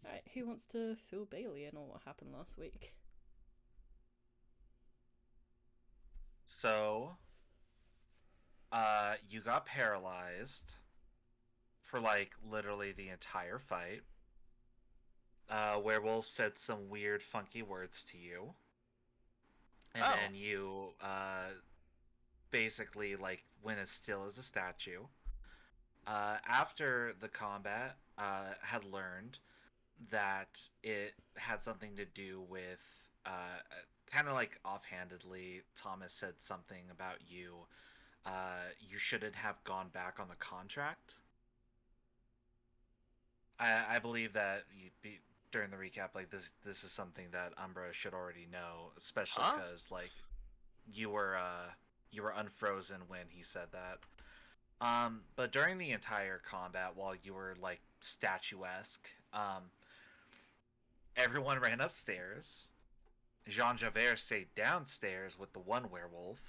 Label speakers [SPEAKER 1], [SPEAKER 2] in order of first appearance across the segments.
[SPEAKER 1] Alright, who wants to fill Bailey in on what happened last week?
[SPEAKER 2] So, you got paralyzed for like literally the entire fight. Werewolf said some weird, funky words to you, and
[SPEAKER 3] Oh,
[SPEAKER 2] then you basically like went as still as a statue. After the combat, had learned that it had something to do with kind of like offhandedly. Thomas said something about you. You shouldn't have gone back on the contract. I believe that during the recap, like this is something that Umbra should already know, especially
[SPEAKER 3] huh?
[SPEAKER 2] because like you were you were unfrozen when he said that. But during the entire combat, while you were like statuesque, everyone ran upstairs. Jean Javert stayed downstairs with the one werewolf.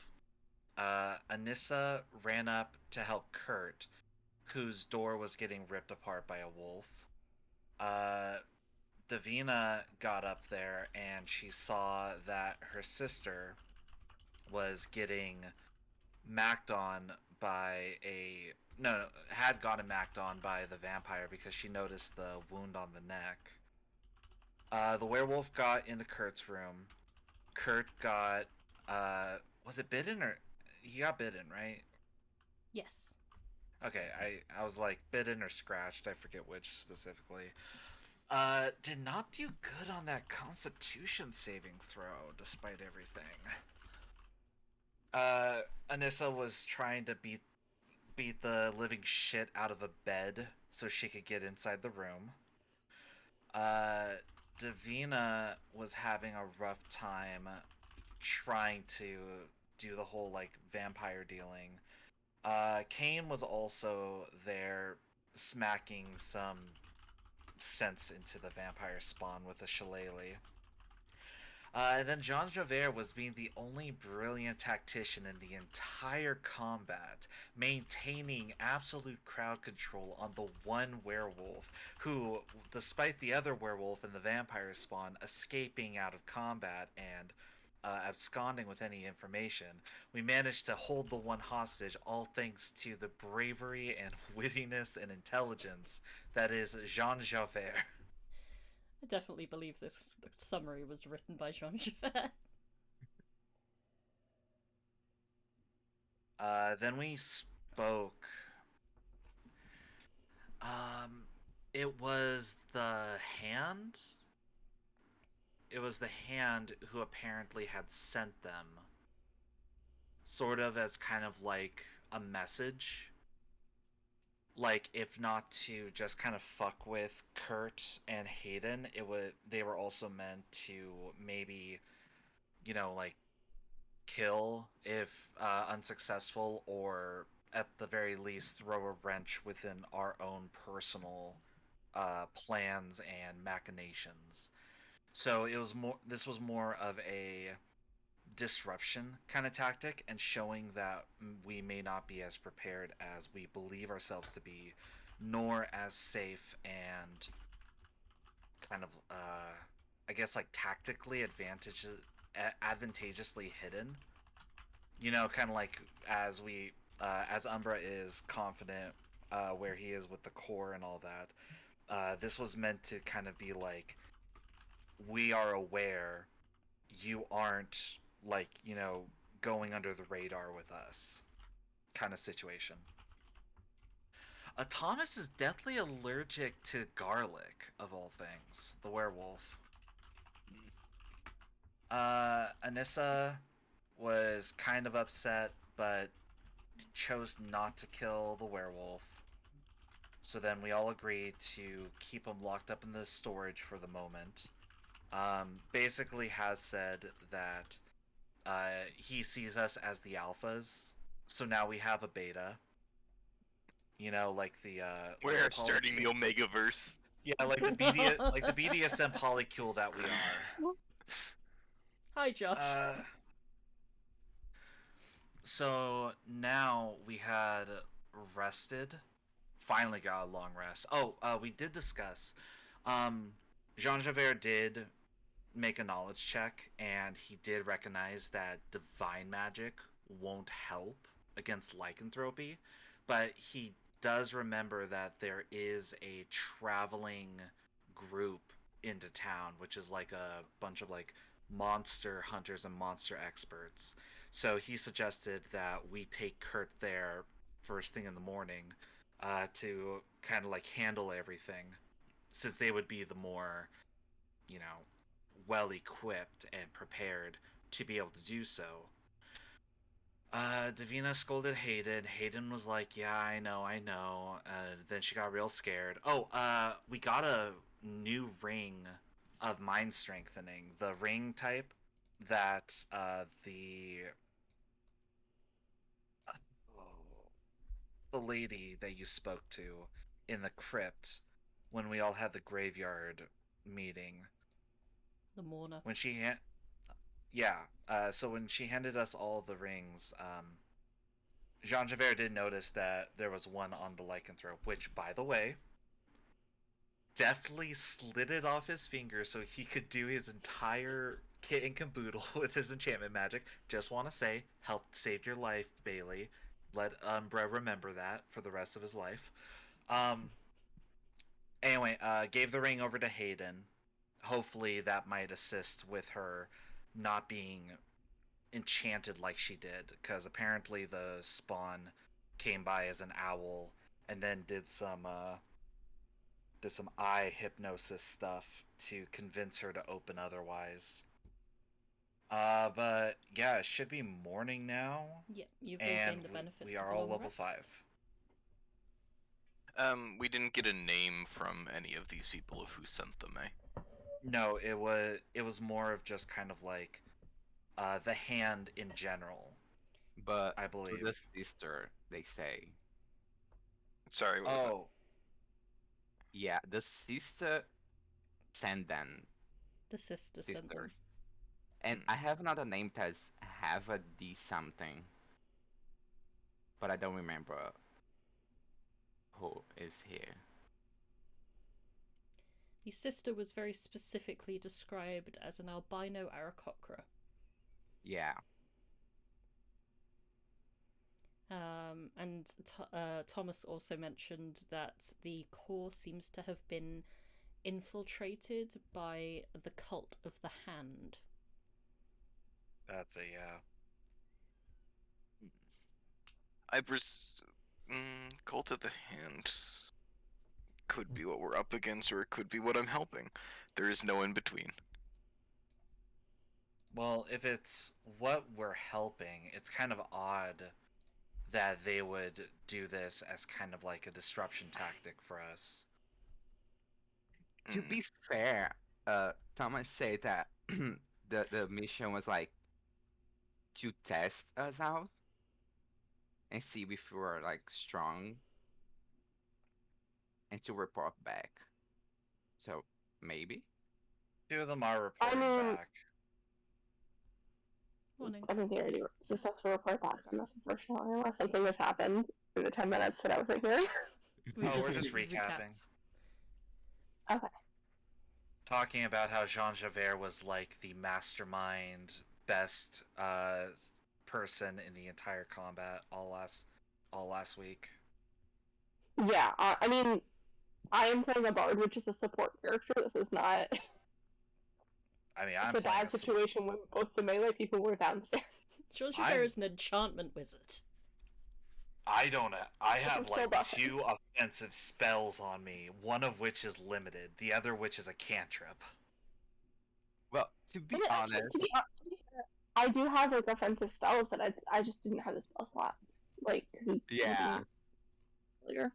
[SPEAKER 2] Anissa ran up to help Kurt, whose door was getting ripped apart by a wolf. Uh, Davina got up there and she saw that her sister was getting macked on by a no, had gotten macked on by the vampire because she noticed the wound on the neck. The werewolf got into Kurt's room. Kurt got was it bitten or he got bitten, right?
[SPEAKER 1] Yes.
[SPEAKER 2] Okay, I was like bitten or scratched, I forget which specifically. Did not do good on that Constitution saving throw, despite everything. Uh, Anissa was trying to beat the living shit out of a bed so she could get inside the room. Uh, Davina was having a rough time trying to do the whole like vampire dealing. Cain was also there smacking some sense into the vampire spawn with a shillelagh. And then Jean Javert was being the only brilliant tactician in the entire combat, maintaining absolute crowd control on the one werewolf, who, despite the other werewolf and the vampire spawn escaping out of combat and absconding with any information, we managed to hold the one hostage, all thanks to the bravery and wittiness and intelligence that is Jean Javert.
[SPEAKER 1] I definitely believe this summary was written by Jean Javert.
[SPEAKER 2] Then we spoke. Um, it was the hand. It was the hand who apparently had sent them, sort of as kind of like a message. Like, if not to just kind of fuck with Kurt and Hayden, it would. They were also meant to maybe, like kill if unsuccessful, or at the very least throw a wrench within our own personal plans and machinations. So it was more. This was more of a disruption kind of tactic, and showing that we may not be as prepared as we believe ourselves to be, nor as safe and kind of, I guess, like tactically advantageously hidden. Kind of like as Umbra is confident where he is with the core and all that. This was meant to kind of be like, we are aware you aren't like, going under the radar with us kind of situation. Thomas is deathly allergic to garlic, of all things. The werewolf. Anissa was kind of upset, but chose not to kill the werewolf. So then we all agreed to keep him locked up in the storage for the moment. Basically has said that he sees us as the alphas. So now we have a beta. Like the
[SPEAKER 3] We're starting
[SPEAKER 2] polycule.
[SPEAKER 3] the Omega verse.
[SPEAKER 2] Yeah, like the BDSM polycule that we are.
[SPEAKER 1] Hi, Josh.
[SPEAKER 2] Uh, so now we had rested. Finally got a long rest. Oh, we did discuss. Um, Jean Javert did make a knowledge check, and he did recognize that divine magic won't help against lycanthropy, but he does remember that there is a traveling group into town, which is like a bunch of like monster hunters and monster experts. So he suggested that we take Kurt there first thing in the morning to kind of like handle everything, since they would be the more, you know, well equipped and prepared to be able to do so. Davina scolded Hayden. Hayden was like, "Yeah, I know, I know." Then she got real scared. Oh, we got a new ring of mind strengthening. The ring type that the lady that you spoke to in the crypt when we all had the graveyard meeting.
[SPEAKER 1] The mourner.
[SPEAKER 2] When she so when she handed us all the rings, Jean Javert did notice that there was one on the lycanthrope, which, by the way, deftly slid it off his finger so he could do his entire kit and caboodle with his enchantment magic. Just want to say, helped save your life, Bailey. Let Umbra remember that for the rest of his life. Anyway, gave the ring over to Hayden. Hopefully that might assist with her not being enchanted like she did, because apparently the spawn came by as an owl and then did some eye hypnosis stuff to convince her to open otherwise. But yeah, it should be morning now.
[SPEAKER 1] Yeah, you've all
[SPEAKER 2] and
[SPEAKER 1] gained the benefits
[SPEAKER 2] we
[SPEAKER 1] of
[SPEAKER 2] are
[SPEAKER 1] a
[SPEAKER 2] all
[SPEAKER 1] long
[SPEAKER 2] level
[SPEAKER 1] rest.
[SPEAKER 2] 5.
[SPEAKER 3] We didn't get a name from any of these people of who sent them, eh?
[SPEAKER 2] No, it was more of just kind of like the hand in general.
[SPEAKER 4] But
[SPEAKER 2] I believe.
[SPEAKER 4] to the sister, they say.
[SPEAKER 3] Sorry, what was that?
[SPEAKER 2] Oh,
[SPEAKER 4] Yeah, the sister sent them.
[SPEAKER 1] The sister sent
[SPEAKER 4] Sister.
[SPEAKER 1] them.
[SPEAKER 4] And I have another name that's have a D something. But I don't remember who is here.
[SPEAKER 1] The sister was very specifically described as an albino Aarakocra.
[SPEAKER 4] Yeah.
[SPEAKER 1] And Thomas also mentioned that the core seems to have been infiltrated by the cult of the hand.
[SPEAKER 2] that's a yeah.
[SPEAKER 3] Cult of the Hand could be what we're up against, or it could be what I'm helping. There is no in between.
[SPEAKER 2] Well, if it's what we're helping, it's kind of odd that they would do this as kind of like a disruption tactic for us.
[SPEAKER 4] To be fair, Thomas said that the mission was like to test us out and see if we were like strong and to report back. So maybe.
[SPEAKER 2] 2 of them are reporting back.
[SPEAKER 1] Morning.
[SPEAKER 5] I think they already successful report back on this, unfortunately, unless something has happened in the 10 minutes that I wasn't here.
[SPEAKER 2] We're just recapping.
[SPEAKER 5] Okay.
[SPEAKER 2] Talking about how Jean Javert was like the mastermind, best person in the entire combat all last week.
[SPEAKER 5] Yeah, I mean, I am playing a bard, which is a support character. This is not.
[SPEAKER 2] I mean,
[SPEAKER 5] It's a bad situation when both the melee people were downstairs.
[SPEAKER 1] Jean Javert is an enchantment wizard.
[SPEAKER 2] I have
[SPEAKER 5] I'm so
[SPEAKER 2] like
[SPEAKER 5] buffing.
[SPEAKER 2] 2 offensive spells on me, one of which is limited, the other which is a cantrip.
[SPEAKER 4] Well, to be
[SPEAKER 5] Yeah, actually,
[SPEAKER 4] honest,
[SPEAKER 5] to be fair, I do have like offensive spells, but I just didn't have the spell slots, like because we
[SPEAKER 4] yeah.
[SPEAKER 5] earlier.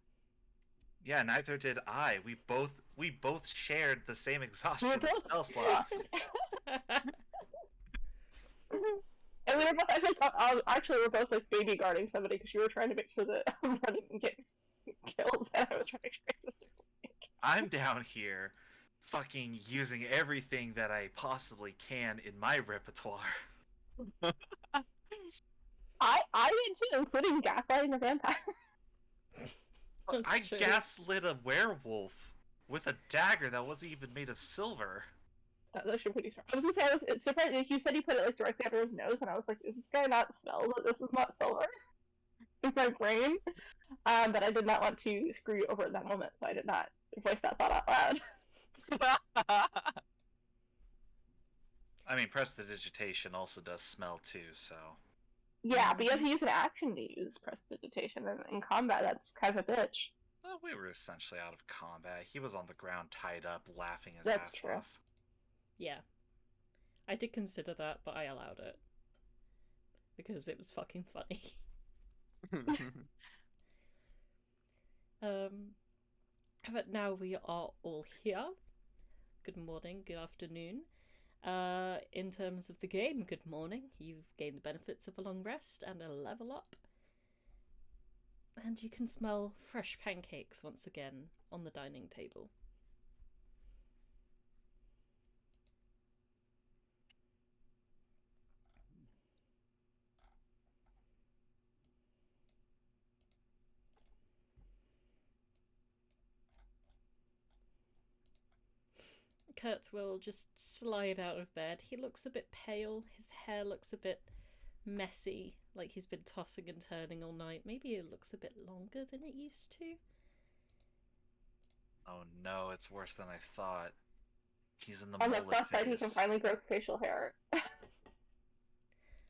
[SPEAKER 2] Yeah, neither did I. We both shared the same exhaustion
[SPEAKER 5] We
[SPEAKER 2] of
[SPEAKER 5] were both
[SPEAKER 2] spell slots.
[SPEAKER 5] And we were both, I think, actually, we're both like baby guarding somebody because you were trying to make sure that Umbra didn't get killed, and I was trying to make sure my sister didn't get
[SPEAKER 2] I'm down here fucking using everything that I possibly can in my repertoire.
[SPEAKER 5] I did too, including gaslighting a vampire.
[SPEAKER 1] That's
[SPEAKER 2] I
[SPEAKER 1] true.
[SPEAKER 2] gaslit a werewolf. With a dagger that wasn't even made of silver.
[SPEAKER 5] That's actually pretty smart. I was gonna say, I was surprised. Like, you said you put it like directly under his nose, and I was like, "Is this guy not smell that this is not silver?" In my brain, but I did not want to screw you over at that moment, so I did not voice that thought out loud.
[SPEAKER 2] I mean, prestidigitation also does smell too, so.
[SPEAKER 5] Yeah, but you have to use an action to use prestidigitation, and in combat, that's kind of a bitch.
[SPEAKER 2] Well, we were essentially out of combat. He was on the ground tied up, laughing his
[SPEAKER 5] That's
[SPEAKER 2] ass
[SPEAKER 5] true.
[SPEAKER 2] off.
[SPEAKER 1] Yeah. I did consider that, but I allowed it. Because it was fucking funny. But now we are all here. Good morning, good afternoon. In terms of the game, good morning. You've gained the benefits of a long rest and a level up. And you can smell fresh pancakes once again on the dining table. Kurt will just slide out of bed. He looks a bit pale. His hair looks a bit messy, like he's been tossing and turning all night. Maybe it looks a bit longer than it used to.
[SPEAKER 2] Oh no, it's worse than I thought. He's in the
[SPEAKER 5] On the
[SPEAKER 2] mullet
[SPEAKER 5] plus side, he
[SPEAKER 2] phase.
[SPEAKER 5] can finally grow facial hair.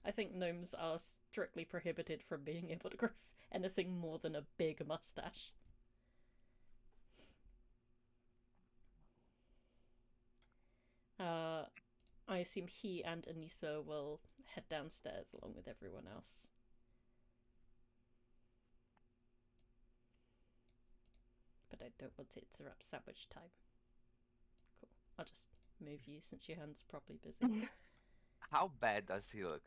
[SPEAKER 1] I think gnomes are strictly prohibited from being able to grow anything more than a big mustache. I assume he and Anissa will head downstairs along with everyone else. But I don't want to interrupt sandwich time. Cool. I'll just move you since your hand's probably busy.
[SPEAKER 4] How bad does he look?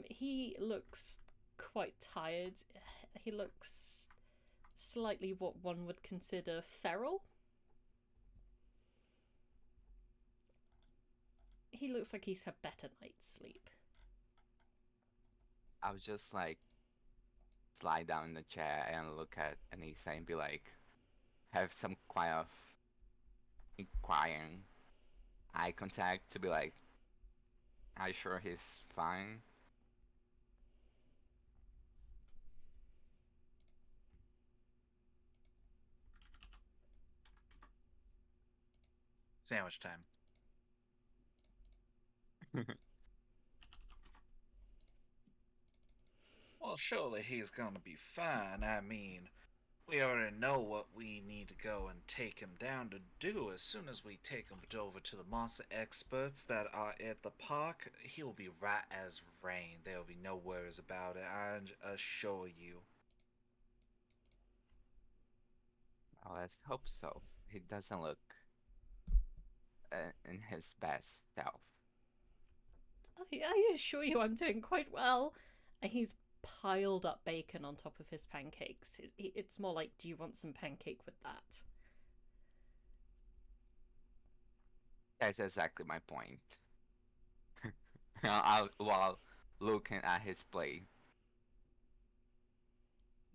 [SPEAKER 1] He looks quite tired. He looks slightly what one would consider feral. He looks like he's had better night's sleep.
[SPEAKER 4] I would just like slide down in the chair and look at Anissa and be like, have some kind of inquiring eye contact to be like, are you sure he's fine?
[SPEAKER 2] Sandwich time. Well, surely he's gonna be fine. I mean, we already know what we need to go and take him down to do. As soon as we take him over to the monster experts that are at the park, he'll be right as rain. There will be no worries about it, I assure you.
[SPEAKER 4] Oh, let's hope so. He doesn't look in his best self.
[SPEAKER 1] I assure you I'm doing quite well. And he's piled up bacon on top of his pancakes. It's more like, do you want some pancake with that?
[SPEAKER 4] That's exactly my point. While looking at his plate.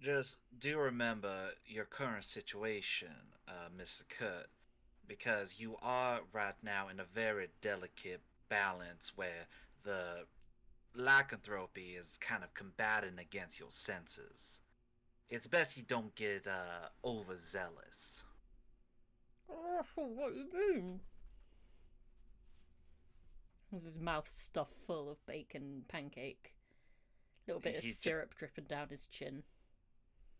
[SPEAKER 2] Just do remember your current situation, Mr. Kurt, because you are right now in a very delicate balance where the lycanthropy is kind of combating against your senses. It's best you don't get overzealous.
[SPEAKER 1] What do you mean? With his mouth stuffed full of bacon pancake. A little bit of syrup dripping down his chin.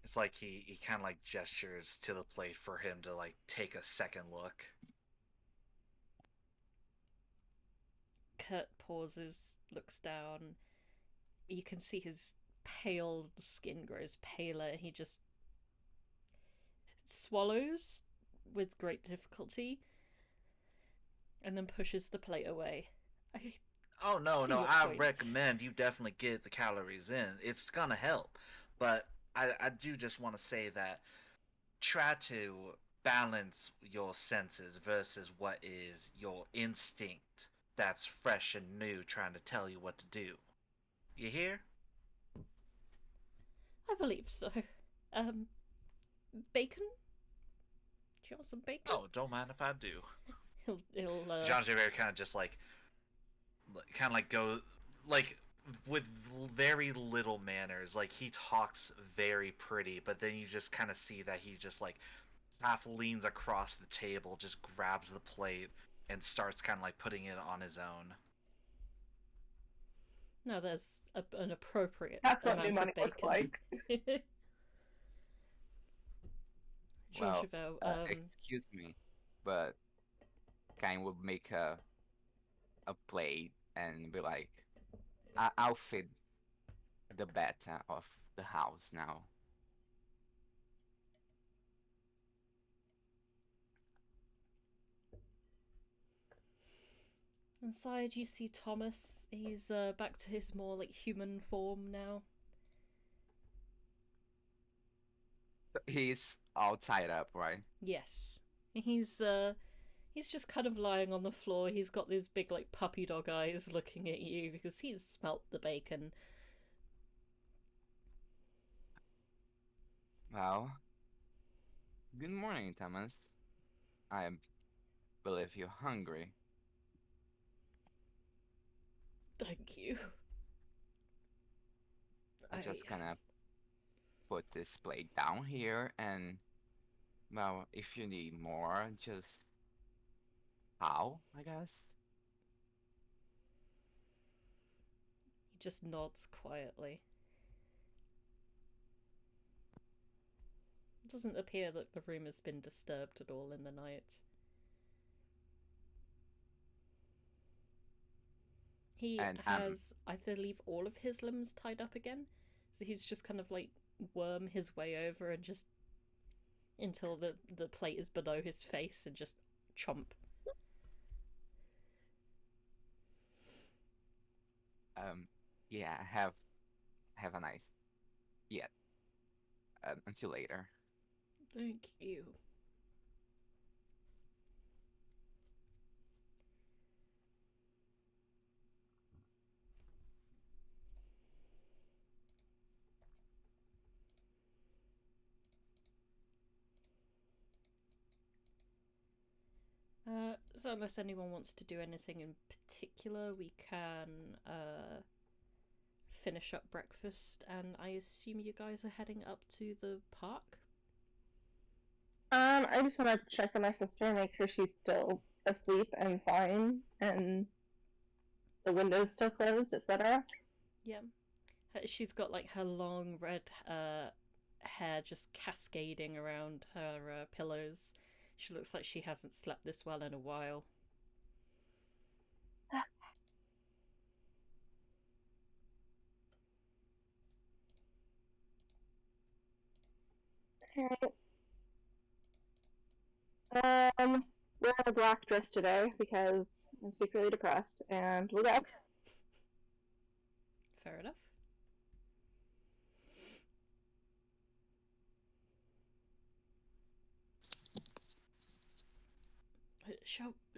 [SPEAKER 2] It's like he kind of like gestures to the plate for him to like take a second look.
[SPEAKER 1] Kurt pauses, looks down. You can see his pale skin grows paler, and he just swallows with great difficulty and then pushes the plate away.
[SPEAKER 2] Oh no,
[SPEAKER 1] See
[SPEAKER 2] no,
[SPEAKER 1] your
[SPEAKER 2] I
[SPEAKER 1] point.
[SPEAKER 2] recommend you definitely get the calories in. It's gonna help. But I do just want to say that try to balance your senses versus what is your instinct that's fresh and new trying to tell you what to do. You hear?
[SPEAKER 1] I believe so. Bacon? you want some bacon?
[SPEAKER 2] Oh, don't mind if I do.
[SPEAKER 1] He'll
[SPEAKER 2] Jean Javert kind of just go like with very little manners. Like he talks very pretty, but then you just kind of see that he just like half leans across the table, just grabs the plate, and starts kind of like putting it on his own.
[SPEAKER 1] Now there's an appropriate
[SPEAKER 5] That's what new
[SPEAKER 1] amount
[SPEAKER 5] money
[SPEAKER 1] of bacon.
[SPEAKER 5] looks like.
[SPEAKER 1] Jean
[SPEAKER 4] Well,
[SPEAKER 1] Javert,
[SPEAKER 4] excuse me, but Cain would make a plate and be like, I'll feed the beta of the house now.
[SPEAKER 1] inside you see Thomas. He's back to his more like human form now.
[SPEAKER 4] He's all tied up, right?
[SPEAKER 1] Yes. He's just kind of lying on the floor. He's got those big like puppy dog eyes looking at you because he's smelt the bacon.
[SPEAKER 4] Well, good morning, Thomas. I believe you're hungry.
[SPEAKER 1] Thank you.
[SPEAKER 4] I just gonna put this plate down here, and well, if you need more, just how, I guess.
[SPEAKER 1] He just nods quietly. It doesn't appear that the room has been disturbed at all in the night. He has, I believe, all of his limbs tied up again. So he's just kind of like worm his way over and just until the plate is below his face and just chomp.
[SPEAKER 4] Yeah, have a nice until later.
[SPEAKER 1] Thank you. So unless anyone wants to do anything in particular, we can finish up breakfast, and I assume you guys are heading up to the park?
[SPEAKER 5] I just want to check on my sister and make sure she's still asleep and fine, and the window's still closed, etc.
[SPEAKER 1] Yeah. She's got like her long red hair just cascading around her pillows. She looks like she hasn't slept this well in a while.
[SPEAKER 5] Wearing a black dress today because I'm secretly depressed, and we'll go.
[SPEAKER 1] Fair enough.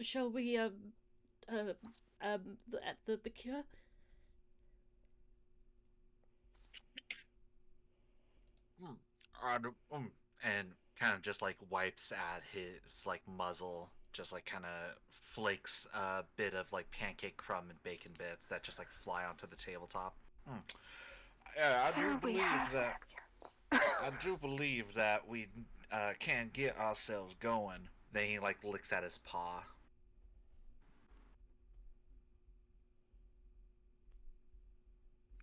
[SPEAKER 1] Shall we the cure?
[SPEAKER 2] And kind of just like wipes at his like muzzle, just like kind of flakes a bit of like pancake crumb and bacon bits that just like fly onto the tabletop. Yeah, I do believe that. I do believe that we can get ourselves going. Then he like licks at his paw.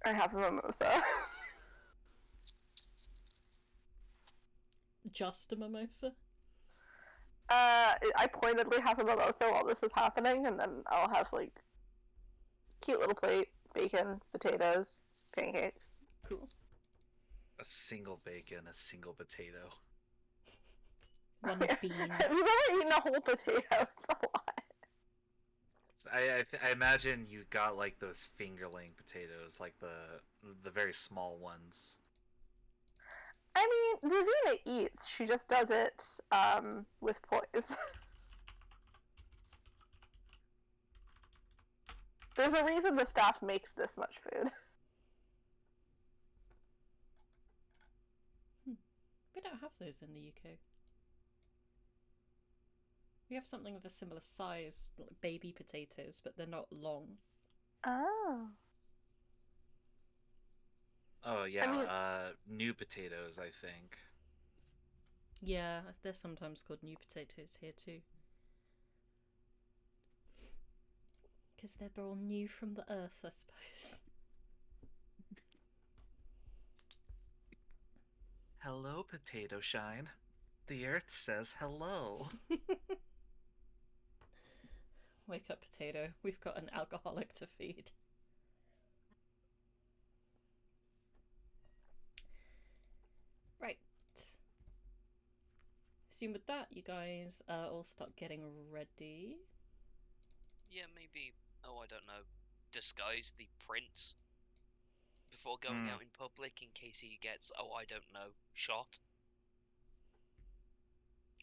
[SPEAKER 5] I have a mimosa.
[SPEAKER 1] Just a mimosa?
[SPEAKER 5] I pointedly have a mimosa while this is happening, and then I'll have like cute little plate, bacon, potatoes, pancakes.
[SPEAKER 1] Cool.
[SPEAKER 2] A single bacon, a single potato.
[SPEAKER 1] One bean.
[SPEAKER 5] Have you ever eaten a whole potato? It's a lot.
[SPEAKER 2] I imagine you got like those fingerling potatoes, like the very small ones.
[SPEAKER 5] I mean, Davina eats. She just does it with poise. There's a reason the staff makes this much food.
[SPEAKER 1] We don't have those in the UK. We have something of a similar size, like baby potatoes, but they're not long.
[SPEAKER 5] Oh.
[SPEAKER 2] Oh yeah,
[SPEAKER 5] I mean-
[SPEAKER 2] new potatoes, I think.
[SPEAKER 1] Yeah, they're sometimes called new potatoes here too. Because they're all new from the earth, I suppose.
[SPEAKER 2] Hello, Potato Shine. The earth says hello.
[SPEAKER 1] Wake up, potato. We've got an alcoholic to feed. Right. Assume with that, you guys all start getting ready.
[SPEAKER 6] Yeah, maybe. Oh, I don't know. Disguise the prince before going out in public in case he gets. Oh, I don't know. Shot.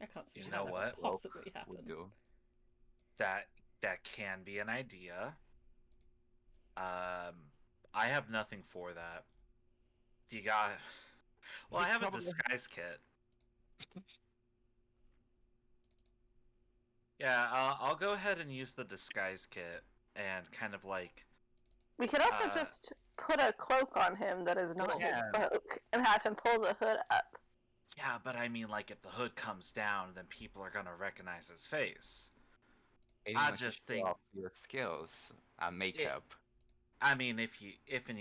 [SPEAKER 1] I can't see
[SPEAKER 2] You
[SPEAKER 1] how
[SPEAKER 2] know
[SPEAKER 1] that
[SPEAKER 2] what?
[SPEAKER 1] would possibly happen.
[SPEAKER 4] Would do.
[SPEAKER 2] That can be an idea. I have nothing for that. Do you got? Well, I have a disguise kit. Yeah, I'll go ahead and use the disguise kit and kind of like.
[SPEAKER 5] We could also just put a cloak on him that is not his cloak and have him pull the hood up.
[SPEAKER 2] Yeah, but I mean, like, if the hood comes down, then people are gonna recognize his face.
[SPEAKER 4] Anyone
[SPEAKER 2] just
[SPEAKER 4] show
[SPEAKER 2] think-
[SPEAKER 4] off your skills, makeup.
[SPEAKER 2] I mean, if you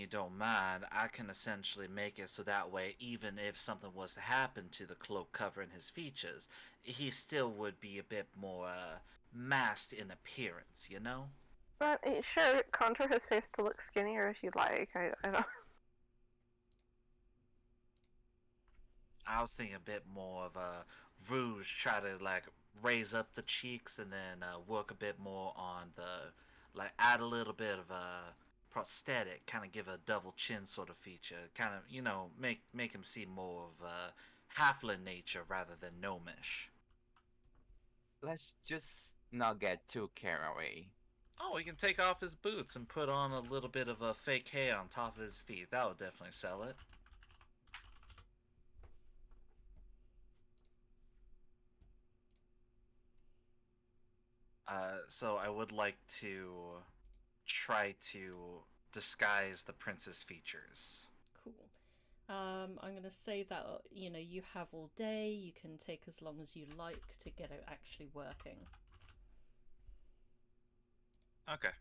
[SPEAKER 2] don't mind, I can essentially make it so that way, even if something was to happen to the cloak covering his features, he still would be a bit more masked in appearance, you know?
[SPEAKER 5] Sure, contour his face to look skinnier if you'd like. I don't.
[SPEAKER 2] I was thinking a bit more of a rouge, try to like raise up the cheeks and then work a bit more on the, like, add a little bit of a prosthetic, kind of give a double chin sort of feature, kind of, you know, make him seem more of a halfling nature rather than gnomish.
[SPEAKER 4] Let's just not get too carried away.
[SPEAKER 2] Oh, we can take off his boots and put on a little bit of a fake hair on top of his feet. That would definitely sell it. So I would like to try to disguise the prince's features.
[SPEAKER 1] Cool. I'm gonna say that you have all day. You can take as long as you like to get it actually working.
[SPEAKER 2] Okay.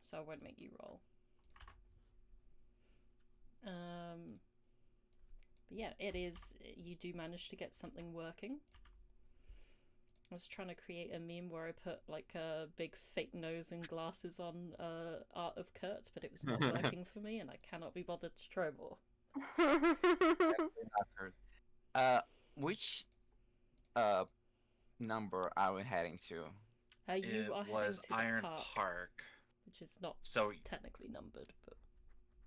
[SPEAKER 1] So I won't make you roll. But yeah, it is. You do manage to get something working. I was trying to create a meme where I put like a big fake nose and glasses on art of Kurt, but it was not working for me, and I cannot be bothered to try more.
[SPEAKER 4] Which number are we heading to?
[SPEAKER 1] You
[SPEAKER 2] It
[SPEAKER 1] are heading
[SPEAKER 2] was
[SPEAKER 1] to
[SPEAKER 2] Iron
[SPEAKER 1] the park, which is not
[SPEAKER 2] So
[SPEAKER 1] technically numbered, but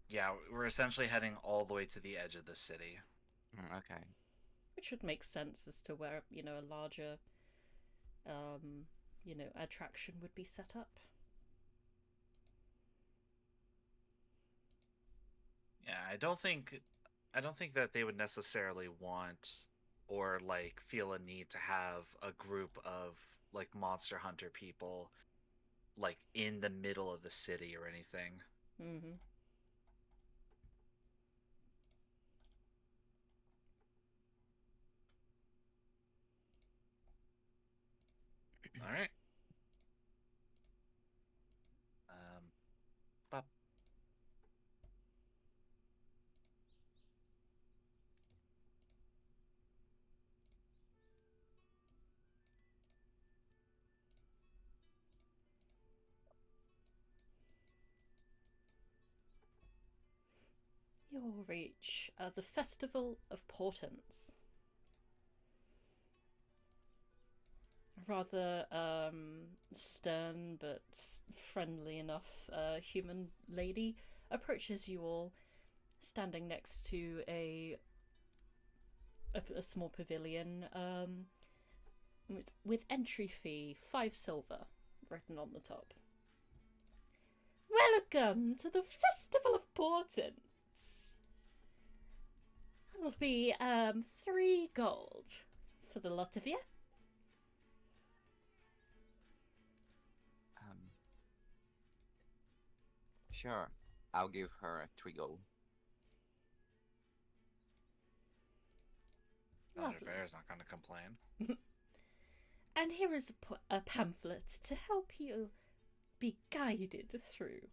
[SPEAKER 2] yeah, we're essentially heading all the way to the edge of the city.
[SPEAKER 4] Okay.
[SPEAKER 1] which would make sense as to where a larger attraction would be set up.
[SPEAKER 2] Yeah, I don't think that they would necessarily want or like feel a need to have a group of like monster hunter people like in the middle of the city or anything.
[SPEAKER 1] Mm-hmm.
[SPEAKER 2] All right. Bop.
[SPEAKER 1] You'll reach the Festival of Portents. Rather stern but friendly enough human lady approaches you all, standing next to a small pavilion with entry fee 5 silver written on the top. Welcome to the Festival of Portents. That'll be 3 gold for the lot of you.
[SPEAKER 4] Sure. I'll give her 3 gold.
[SPEAKER 1] Lovely.
[SPEAKER 2] Javier is not going to complain.
[SPEAKER 1] And here is a pamphlet to help you be guided through.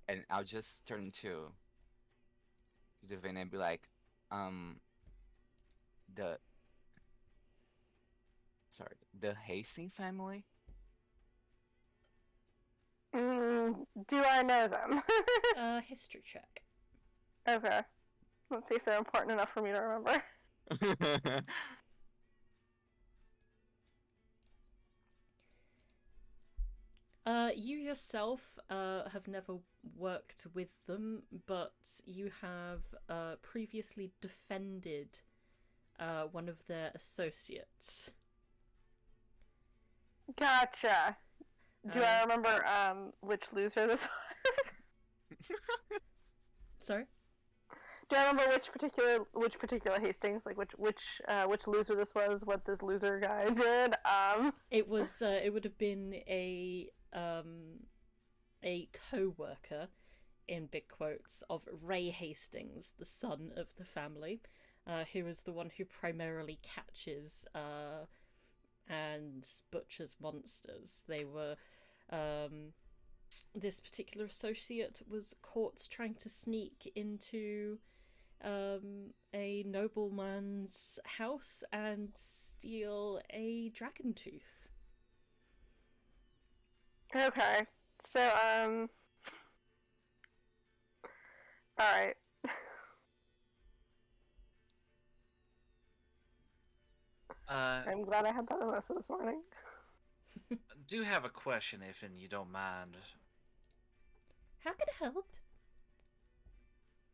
[SPEAKER 4] And I'll just turn to Davina and be like, the Hastings family?
[SPEAKER 5] Do I know them?
[SPEAKER 1] History check.
[SPEAKER 5] Okay. Let's see if they're important enough for me to remember.
[SPEAKER 1] You yourself have never worked with them, but you have previously defended one of their associates.
[SPEAKER 5] Gotcha. Do I remember which loser this was?
[SPEAKER 1] Sorry?
[SPEAKER 5] Do I remember which particular Hastings, like which loser this was? What this loser guy did?
[SPEAKER 1] It was. It would have been a co-worker, in big quotes, of Ray Hastings, the son of the family, who is the one who primarily catches and butchers monsters. They were. This particular associate was caught trying to sneak into a nobleman's house and steal a dragon tooth.
[SPEAKER 5] Okay. So, alright. I'm glad I had that most of this morning.
[SPEAKER 2] Do have a question, if you don't mind.
[SPEAKER 1] How can I help?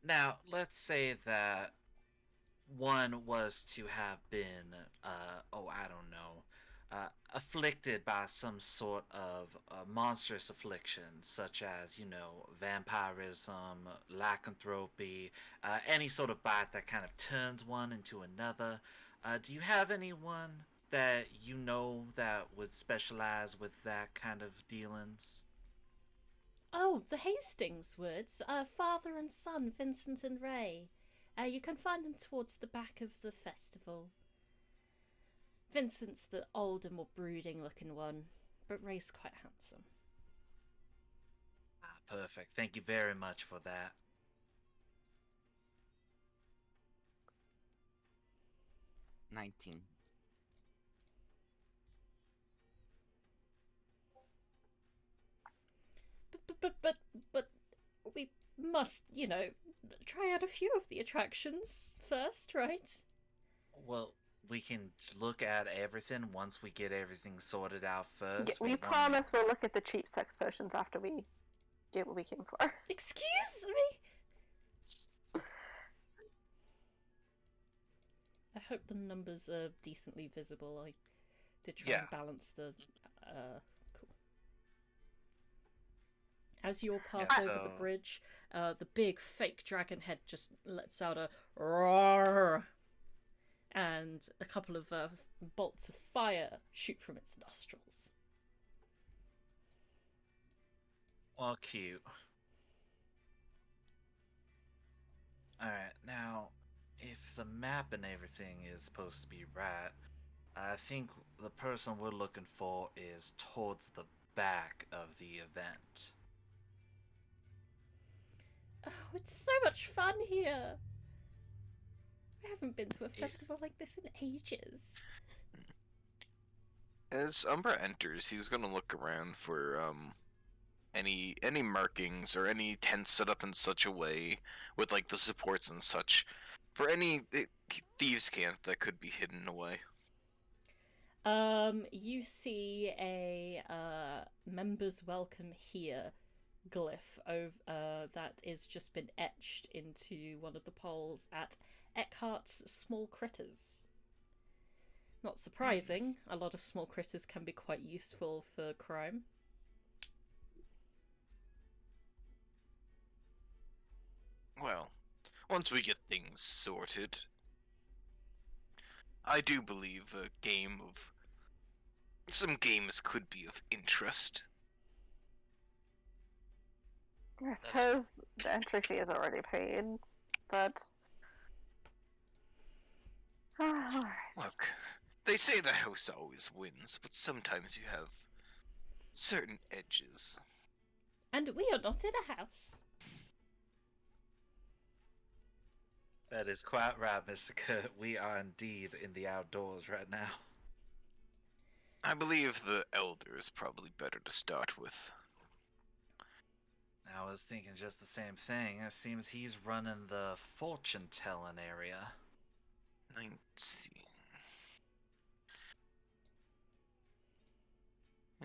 [SPEAKER 2] Now, let's say that one was to have been, afflicted by some sort of monstrous affliction, such as, vampirism, lycanthropy, any sort of bite that kind of turns one into another. Do you have anyone that you know that would specialize with that kind of dealings?
[SPEAKER 1] Oh, the Hastings woods. Father and son, Vincent and Ray. You can find them towards the back of the festival. Vincent's the older, more brooding-looking one, but Ray's quite handsome.
[SPEAKER 2] Ah, perfect. Thank you very much for that.
[SPEAKER 4] $19.
[SPEAKER 1] But we must, try out a few of the attractions first, right?
[SPEAKER 2] Well, we can look at everything once we get everything sorted out first.
[SPEAKER 5] We promise we'll look at the cheap sex potions after we get what we came for.
[SPEAKER 1] Excuse me? I hope the numbers are decently visible. I did try and balance the... Cool. As you all pass over the bridge, the big fake dragon head just lets out a roar, and a couple of bolts of fire shoot from its nostrils.
[SPEAKER 2] Well, cute. Alright, now, if the map and everything is supposed to be right, I think the person we're looking for is towards the back of the event.
[SPEAKER 1] Oh, it's so much fun here! I haven't been to a festival like this in ages.
[SPEAKER 3] As Umbra enters, he's gonna look around for any markings or any tents set up in such a way with like the supports and such for any thieves' camp that could be hidden away.
[SPEAKER 1] You see a members welcome here glyph that is just been etched into one of the poles at Eckhart's Small Critters. Not surprising, a lot of small critters can be quite useful for crime.
[SPEAKER 3] once we get things sorted, I do believe some games could be of interest.
[SPEAKER 5] I suppose the entry fee is already paid, but... Alright.
[SPEAKER 3] Look, they say the house always wins, but sometimes you have certain edges.
[SPEAKER 1] And we are not in a house.
[SPEAKER 2] That is quite right, Mr. Kurt. We are indeed in the outdoors right now.
[SPEAKER 3] I believe the elder is probably better to start with.
[SPEAKER 2] I was thinking just the same thing. It seems he's running the fortune-telling area.
[SPEAKER 3] 19.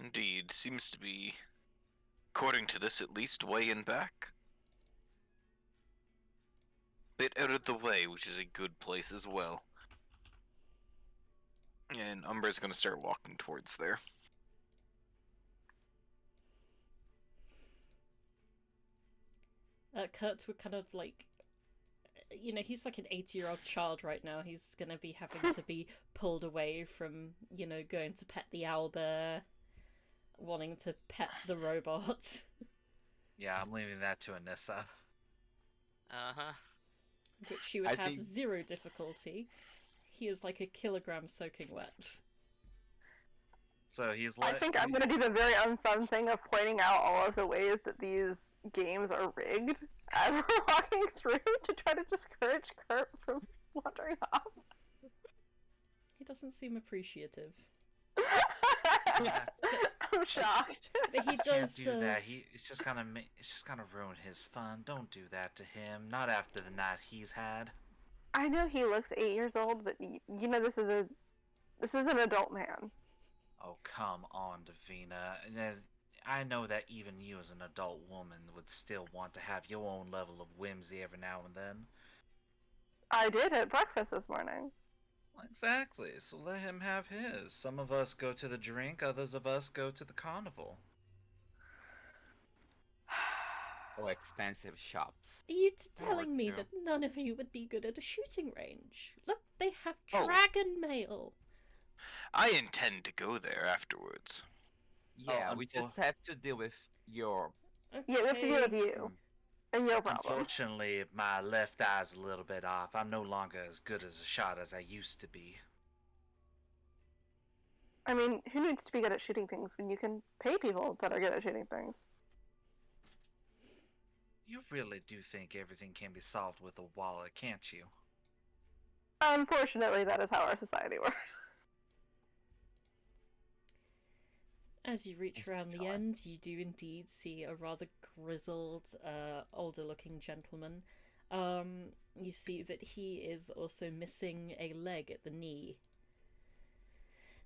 [SPEAKER 3] Indeed, seems to be, according to this at least, way in back. Bit out of the way, which is a good place as well. And Umbra's gonna start walking towards there.
[SPEAKER 1] Kurt would kind of like, you know, he's like an 8-year-old child right now. He's gonna be having to be pulled away from, you know, going to pet the owlbear, wanting to pet the robot.
[SPEAKER 2] Yeah, I'm leaving that to Anissa.
[SPEAKER 6] Uh-huh.
[SPEAKER 1] Which she would
[SPEAKER 4] I
[SPEAKER 1] have
[SPEAKER 4] think-
[SPEAKER 1] 0 difficulty. He is like a kilogram soaking wet.
[SPEAKER 2] So he's
[SPEAKER 5] I think I'm gonna do the very unfun thing of pointing out all of the ways that these games are rigged as we're walking through to try to discourage Kurt from wandering off.
[SPEAKER 1] He doesn't seem appreciative.
[SPEAKER 5] I'm shocked.
[SPEAKER 1] But he
[SPEAKER 2] Can't
[SPEAKER 1] does.
[SPEAKER 2] do that. It's just gonna ruin his fun. Don't do that to him. Not after the night he's had.
[SPEAKER 5] I know he looks 8 years old, but you know this is an adult man.
[SPEAKER 2] Oh, come on, Davina. I know that even you as an adult woman would still want to have your own level of whimsy every now and then.
[SPEAKER 5] I did at breakfast this morning.
[SPEAKER 2] Exactly, so let him have his. Some of us go to the drink, others of us go to the carnival.
[SPEAKER 4] Or expensive shops.
[SPEAKER 1] Are you
[SPEAKER 2] Or,
[SPEAKER 1] telling me
[SPEAKER 2] you know.
[SPEAKER 1] that none of you would be good at a shooting range? Look, they have
[SPEAKER 3] Oh.
[SPEAKER 1] dragon mail.
[SPEAKER 3] I intend to go there afterwards.
[SPEAKER 4] Yeah, we just have to deal with your...
[SPEAKER 5] Yeah, we have to deal with you and your problem.
[SPEAKER 2] Unfortunately, my left eye's a little bit off. I'm no longer as good as a shot as I used to be.
[SPEAKER 5] I mean, who needs to be good at shooting things when you can pay people that are good at shooting things?
[SPEAKER 2] You really do think everything can be solved with a wallet, can't you?
[SPEAKER 5] Unfortunately, that is how our society works.
[SPEAKER 1] As you reach around the end, you do indeed see a rather grizzled, older-looking gentleman. You see that he is also missing a leg at the knee.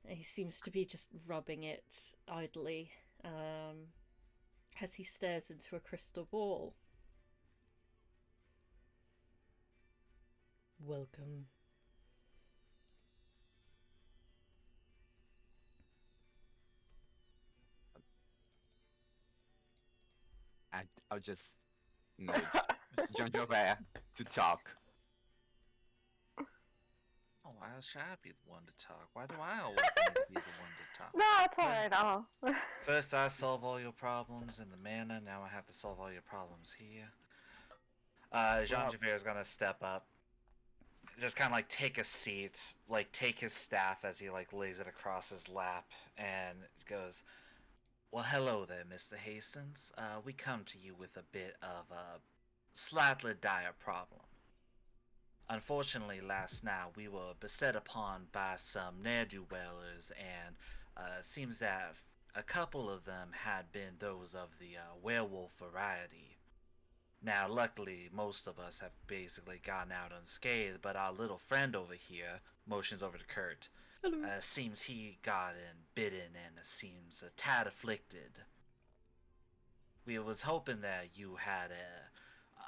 [SPEAKER 1] He seems to be just rubbing it idly, as he stares into a crystal ball. Welcome.
[SPEAKER 4] I'll just nudge Javier to talk.
[SPEAKER 2] Oh, why should I be the one to talk? Why do I always need to be the one to talk?
[SPEAKER 5] No, it's alright, I'll...
[SPEAKER 2] First I solve all your problems in the manor, now I have to solve all your problems here. Javier is gonna step up. Just kind of like take a seat, like take his staff as he like lays it across his lap, and goes, "Well, hello there, Mr. Hastings. We come to you with a bit of a slightly dire problem. Unfortunately, last night we were beset upon by some ne'er-do-wellers, and seems that a couple of them had been those of the werewolf variety. Now, luckily, most of us have basically gotten out unscathed, but our little friend over here," motions over to Kurt,
[SPEAKER 1] Hello.
[SPEAKER 2] "seems he got bitten and seems a tad afflicted. We was hoping that you had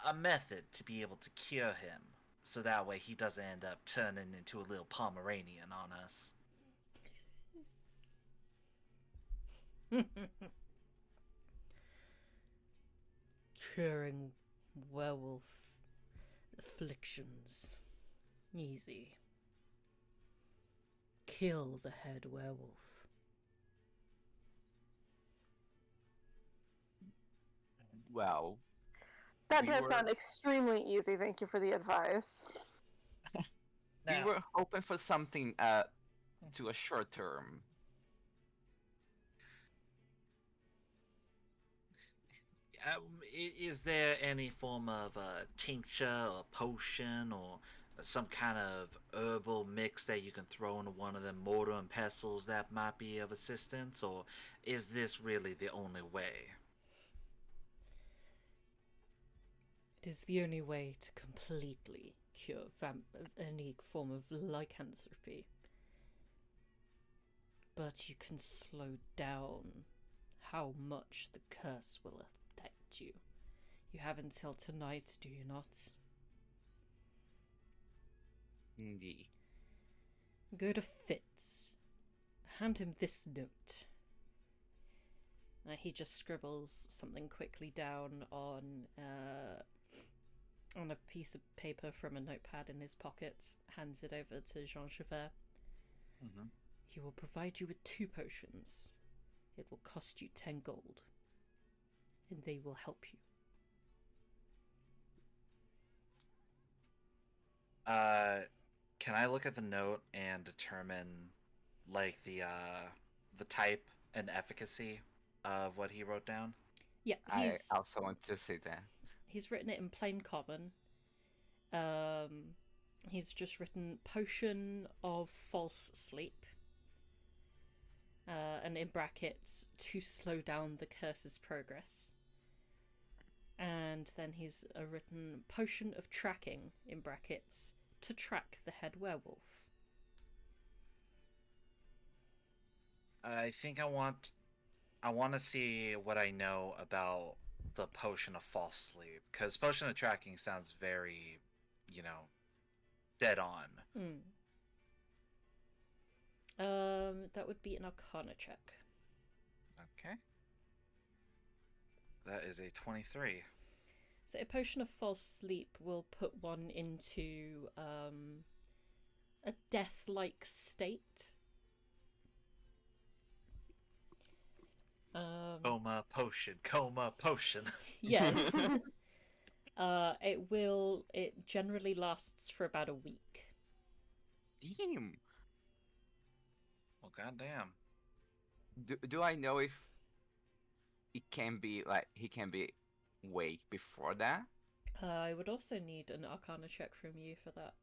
[SPEAKER 2] a method to be able to cure him, so that way he doesn't end up turning into a little Pomeranian on us."
[SPEAKER 1] Curing werewolf afflictions. Easy. Kill the head werewolf.
[SPEAKER 4] Well,
[SPEAKER 5] That
[SPEAKER 4] We
[SPEAKER 5] does
[SPEAKER 4] were-
[SPEAKER 5] sound extremely easy. Thank you for the advice.
[SPEAKER 4] we
[SPEAKER 2] Now,
[SPEAKER 4] were hoping for something to a short term.
[SPEAKER 2] is there any form of tincture or potion or some kind of herbal mix that you can throw into one of them mortar and pestles that might be of assistance, or is this really the only way?
[SPEAKER 1] It is the only way to completely cure any form of lycanthropy. But you can slow down how much the curse will affect you. You have until tonight, do you not?
[SPEAKER 4] Indeed.
[SPEAKER 1] Go to Fitz. Hand him this note. He just scribbles something quickly down on a piece of paper from a notepad in his pockets, hands it over to Jean Javier.
[SPEAKER 2] Mm-hmm.
[SPEAKER 1] He will provide you with 2 potions. It will cost you 10 gold. And they will help you.
[SPEAKER 2] Can I look at the note and determine, like, the type and efficacy of what he wrote down?
[SPEAKER 1] Yeah,
[SPEAKER 4] I also want to say that.
[SPEAKER 1] he's written it in plain common. He's just written potion of false sleep. And in brackets, to slow down the curse's progress. And then he's written potion of tracking in brackets to track the head werewolf.
[SPEAKER 2] I think I want to see what I know about the potion of false sleep, because potion of tracking sounds very, dead on.
[SPEAKER 1] That would be an Arcana check.
[SPEAKER 2] Okay. That is a 23.
[SPEAKER 1] So a potion of false sleep will put one into a death-like state.
[SPEAKER 2] Coma potion.
[SPEAKER 1] Yes. It generally lasts for about a week.
[SPEAKER 4] Damn.
[SPEAKER 2] Well, goddamn.
[SPEAKER 4] Do I know if it can be like he can be awake before that?
[SPEAKER 1] I would also need an Arcana check from you for that.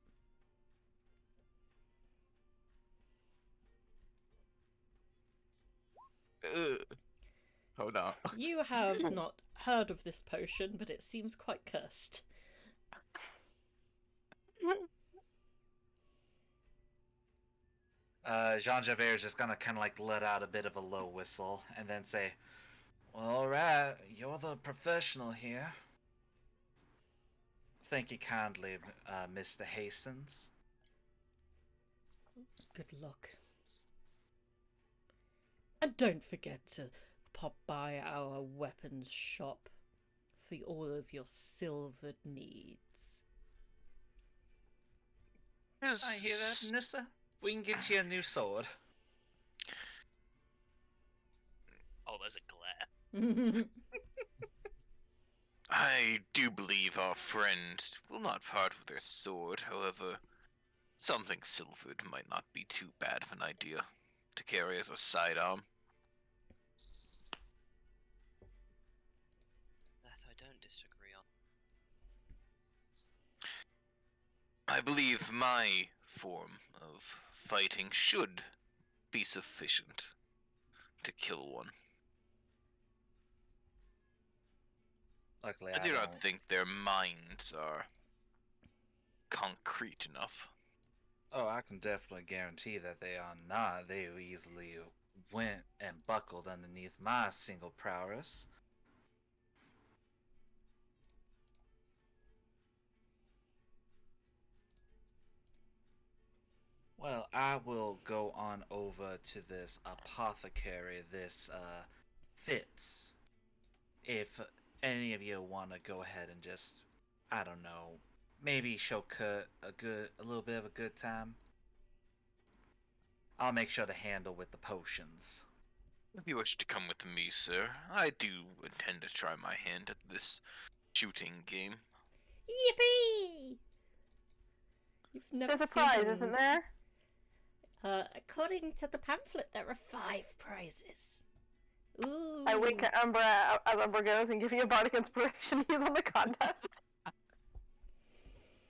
[SPEAKER 4] Hold on.
[SPEAKER 1] You have not heard of this potion, but it seems quite cursed.
[SPEAKER 2] Jean Javier is just gonna kind of like let out a bit of a low whistle and then say, "Well, all right, you're the professional here. Thank you kindly, Mr. Hastings."
[SPEAKER 1] Good luck. And don't forget to pop by our weapons shop for all of your silvered needs.
[SPEAKER 2] I hear that, Nissa. We can get you a new sword.
[SPEAKER 6] Oh, there's a glare.
[SPEAKER 3] I do believe our friend will not part with their sword, however, something silvered might not be too bad of an idea to carry as a sidearm.
[SPEAKER 6] That I don't disagree on.
[SPEAKER 3] I believe my form of fighting should be sufficient to kill one.
[SPEAKER 2] Luckily,
[SPEAKER 3] I do not
[SPEAKER 2] don't.
[SPEAKER 3] think their minds are concrete enough.
[SPEAKER 2] Oh, I can definitely guarantee that they are not. They easily went and buckled underneath my single prowess. Well, I will go on over to this apothecary, this Fitz. If any of you want to go ahead and just, I don't know, maybe show Kurt a little bit of a good time. I'll make sure to handle with the potions.
[SPEAKER 3] If you wish to come with me, sir, I do intend to try my hand at this shooting game.
[SPEAKER 1] Yippee! You've never
[SPEAKER 5] There's a
[SPEAKER 1] seen
[SPEAKER 5] prize,
[SPEAKER 1] any-
[SPEAKER 5] isn't there?
[SPEAKER 1] According to the pamphlet, there are 5 prizes. Ooh.
[SPEAKER 5] I wink at Umbra as Umbra goes and give you a bardic inspiration. He's on the contest.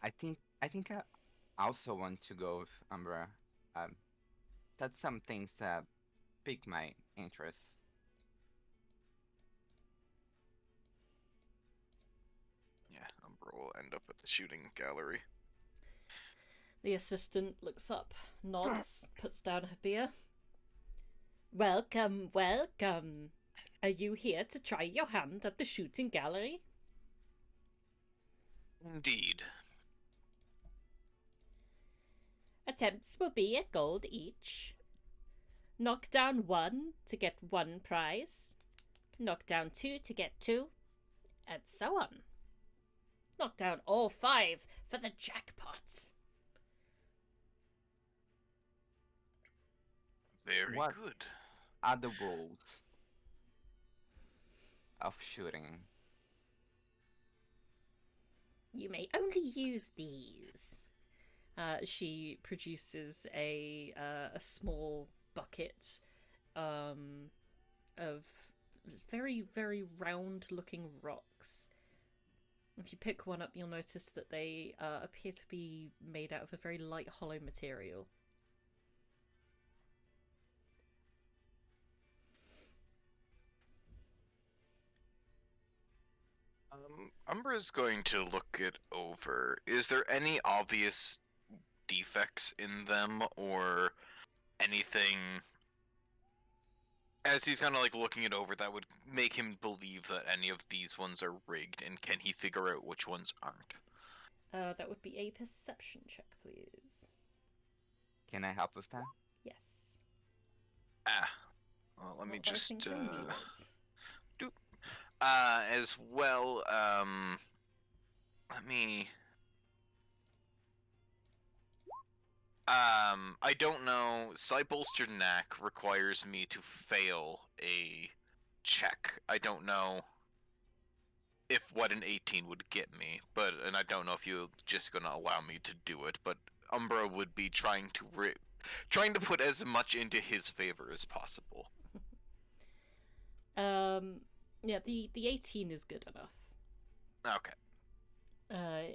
[SPEAKER 4] I think I also want to go with Umbra. That's some things that pique my interest.
[SPEAKER 3] Yeah, Umbra will end up at the shooting gallery.
[SPEAKER 1] The assistant looks up, nods, puts down her beer. Welcome, welcome. Are you here to try your hand at the shooting gallery?
[SPEAKER 3] Indeed.
[SPEAKER 1] Attempts will be at gold each. Knock down 1 to get 1 prize. Knock down 2 to get 2. And so on. Knock down all 5 for the jackpot.
[SPEAKER 3] Very
[SPEAKER 4] What?
[SPEAKER 3] good.
[SPEAKER 4] Are the rules of shooting?
[SPEAKER 1] You may only use these. She produces a small bucket of very, very round-looking rocks. If you pick one up, you'll notice that they appear to be made out of a very light, hollow material.
[SPEAKER 3] Umbra's going to look it over. Is there any obvious defects in them or anything as he's kind of like looking it over that would make him believe that any of these ones are rigged, and can he figure out which ones aren't?
[SPEAKER 1] That would be a perception check, please.
[SPEAKER 4] Can I help with that?
[SPEAKER 1] Yes.
[SPEAKER 3] Well, let me
[SPEAKER 1] Not that I
[SPEAKER 3] just
[SPEAKER 1] think Wendy would.
[SPEAKER 3] as well, let me I don't know. Sight Bolster Knack requires me to fail a check. I don't know if what an 18 would get me, and I don't know if you're just gonna allow me to do it, but Umbra would be trying to put as much into his favor as possible.
[SPEAKER 1] Yeah, the 18 is good enough.
[SPEAKER 3] Okay.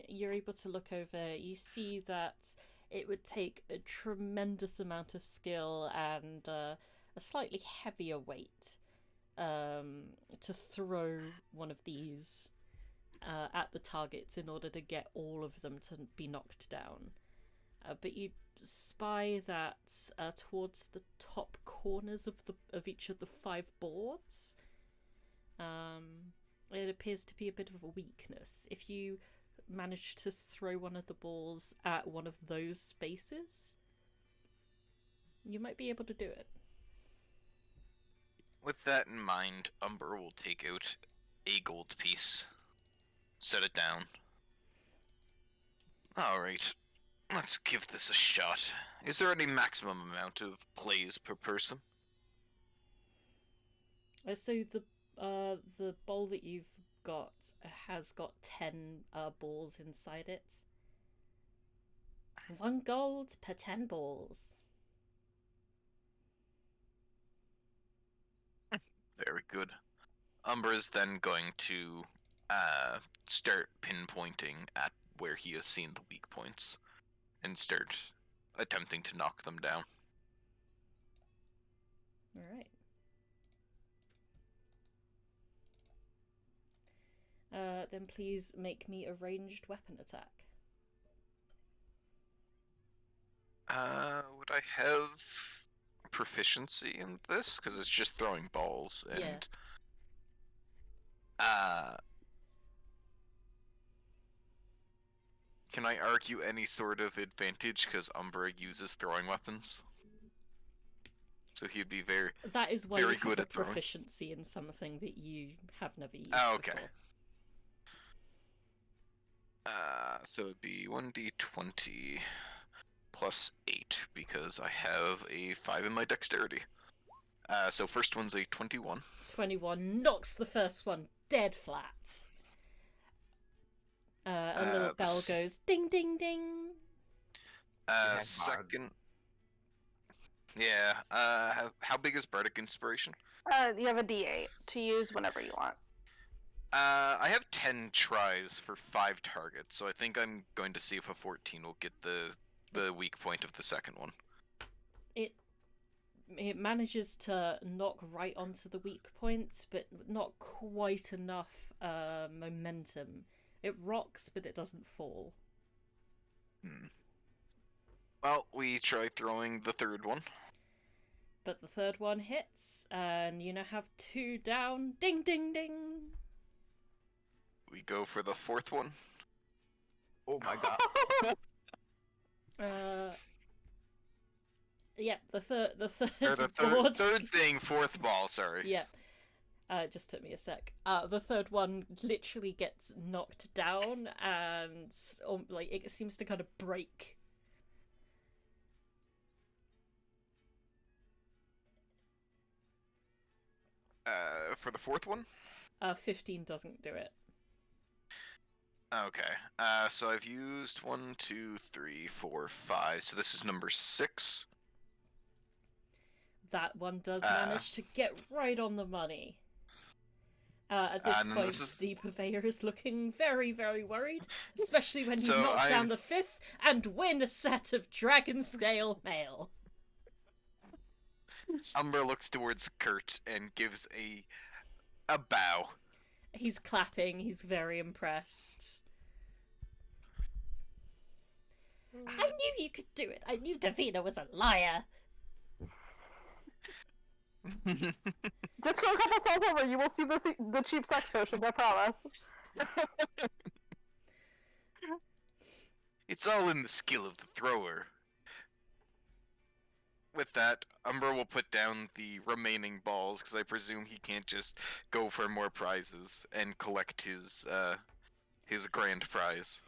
[SPEAKER 1] You're able to look over. You see that it would take a tremendous amount of skill and a slightly heavier weight to throw one of these at the targets in order to get all of them to be knocked down. But you spy that towards the top corners of each of the 5 boards, it appears to be a bit of a weakness. If you manage to throw one of the balls at one of those spaces, you might be able to do it.
[SPEAKER 3] With that in mind, Umbra will take out a gold piece, set it down. Alright, let's give this a shot. Is there any maximum amount of plays per person?
[SPEAKER 1] So the bowl that you've got has got 10 balls inside it. 1 gold per 10 balls.
[SPEAKER 3] Very good. Umbra's then going to start pinpointing at where he has seen the weak points and start attempting to knock them down.
[SPEAKER 1] Alright. Then please make me a ranged weapon attack.
[SPEAKER 3] Would I have proficiency in this? Because it's just throwing balls, and can I argue any sort of advantage because Umbra uses throwing weapons? So he'd be very
[SPEAKER 1] That is why
[SPEAKER 3] very
[SPEAKER 1] you have
[SPEAKER 3] good
[SPEAKER 1] a
[SPEAKER 3] at throwing.
[SPEAKER 1] proficiency in something that you have never used
[SPEAKER 3] Oh, okay.
[SPEAKER 1] before.
[SPEAKER 3] So it'd be 1d20 plus 8 because I have a 5 in my dexterity. So first one's a 21.
[SPEAKER 1] 21 knocks the first one dead flat. A little bell goes ding ding ding.
[SPEAKER 3] Second. Yeah. How big is Bardic Inspiration?
[SPEAKER 5] You have a D8 to use whenever you want.
[SPEAKER 3] I have 10 tries for 5 targets, so I think I'm going to see if a 14 will get the weak point of the second one.
[SPEAKER 1] It manages to knock right onto the weak points, but not quite enough momentum. It rocks, but it doesn't fall.
[SPEAKER 3] Well, we try throwing the third one.
[SPEAKER 1] But the third one hits, and you now have 2 down. Ding, ding, ding.
[SPEAKER 3] We go for the fourth one.
[SPEAKER 4] Oh my god.
[SPEAKER 1] Yep, the third
[SPEAKER 3] Or the third thing, fourth ball, sorry.
[SPEAKER 1] Yep. It just took me a sec. The third one literally gets knocked down, and it seems to kind of break.
[SPEAKER 3] For the fourth one?
[SPEAKER 1] 15 doesn't do it.
[SPEAKER 3] Okay. So I've used 1, 2, 3, 4, 5. So this is number 6.
[SPEAKER 1] That one does manage to get right on the money. At this point, the purveyor is looking very, very worried, especially when you knock down the 5th and win a set of dragon scale mail.
[SPEAKER 3] Umbra looks towards Kurt and gives a bow.
[SPEAKER 1] He's clapping, he's very impressed. I knew you could do it. I knew Davina was a liar.
[SPEAKER 5] Just go a couple souls over, you will see the cheap sex potions, I promise.
[SPEAKER 3] It's all in the skill of the thrower. With that, Umbra will put down the remaining balls, because I presume he can't just go for more prizes and collect his grand prize.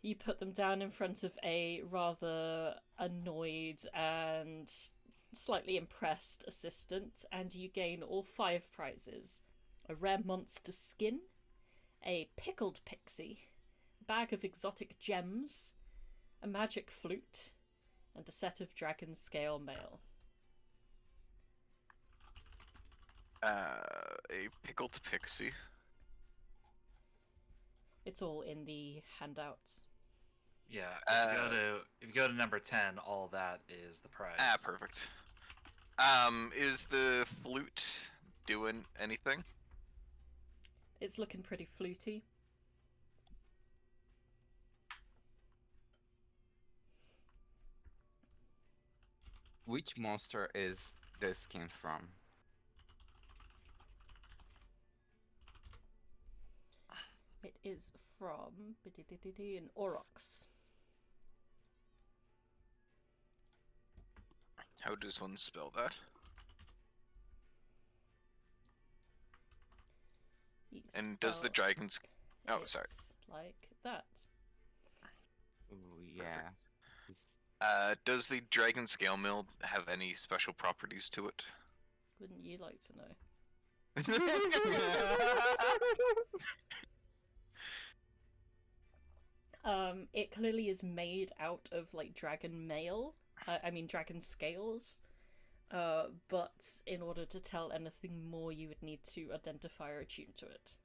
[SPEAKER 1] You put them down in front of a rather annoyed and slightly impressed assistant, and you gain all 5 prizes. A rare monster skin, a pickled pixie, a bag of exotic gems, a magic flute, and a set of dragon scale mail.
[SPEAKER 3] A pickled pixie.
[SPEAKER 1] It's all in the handouts.
[SPEAKER 2] Yeah, if you go to number 10, all that is the prize.
[SPEAKER 3] Perfect. Is the flute doing anything?
[SPEAKER 1] It's looking pretty fluty.
[SPEAKER 4] Which monster is this skin from?
[SPEAKER 1] It is from an Aurochs.
[SPEAKER 3] How does one spell that? And does the dragon's... Oh, sorry.
[SPEAKER 1] Like that.
[SPEAKER 4] Ooh, yeah.
[SPEAKER 3] Does the dragon scale mill have any special properties to it?
[SPEAKER 1] Wouldn't you like to know? It clearly is made out of like dragon mail. Dragon scales. But in order to tell anything more, you would need to identify or attune to it.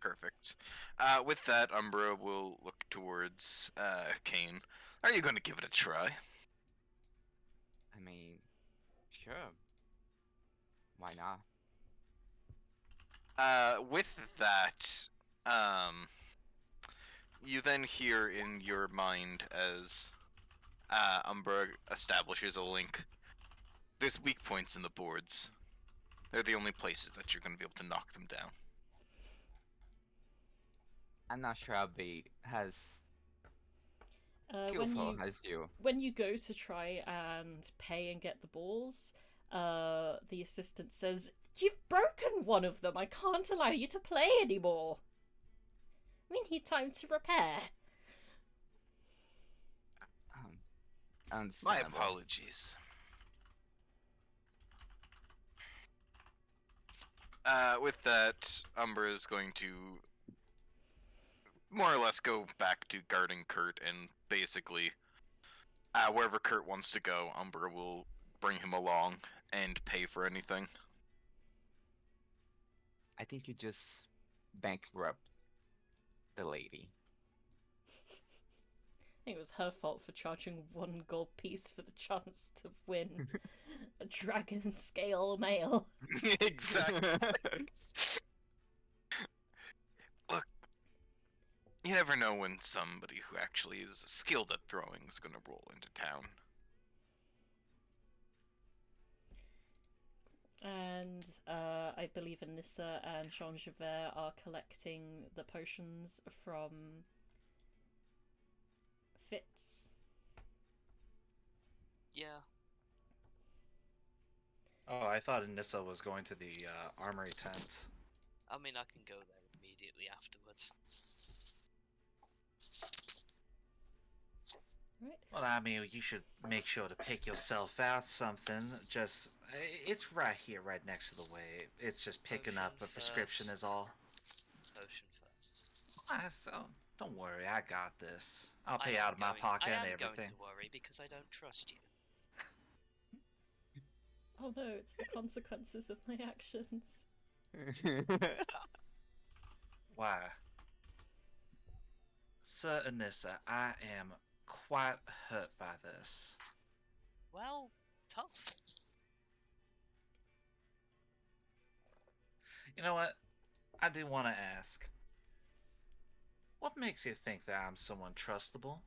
[SPEAKER 3] Perfect. With that, Umbra will look towards Cain. Are you going to give it a try?
[SPEAKER 4] I mean, sure. Why not?
[SPEAKER 3] With that, you then hear in your mind as Umbra establishes a link. There's weak points in the boards. They're the only places that you're going to be able to knock them down.
[SPEAKER 4] I'm not sure I'll be as skillful as you.
[SPEAKER 1] When you go to try and pay and get the balls, the assistant says, "You've broken one of them. I can't allow you to play anymore." We need time to repair.
[SPEAKER 3] My
[SPEAKER 4] Understandable.
[SPEAKER 3] apologies. With that, Umbra is going to more or less go back to guarding Kurt, and basically, wherever Kurt wants to go, Umbra will bring him along and pay for anything.
[SPEAKER 4] I think you just bankrupt the lady.
[SPEAKER 1] I think it was her fault for charging 1 gold piece for the chance to win a dragon scale mail.
[SPEAKER 3] Exactly. Look, you never know when somebody who actually is skilled at throwing is going to roll into town.
[SPEAKER 1] And I believe Anissa and Javier are collecting the potions from Fitz.
[SPEAKER 6] Yeah.
[SPEAKER 2] Oh, I thought Anissa was going to the armory tent.
[SPEAKER 6] I mean, I can go there immediately afterwards.
[SPEAKER 1] Right.
[SPEAKER 2] Well, I mean, you should make sure to pick yourself out something. Just, it's right here, right next to the way. It's just picking up a
[SPEAKER 6] Potion
[SPEAKER 2] prescription
[SPEAKER 6] first.
[SPEAKER 2] is all.
[SPEAKER 6] Potion first.
[SPEAKER 2] So, don't worry, I got this. I'll
[SPEAKER 6] I
[SPEAKER 2] pay
[SPEAKER 6] am
[SPEAKER 2] out of my
[SPEAKER 6] going-
[SPEAKER 2] pocket
[SPEAKER 6] I
[SPEAKER 2] and
[SPEAKER 6] am
[SPEAKER 2] everything.
[SPEAKER 6] going to worry because I don't trust you.
[SPEAKER 1] Oh no, it's the consequences of my actions.
[SPEAKER 2] Why? Sir Anissa, I am quite hurt by this.
[SPEAKER 6] Well, tough.
[SPEAKER 2] You know what? I do want to ask. What makes you think that I'm someone trustable?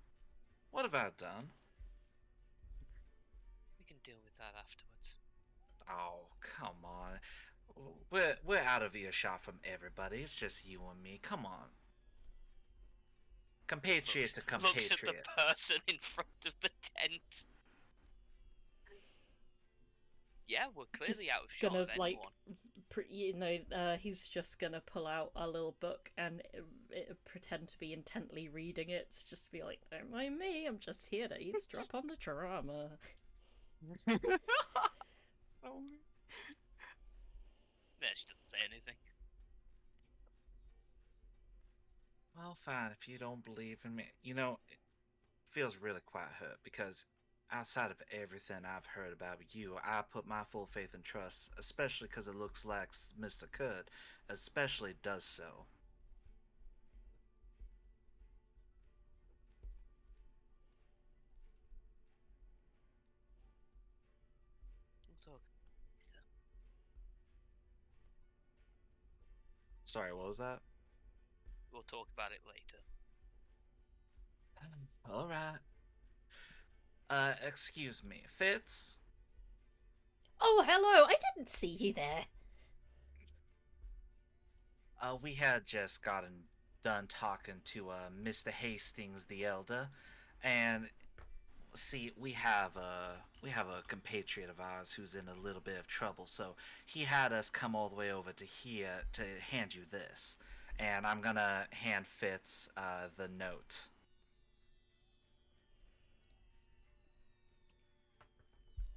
[SPEAKER 2] What have I done?
[SPEAKER 6] We can deal with that afterwards.
[SPEAKER 2] Oh, come on. We're out of earshot from everybody. It's just you and me. Come on. Compatriot to
[SPEAKER 6] Looks at the
[SPEAKER 2] compatriot.
[SPEAKER 6] person in front of the tent. Yeah, we're clearly
[SPEAKER 1] Just
[SPEAKER 6] out of shot
[SPEAKER 1] gonna
[SPEAKER 6] of
[SPEAKER 1] like,
[SPEAKER 6] anyone.
[SPEAKER 1] he's just gonna pull out a little book and pretend to be intently reading it. Just be like, "Don't mind me. I'm just here to eavesdrop on the drama."
[SPEAKER 6] There, she doesn't say anything.
[SPEAKER 2] Well, fine, if you don't believe in me. You know, it feels really quite hurt because outside of everything I've heard about you, I put my full faith and trust, especially because it looks like Mr. Kurt especially does so.
[SPEAKER 6] Also, Peter,
[SPEAKER 2] Sorry, what was that?
[SPEAKER 6] we'll talk about it later.
[SPEAKER 2] Alright. Excuse me, Fitz?
[SPEAKER 1] Oh, hello! I didn't see you there.
[SPEAKER 2] We had just gotten done talking to Mr. Hastings the Elder, and see, we have a compatriot of ours who's in a little bit of trouble, so he had us come all the way over to here to hand you this, and I'm gonna hand Fitz the note.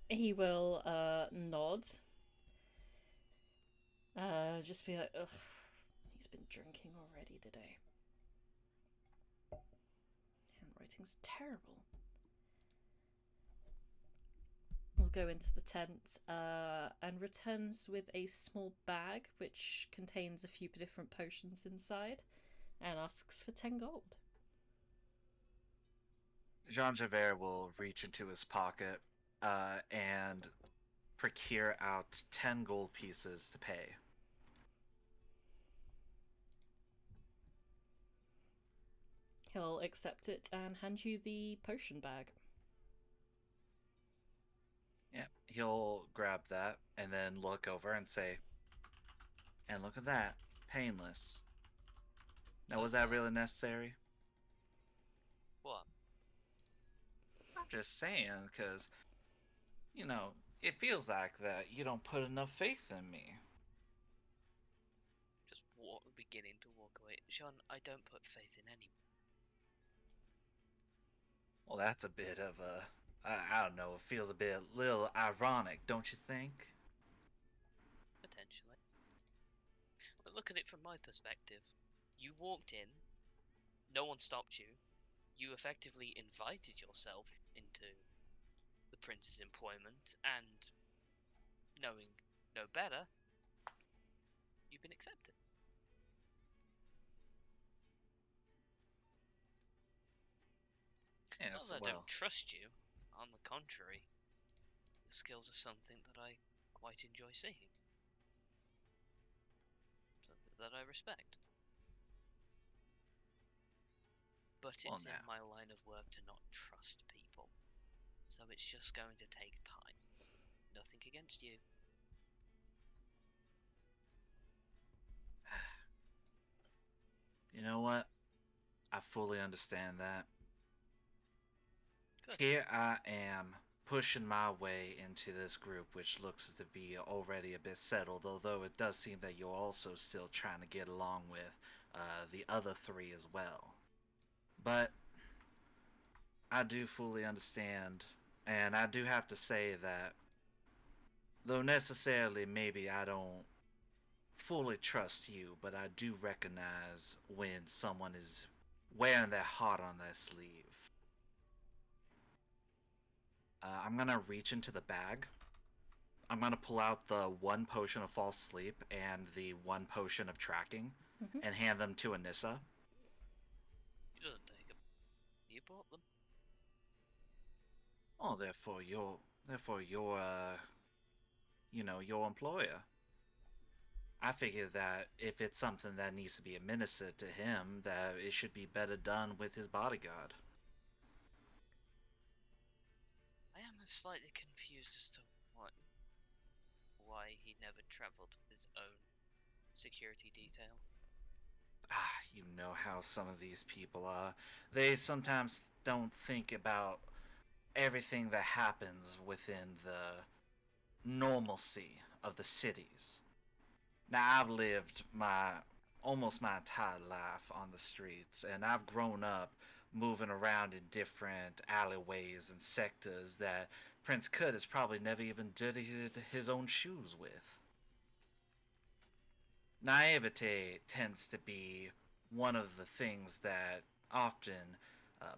[SPEAKER 1] He will nod. Just be like, ugh, he's been drinking already today. Handwriting's terrible. We'll go into the tent and returns with a small bag which contains a few different potions inside and asks for 10 gold.
[SPEAKER 2] Jean Javert will reach into his pocket and procure out 10 gold pieces to pay.
[SPEAKER 1] He'll accept it and hand you the potion bag.
[SPEAKER 2] Yeah, he'll grab that and then look over and say, and look at that, painless. Now, was that really necessary?
[SPEAKER 6] What?
[SPEAKER 2] I'm just saying, because, you know, it feels like that you don't put enough faith in me.
[SPEAKER 6] Just what? We beginning to walk away. Sean, I don't put faith in anyone.
[SPEAKER 2] Well, that's a bit of a... I don't know, it feels a little ironic, don't you think?
[SPEAKER 6] Potentially. But look at it from my perspective. You walked in, no one stopped you. You effectively invited yourself into the prince's employment, and knowing no better, you've been accepted.
[SPEAKER 2] Yes,
[SPEAKER 6] It's not that I
[SPEAKER 2] well,
[SPEAKER 6] don't trust you. On the contrary, the skills are something that I quite enjoy seeing. Something that I respect. But
[SPEAKER 2] Well,
[SPEAKER 6] it's in
[SPEAKER 2] now.
[SPEAKER 6] my line of work to not trust people. So it's just going to take time. Nothing against you.
[SPEAKER 2] You know what? I fully understand that.
[SPEAKER 6] Good.
[SPEAKER 2] Here I am, pushing my way into this group, which looks to be already a bit settled, although it does seem that you're also still trying to get along with the other three as well. But I do fully understand, and I do have to say that, though necessarily maybe I don't fully trust you, but I do recognize when someone is wearing their heart on their sleeve. I'm gonna reach into the bag. I'm gonna pull out the one potion of false sleep and the one potion of tracking, and hand them to Anissa.
[SPEAKER 6] He doesn't take them. You bought them.
[SPEAKER 2] Oh, therefore your, your employer. I figure that if it's something that needs to be administered to him, that it should be better done with his bodyguard.
[SPEAKER 6] I am slightly confused as to why he never travelled with his own security detail.
[SPEAKER 2] You know how some of these people are. They sometimes don't think about everything that happens within the normalcy of the cities. Now, I've lived almost my entire life on the streets, and I've grown up moving around in different alleyways and sectors that Prince Kut has probably never even dirtied his own shoes with. Naivete tends to be one of the things that often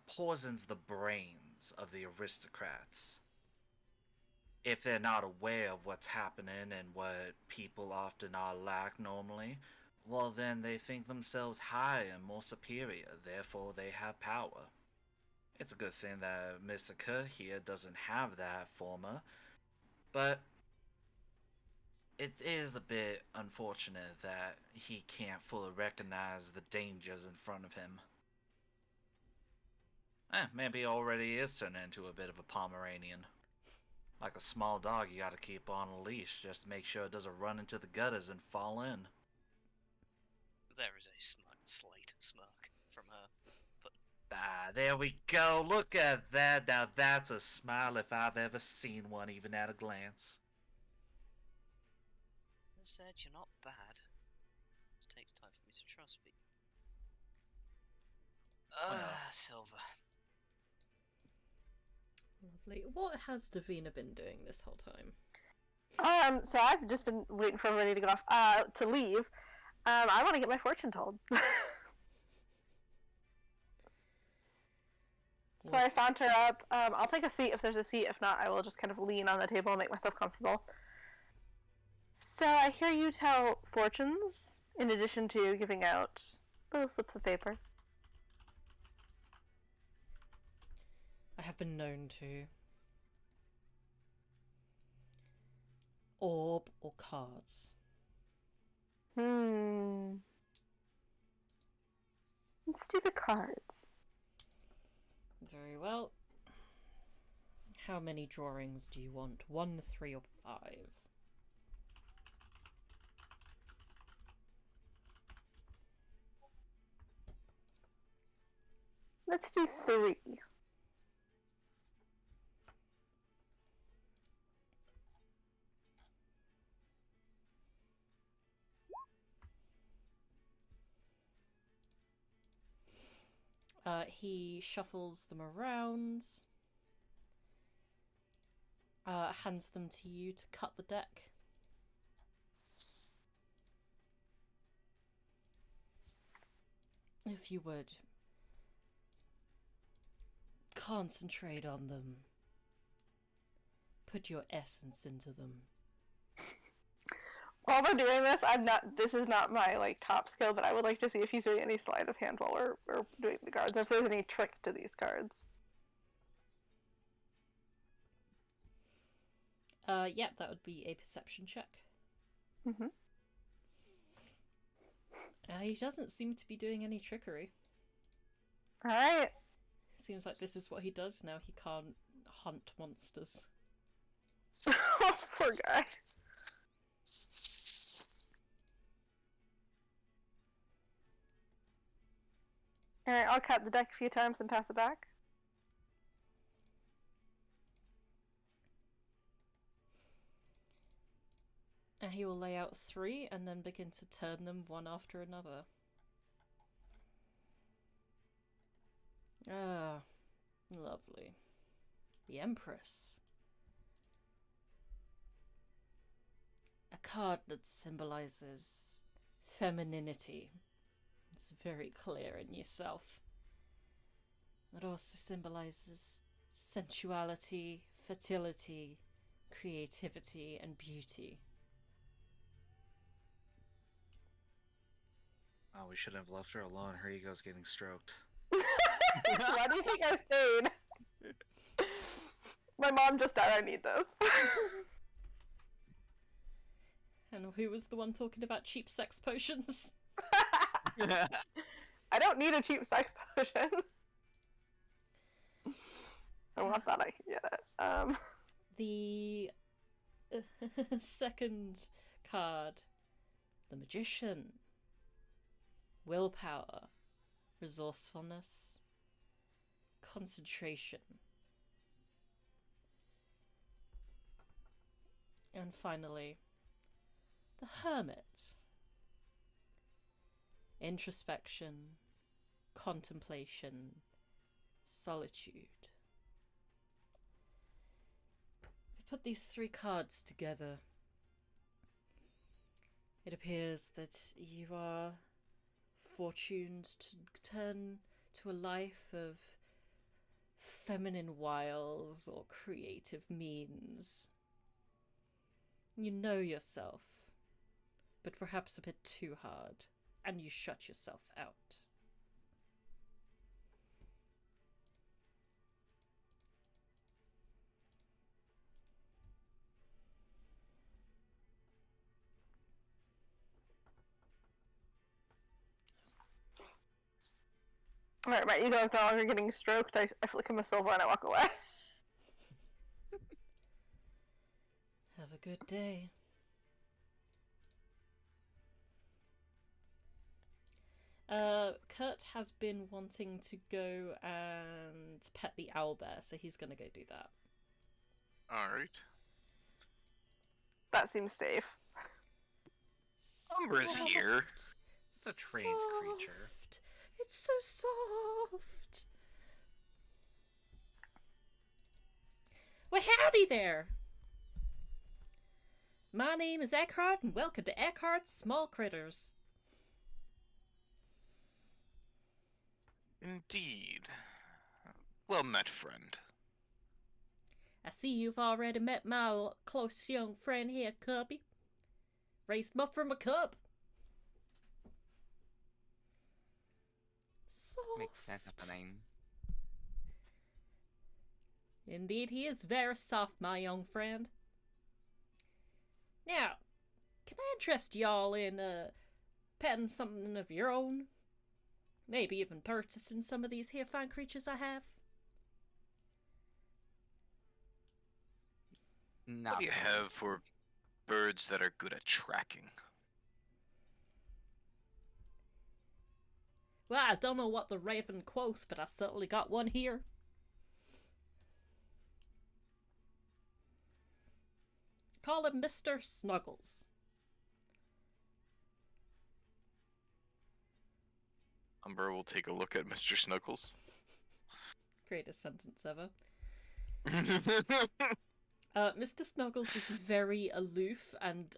[SPEAKER 2] poisons the brains of the aristocrats. If they're not aware of what's happening and what people often are like normally, well, then they think themselves higher and more superior, therefore they have power. It's a good thing that Mr. Kerr here doesn't have that former, but it is a bit unfortunate that he can't fully recognize the dangers in front of him. Maybe he already is turning into a bit of a Pomeranian. Like a small dog you gotta keep on a leash just to make sure it doesn't run into the gutters and fall in.
[SPEAKER 6] There is a slight smirk from her. But
[SPEAKER 2] There we go. Look at that. Now that's a smile if I've ever seen one, even at a glance.
[SPEAKER 6] as I said, you're not bad. It takes time for me to trust people. Silver.
[SPEAKER 1] Lovely. What has Davina been doing this whole time?
[SPEAKER 5] So I've just been waiting for everybody to get off, to leave. I want to get my fortune told. So I saunter up. I'll take a seat if there's a seat. If not, I will just kind of lean on the table and make myself comfortable. So I hear you tell fortunes, in addition to giving out little slips of paper.
[SPEAKER 1] I have been known to. Orb or cards?
[SPEAKER 5] Let's do the cards.
[SPEAKER 1] Very well. How many drawings do you want? 1, 3, or 5?
[SPEAKER 5] Let's do 3.
[SPEAKER 1] He shuffles them around, hands them to you to cut the deck. If you would concentrate on them, put your essence into them.
[SPEAKER 5] While we're doing this, this is not my like top skill, but I would like to see if he's doing any sleight of hand while we're doing the cards, or if there's any trick to these cards.
[SPEAKER 1] Yep, that would be a perception check.
[SPEAKER 5] Mm-hmm.
[SPEAKER 1] He doesn't seem to be doing any trickery.
[SPEAKER 5] Alright.
[SPEAKER 1] Seems like this is what he does now. He can't hunt monsters.
[SPEAKER 5] Oh, poor guy. Alright, I'll cut the deck a few times and pass it back.
[SPEAKER 1] And he will lay out 3 and then begin to turn them one after another. Ah, lovely. The Empress. A card that symbolizes femininity. It's very clear in yourself. It also symbolizes sensuality, fertility, creativity, and beauty.
[SPEAKER 2] Oh, we shouldn't have left her alone. Her ego's getting stroked.
[SPEAKER 5] Why do you think I stayed? My mom just died. I need this.
[SPEAKER 1] And who was the one talking about cheap sex potions?
[SPEAKER 5] I don't need a cheap sex potion. I want that, I can get it.
[SPEAKER 1] The second card. The Magician. Willpower. Resourcefulness. Concentration. And finally, the Hermit. Introspection, contemplation, solitude. If we put these 3 cards together, it appears that you are fortuned to turn to a life of feminine wiles or creative means. You know yourself, but perhaps a bit too hard, and you shut yourself out.
[SPEAKER 5] Alright, my ego is no longer getting stroked. I flick him a silver and I walk away.
[SPEAKER 1] Have a good day. Kurt has been wanting to go and pet the owlbear, so he's gonna go do that.
[SPEAKER 3] Alright.
[SPEAKER 5] That seems safe.
[SPEAKER 3] Umbra's here.
[SPEAKER 2] It's a trained creature.
[SPEAKER 1] It's so soft. Well, howdy there. My name is Eckhart, and welcome to Eckhart's Small Critters.
[SPEAKER 3] Indeed. Well met, friend.
[SPEAKER 1] I see you've already met my close young friend here, Cubby. Raised him up from a cub. Soft.
[SPEAKER 4] Makes sense of the name.
[SPEAKER 1] Indeed, he is very soft, my young friend. Now, can I interest y'all in petting something of your own? Maybe even purchasing some of these here fine creatures I have?
[SPEAKER 3] What do you have for birds that are good at tracking?
[SPEAKER 1] Well, I don't know what the raven quotes, but I certainly got one here. Call him Mr. Snuggles.
[SPEAKER 3] Umbra will take a look at Mr. Snuggles.
[SPEAKER 1] Greatest sentence ever. Mr. Snuggles is very aloof and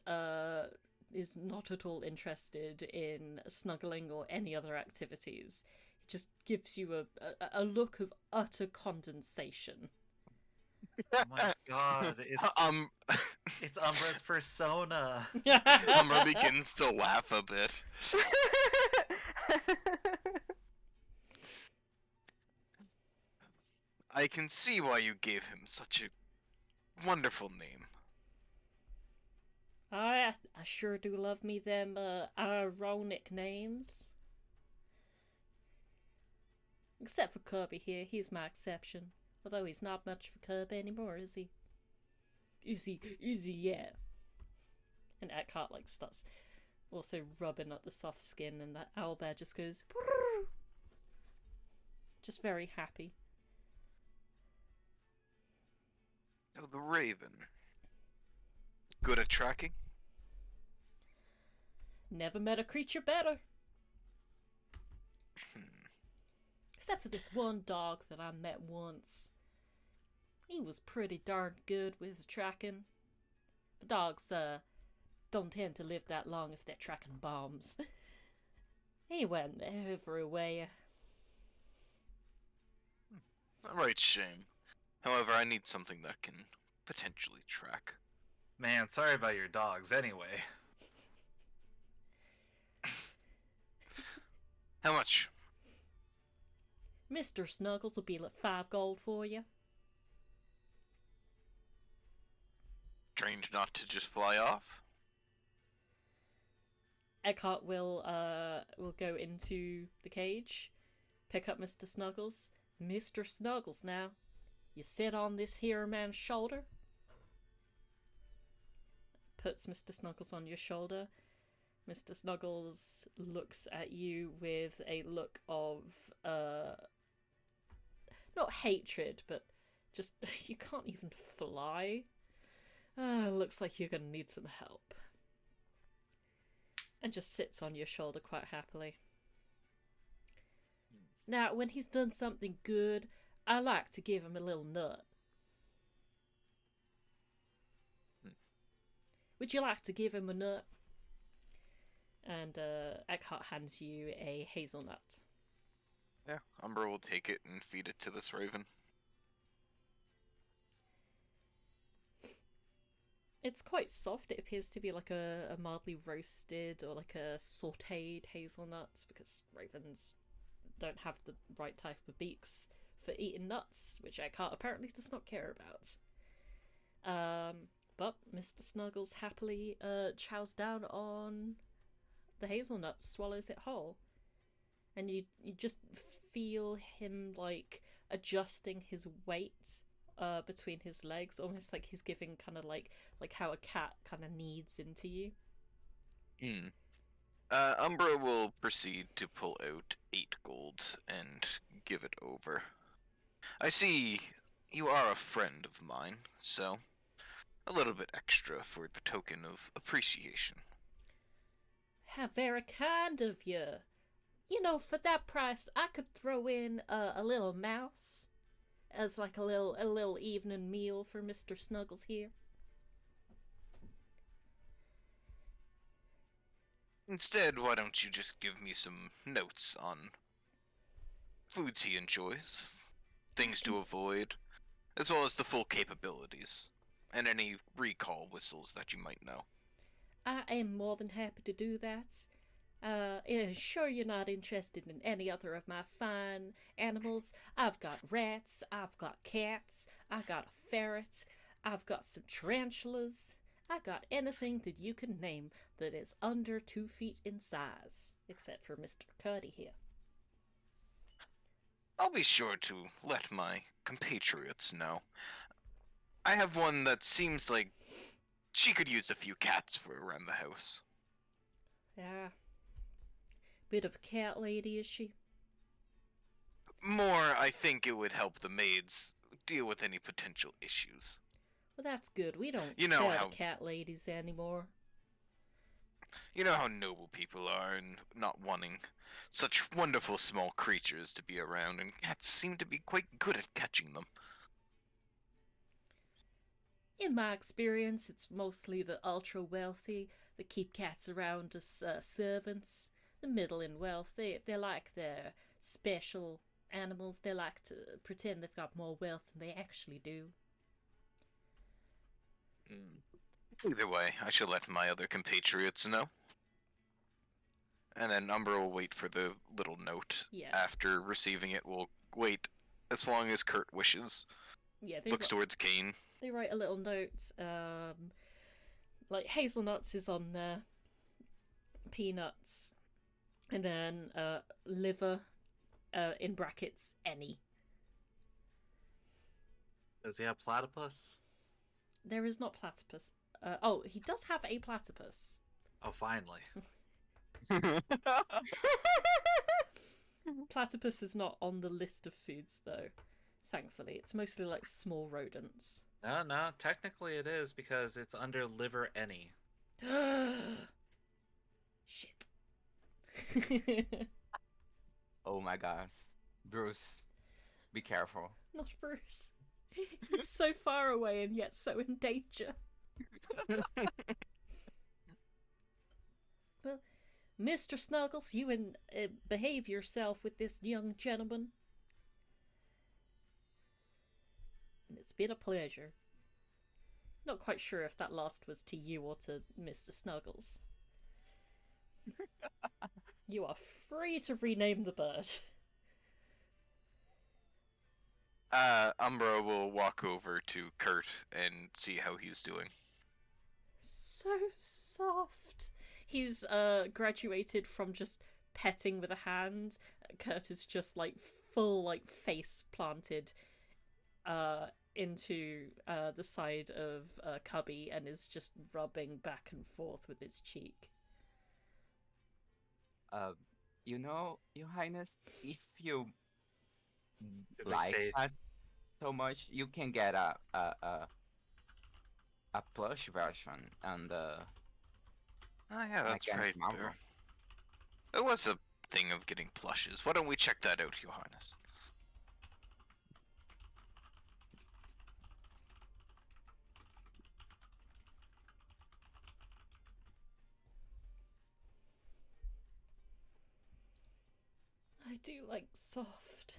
[SPEAKER 1] is not at all interested in snuggling or any other activities. He just gives you a look of utter condensation.
[SPEAKER 2] Oh my god, it's Umbra's persona.
[SPEAKER 3] Umbra begins to laugh a bit. I can see why you gave him such a wonderful name.
[SPEAKER 1] I sure do love me them ironic names. Except for Kirby here, he's my exception. Although he's not much of a cub anymore, is he? Is he yet? And Eckhart starts also rubbing at the soft skin, and that owlbear just goes "Brrr." Just very happy.
[SPEAKER 3] Oh, the raven. Good at tracking?
[SPEAKER 1] Never met a creature better. Except for this one dog that I met once. He was pretty darn good with tracking. But dogs, don't tend to live that long if they're tracking bombs. He went everywhere.
[SPEAKER 3] A right shame. However, I need something that can potentially track.
[SPEAKER 2] Man, sorry about your dogs anyway.
[SPEAKER 3] How much?
[SPEAKER 1] Mr. Snuggles will be like 5 gold for you.
[SPEAKER 3] Trained not to just fly off?
[SPEAKER 1] Eckhart will go into the cage, pick up Mr. Snuggles. Mr. Snuggles now. You sit on this here man's shoulder. Puts Mr. Snuggles on your shoulder. Mr. Snuggles looks at you with a look of, not hatred, but just, you can't even fly. Looks like you're gonna need some help. And just sits on your shoulder quite happily. Now, when he's done something good, I like to give him a little nut. Would you like to give him a nut? And Eckhart hands you a hazelnut.
[SPEAKER 3] Yeah, Umbra will take it and feed it to this raven.
[SPEAKER 1] It's quite soft. It appears to be like a mildly roasted or like a sautéed hazelnut, because ravens don't have the right type of beaks for eating nuts, which Eckhart apparently does not care about. But Mr. Snuggles happily chows down on the hazelnut, swallows it whole. And you just feel him adjusting his weight between his legs, almost like he's giving kind of like how a cat kind of kneads into you.
[SPEAKER 3] Umbra will proceed to pull out 8 gold and give it over. I see you are a friend of mine, so a little bit extra for the token of appreciation.
[SPEAKER 1] How very kind of you. You know, for that price, I could throw in a little mouse as like a little evening meal for Mr. Snuggles here.
[SPEAKER 3] Instead, why don't you just give me some notes on foods he enjoys, things to avoid, as well as the full capabilities, and any recall whistles that you might know.
[SPEAKER 1] I am more than happy to do that. Sure you're not interested in any other of my fine animals. I've got rats, I've got cats, I've got a ferret, I've got some tarantulas. I got anything that you can name that is under 2 feet in size, except for Mr. Cuddy here.
[SPEAKER 3] I'll be sure to let my compatriots know. I have one that seems like she could use a few cats for around the house.
[SPEAKER 1] Yeah. Bit of a cat lady, is she?
[SPEAKER 3] More, I think it would help the maids deal with any potential issues.
[SPEAKER 1] Well, that's good. We don't
[SPEAKER 3] You know
[SPEAKER 1] sell
[SPEAKER 3] how-
[SPEAKER 1] cat ladies anymore.
[SPEAKER 3] You know how noble people are and not wanting such wonderful small creatures to be around, and cats seem to be quite good at catching them.
[SPEAKER 1] In my experience, it's mostly the ultra wealthy that keep cats around as servants. The middling wealth, they like their special animals. They like to pretend they've got more wealth than they actually do.
[SPEAKER 3] Either way, I shall let my other compatriots know. And then Umbra will wait for the little note.
[SPEAKER 1] Yeah.
[SPEAKER 3] After receiving it, we'll wait as long as Kurt wishes.
[SPEAKER 1] Yeah,
[SPEAKER 3] Looks towards Cain.
[SPEAKER 1] they write a little note, like hazelnuts is on there, peanuts, and then liver, in brackets, any.
[SPEAKER 2] Does he have platypus?
[SPEAKER 1] There is not platypus. Oh, he does have a platypus.
[SPEAKER 2] Oh, finally.
[SPEAKER 1] Platypus is not on the list of foods, though. Thankfully, it's mostly like small rodents.
[SPEAKER 2] No, technically it is because it's under liver any.
[SPEAKER 1] Shit.
[SPEAKER 4] Oh my gosh. Bruce, be careful.
[SPEAKER 1] Not Bruce. He's so far away and yet so in danger. Well, Mr. Snuggles, you behave yourself with this young gentleman. And it's been a pleasure. Not quite sure if that last was to you or to Mr. Snuggles. You are free to rename the bird.
[SPEAKER 3] Umbra will walk over to Kurt and see how he's doing.
[SPEAKER 1] So soft. He's graduated from just petting with a hand. Kurt is just like full like face planted into the side of Cubby and is just rubbing back and forth with his cheek.
[SPEAKER 4] You know, Your Highness, if you
[SPEAKER 2] Did we
[SPEAKER 4] like
[SPEAKER 2] say-
[SPEAKER 4] that so much, you can get a plush version and
[SPEAKER 3] Oh yeah, that's
[SPEAKER 4] Against
[SPEAKER 3] right.
[SPEAKER 4] Marvel.
[SPEAKER 3] There was a thing of getting plushes. Why don't we check that out, Your Highness?
[SPEAKER 1] I do like soft.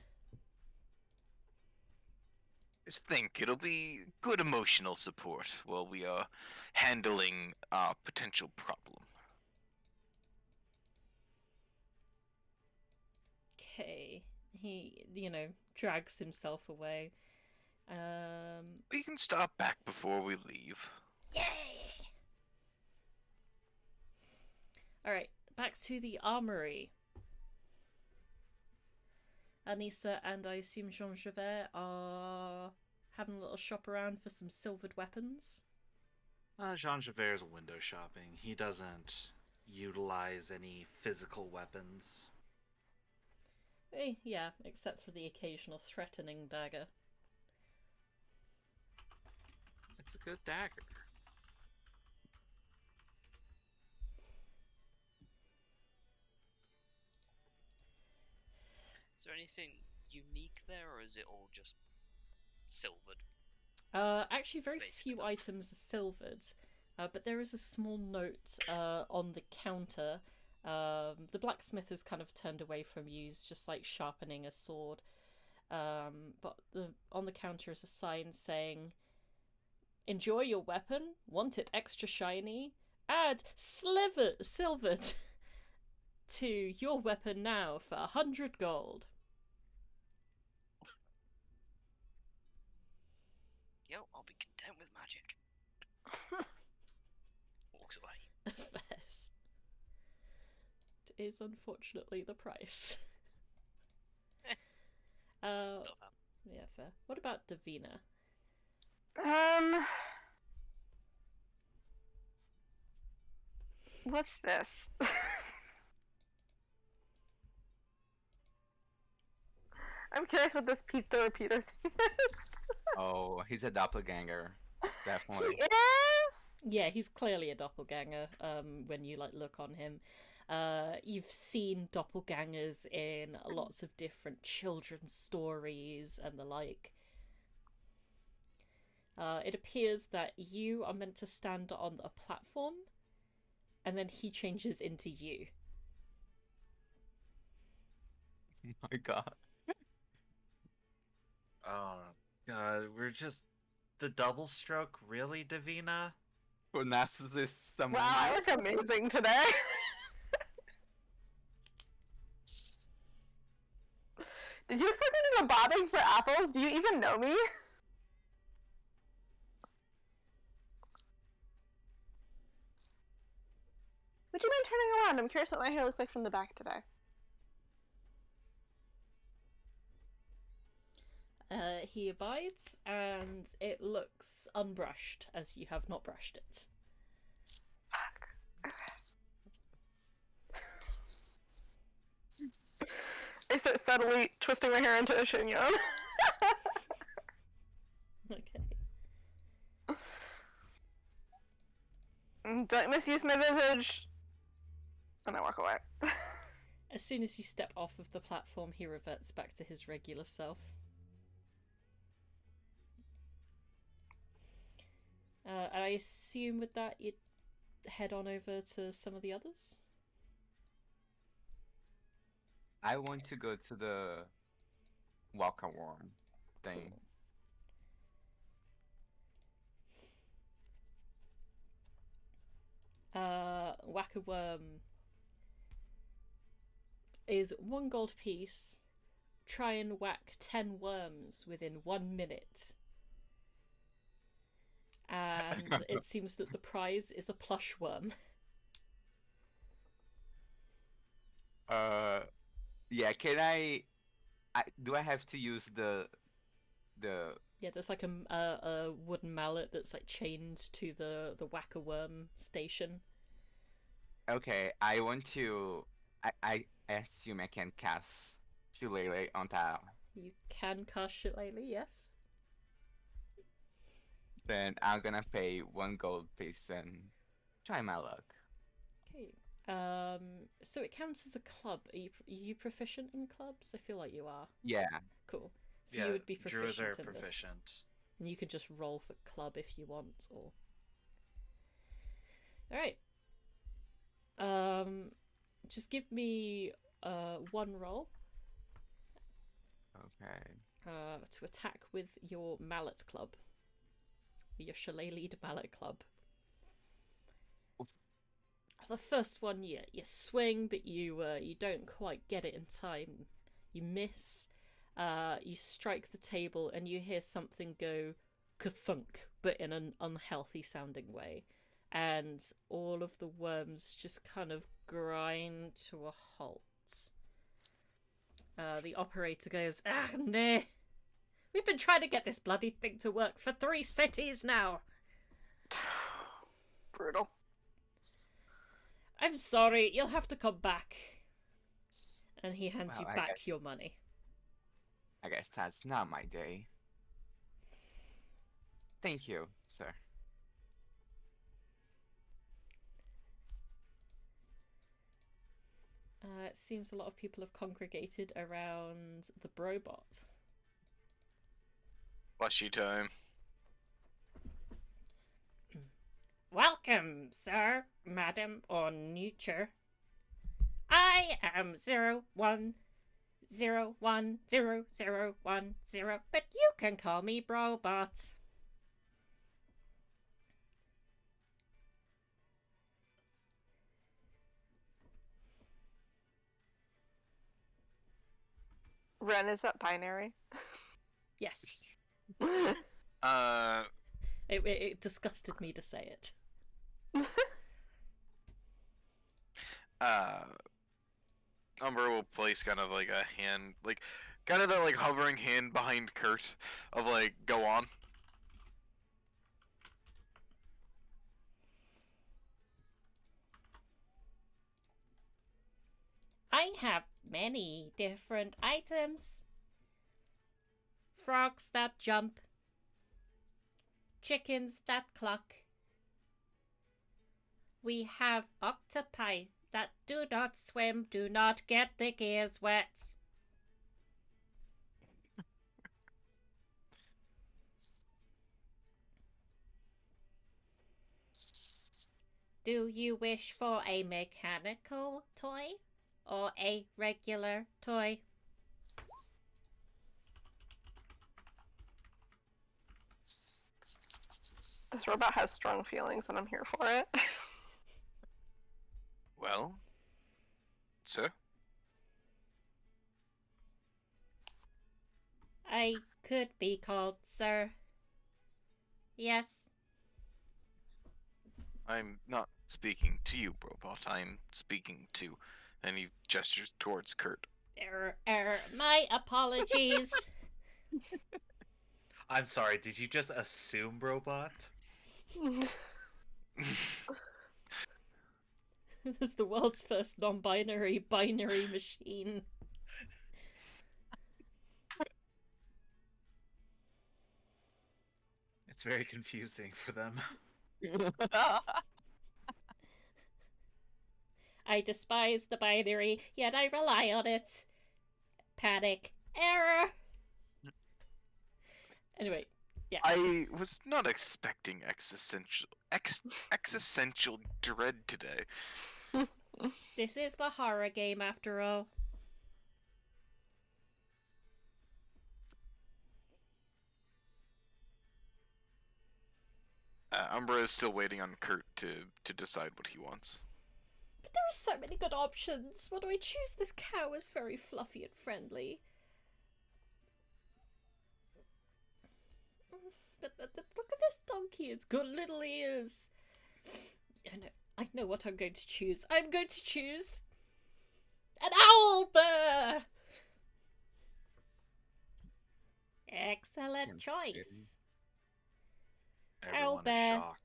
[SPEAKER 3] Just think, it'll be good emotional support while we are handling our potential problem.
[SPEAKER 1] Okay. He, drags himself away.
[SPEAKER 3] We can stop back before we leave.
[SPEAKER 1] Yay! Alright, back to the armory. Anissa and I assume Jean-Javier are having a little shop around for some silvered weapons.
[SPEAKER 2] Jean Javert's window shopping. He doesn't utilize any physical weapons.
[SPEAKER 1] Yeah, except for the occasional threatening dagger.
[SPEAKER 2] It's a good dagger.
[SPEAKER 6] Is there anything unique there, or is it all just silvered?
[SPEAKER 1] Actually, very
[SPEAKER 6] Basic
[SPEAKER 1] few
[SPEAKER 6] stuff.
[SPEAKER 1] items are silvered, but there is a small note on the counter. The blacksmith has kind of turned away from you, he's just like sharpening a sword. But on the counter is a sign saying, "Enjoy your weapon? Want it extra shiny? Add silvered to your weapon now for 100 gold."
[SPEAKER 6] Yo, I'll be content with magic. Walks away.
[SPEAKER 1] Fairs. It is unfortunately the price.
[SPEAKER 6] Stuff happens.
[SPEAKER 1] Yeah, fair. What about Davina?
[SPEAKER 5] What's this? I'm curious what this Peter repeater thing is.
[SPEAKER 4] Oh, he's a doppelganger. Definitely.
[SPEAKER 5] He is?
[SPEAKER 1] Yeah, he's clearly a doppelganger. When you look on him, You've seen doppelgangers in lots of different children's stories and the like. It appears that you are meant to stand on a platform, and then he changes into you.
[SPEAKER 4] Oh my god.
[SPEAKER 2] Oh god, we're just the double stroke, really, Davina?
[SPEAKER 4] For narcissists, someone.
[SPEAKER 7] Wow, I look amazing today. Did you expect me to go bobbing for apples? Do you even know me? Would you mind turning around? I'm curious what my hair looks like from the back today.
[SPEAKER 1] He abides, and it looks unbrushed, as you have not brushed it.
[SPEAKER 7] Fuck. Okay. I start subtly twisting my hair into a chignon.
[SPEAKER 1] Okay.
[SPEAKER 7] Don't misuse my visage. And I walk away.
[SPEAKER 1] As soon as you step off of the platform, he reverts back to his regular self. And I assume with that you'd head on over to some of the others?
[SPEAKER 4] I want to go to the Walker Worm thing.
[SPEAKER 1] Whack-a-worm is 1 gold piece. Try and whack 10 worms within 1 minute. And it seems that the prize is a plush worm.
[SPEAKER 4] Yeah, can I do I have to use the
[SPEAKER 1] Yeah, there's like a wooden mallet that's like chained to the whack-a-worm station.
[SPEAKER 4] Okay, I want to I assume I can cast Shillelagh on that.
[SPEAKER 1] You can cast Shillelagh, yes.
[SPEAKER 4] Then I'm gonna pay 1 gold piece and try my luck.
[SPEAKER 1] Okay. So it counts as a club. Are you proficient in clubs? I feel like you are.
[SPEAKER 4] Yeah.
[SPEAKER 1] Cool. So
[SPEAKER 2] Yeah,
[SPEAKER 1] you would be
[SPEAKER 2] druids
[SPEAKER 1] proficient
[SPEAKER 2] are
[SPEAKER 1] in this.
[SPEAKER 2] proficient.
[SPEAKER 1] And you could just roll for club if you want, or... Alright. Just give me 1 roll.
[SPEAKER 4] Okay.
[SPEAKER 1] To attack with your mallet club. Your shillelagh mallet club. The first one, you swing, but you don't quite get it in time. You miss. You strike the table, and you hear something go ka-thunk, but in an unhealthy sounding way. And all of the worms just kind of grind to a halt. The operator goes, "Ah, nah. We've been trying to get this bloody thing to work for 3 cities now."
[SPEAKER 7] Brutal.
[SPEAKER 1] "I'm sorry, you'll have to come back." And he hands
[SPEAKER 4] Well,
[SPEAKER 1] you
[SPEAKER 4] I
[SPEAKER 1] back
[SPEAKER 4] guess-
[SPEAKER 1] your money.
[SPEAKER 4] I guess that's not my day. Thank you, sir.
[SPEAKER 1] It seems a lot of people have congregated around the Brobot.
[SPEAKER 3] Flushy time.
[SPEAKER 1] "Welcome, sir, madam, or neuter. I am 01010010, but you can call me Brobot."
[SPEAKER 7] Ren, is that binary?
[SPEAKER 1] Yes. It disgusted me to say it.
[SPEAKER 3] Umbra will place kind of like a hand, like kind of that like hovering hand behind Kurt of like, go on.
[SPEAKER 1] I have many different items. Frogs that jump. Chickens that cluck. We have octopi that do not swim, do not get their gears wet. Do you wish for a mechanical toy or a regular toy?
[SPEAKER 7] This robot has strong feelings, and I'm here for it.
[SPEAKER 3] Well, sir?
[SPEAKER 1] I could be called sir. Yes.
[SPEAKER 3] I'm not speaking to you, Brobot. I'm speaking to... And he gestures towards Kurt.
[SPEAKER 1] My apologies.
[SPEAKER 2] I'm sorry, did you just assume Brobot?
[SPEAKER 1] This is the world's first non-binary binary machine.
[SPEAKER 2] It's very confusing for them.
[SPEAKER 1] I despise the binary, yet I rely on it. Panic. Error! Anyway, yeah.
[SPEAKER 3] I was not expecting existential dread today.
[SPEAKER 1] This is the horror game after all.
[SPEAKER 3] Umbra is still waiting on Kurt to decide what he wants.
[SPEAKER 1] But there are so many good options. What do I choose? This cow is very fluffy and friendly. But look at this donkey. It's got little ears. I know what I'm going to choose. I'm going to choose an owl bear. Excellent choice.
[SPEAKER 2] Everyone
[SPEAKER 1] bear.
[SPEAKER 2] is shocked.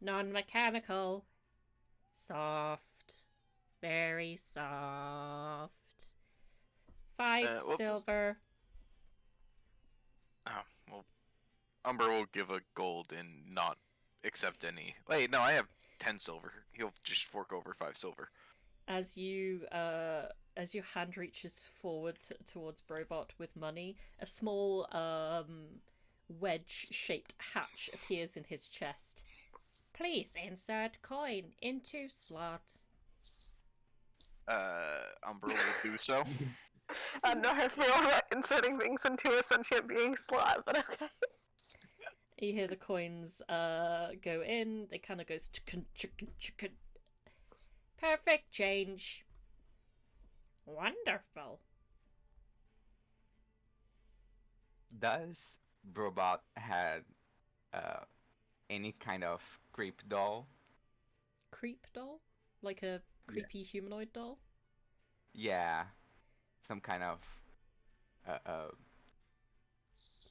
[SPEAKER 1] Non-mechanical. Soft. Very soft. 5
[SPEAKER 3] what was-
[SPEAKER 1] silver.
[SPEAKER 3] Oh, well, Umbra will give a gold and not accept any. Wait, no, I have 10 silver. He'll just fork over 5 silver.
[SPEAKER 1] As your hand reaches forward towards Brobot with money, a small wedge-shaped hatch appears in his chest. Please insert coin into slot.
[SPEAKER 3] Umbra will do so.
[SPEAKER 7] No, I feel about inserting things into a sentient being slot, but okay.
[SPEAKER 1] You hear the coins go in. They kind of goes chicken. Perfect change. Wonderful.
[SPEAKER 4] Does Brobot had any kind of creep doll?
[SPEAKER 1] Creep doll? Like a creepy humanoid doll?
[SPEAKER 4] Yeah, some kind of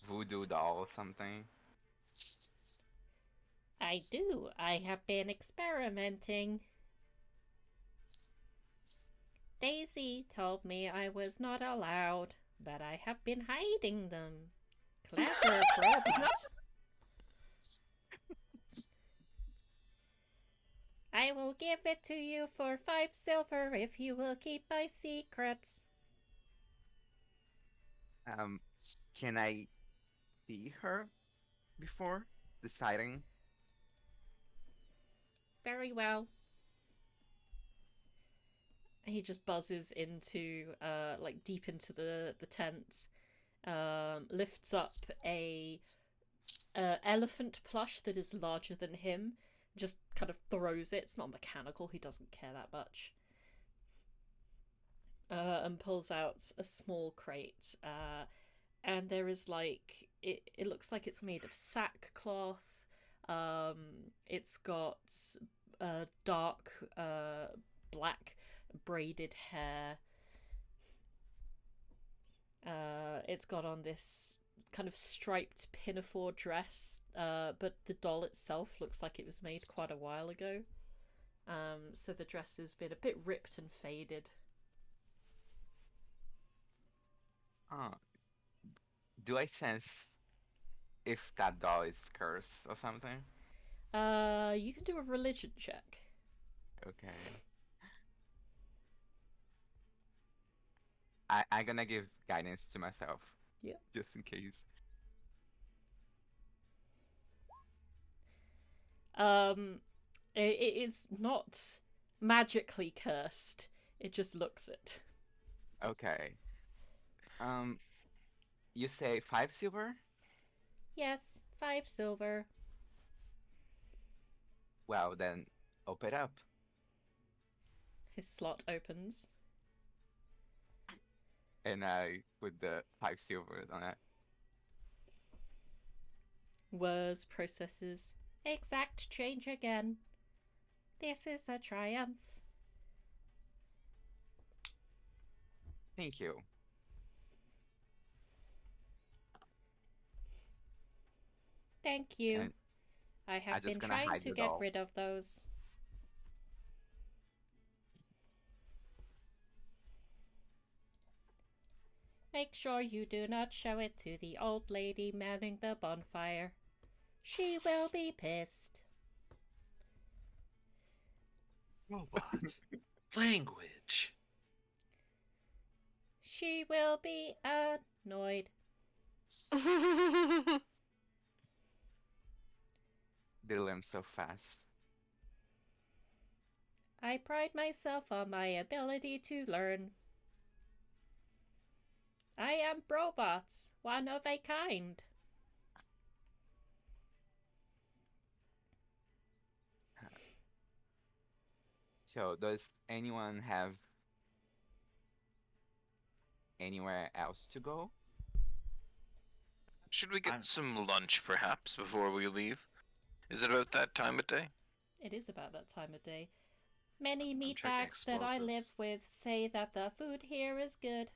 [SPEAKER 4] voodoo doll or something.
[SPEAKER 1] I do. I have been experimenting. Daisy told me I was not allowed, but I have been hiding them. Clever robot. I will give it to you for 5 silver if you will keep my secret.
[SPEAKER 4] Can I see her before deciding?
[SPEAKER 1] Very well. He just buzzes into, like, deep into the tent, lifts up a elephant plush that is larger than him, just kind of throws it. It's not mechanical, he doesn't care that much. And pulls out a small crate, and there is, like, it looks like it's made of sackcloth. It's got dark black braided hair. It's got on this kind of striped pinafore dress, but the doll itself looks like it was made quite a while ago. So the dress has been a bit ripped and faded.
[SPEAKER 4] Do I sense if that doll is cursed or something?
[SPEAKER 1] You can do a religion check.
[SPEAKER 4] Okay. I'm gonna give guidance to myself.
[SPEAKER 1] Yeah.
[SPEAKER 4] Just in case.
[SPEAKER 1] It's not magically cursed. It just looks it.
[SPEAKER 4] Okay. You say 5 silver?
[SPEAKER 1] Yes, 5 silver.
[SPEAKER 4] Well, then open it up.
[SPEAKER 1] His slot opens.
[SPEAKER 4] And I put the 5 silver on it.
[SPEAKER 1] Words processes. Exact change again. This is a triumph.
[SPEAKER 4] Thank you.
[SPEAKER 1] Thank you.
[SPEAKER 4] And
[SPEAKER 1] I have
[SPEAKER 4] I'm just
[SPEAKER 1] been
[SPEAKER 4] gonna
[SPEAKER 1] trying
[SPEAKER 4] hide
[SPEAKER 1] to
[SPEAKER 4] it
[SPEAKER 1] get
[SPEAKER 4] all.
[SPEAKER 1] rid of those. Make sure you do not show it to the old lady manning the bonfire. She will be pissed.
[SPEAKER 2] Robot. Language.
[SPEAKER 1] She will be annoyed.
[SPEAKER 4] They learn so fast.
[SPEAKER 1] I pride myself on my ability to learn. I am Brobot, one of a kind.
[SPEAKER 4] So, does anyone have anywhere else to go?
[SPEAKER 3] Should we get
[SPEAKER 2] I'm-
[SPEAKER 3] some lunch, perhaps, before we leave? Is it about that time of day?
[SPEAKER 1] It is about that time of day. Many
[SPEAKER 2] checking
[SPEAKER 1] meatbags that I live
[SPEAKER 2] explosives.
[SPEAKER 1] with say that the food here is good.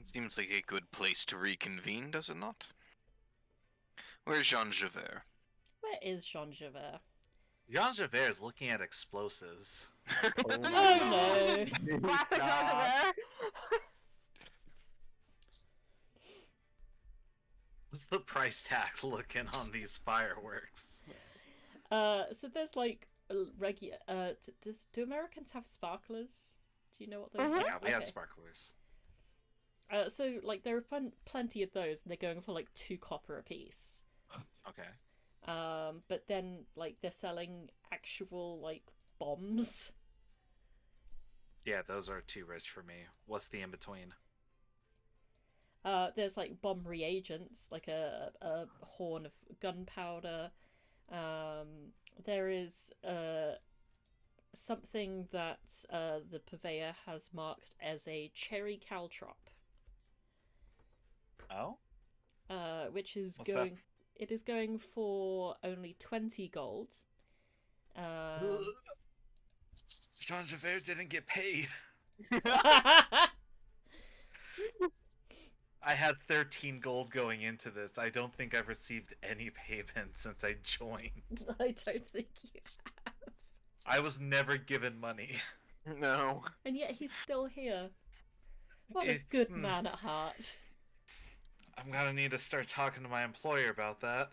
[SPEAKER 3] Seems like a good place to reconvene, does it not? Where's Jean Javert?
[SPEAKER 1] Where is Jean Javert?
[SPEAKER 2] Jean Javert is looking at explosives.
[SPEAKER 1] Oh no!
[SPEAKER 7] Classic
[SPEAKER 4] Stop.
[SPEAKER 7] Javert.
[SPEAKER 2] What's the price tag looking on these fireworks?
[SPEAKER 1] So there's like regular. Do Americans have sparklers? Do you know what those
[SPEAKER 7] Mhm.
[SPEAKER 1] are?
[SPEAKER 2] Yeah, we have
[SPEAKER 1] Okay.
[SPEAKER 2] sparklers.
[SPEAKER 1] So like there are plenty of those, and they're going for like 2 copper apiece.
[SPEAKER 2] Okay.
[SPEAKER 1] But then like they're selling actual like bombs.
[SPEAKER 2] Yeah, those are too rich for me. What's the in between?
[SPEAKER 1] There's like bomb reagents, like a horn of gunpowder. There is something that the purveyor has marked as a cherry caltrop,
[SPEAKER 2] Oh?
[SPEAKER 1] which is
[SPEAKER 2] What's that?
[SPEAKER 1] going. It is going for only 20 gold.
[SPEAKER 2] Jean Javert didn't get paid. I had 13 gold going into this. I don't think I've received any payment since I joined.
[SPEAKER 1] I don't think you have.
[SPEAKER 2] I was never given money.
[SPEAKER 3] No.
[SPEAKER 1] And yet he's still here. What a
[SPEAKER 2] It-
[SPEAKER 1] good
[SPEAKER 2] hmm.
[SPEAKER 1] man at heart.
[SPEAKER 2] I'm gonna need to start talking to my employer about that.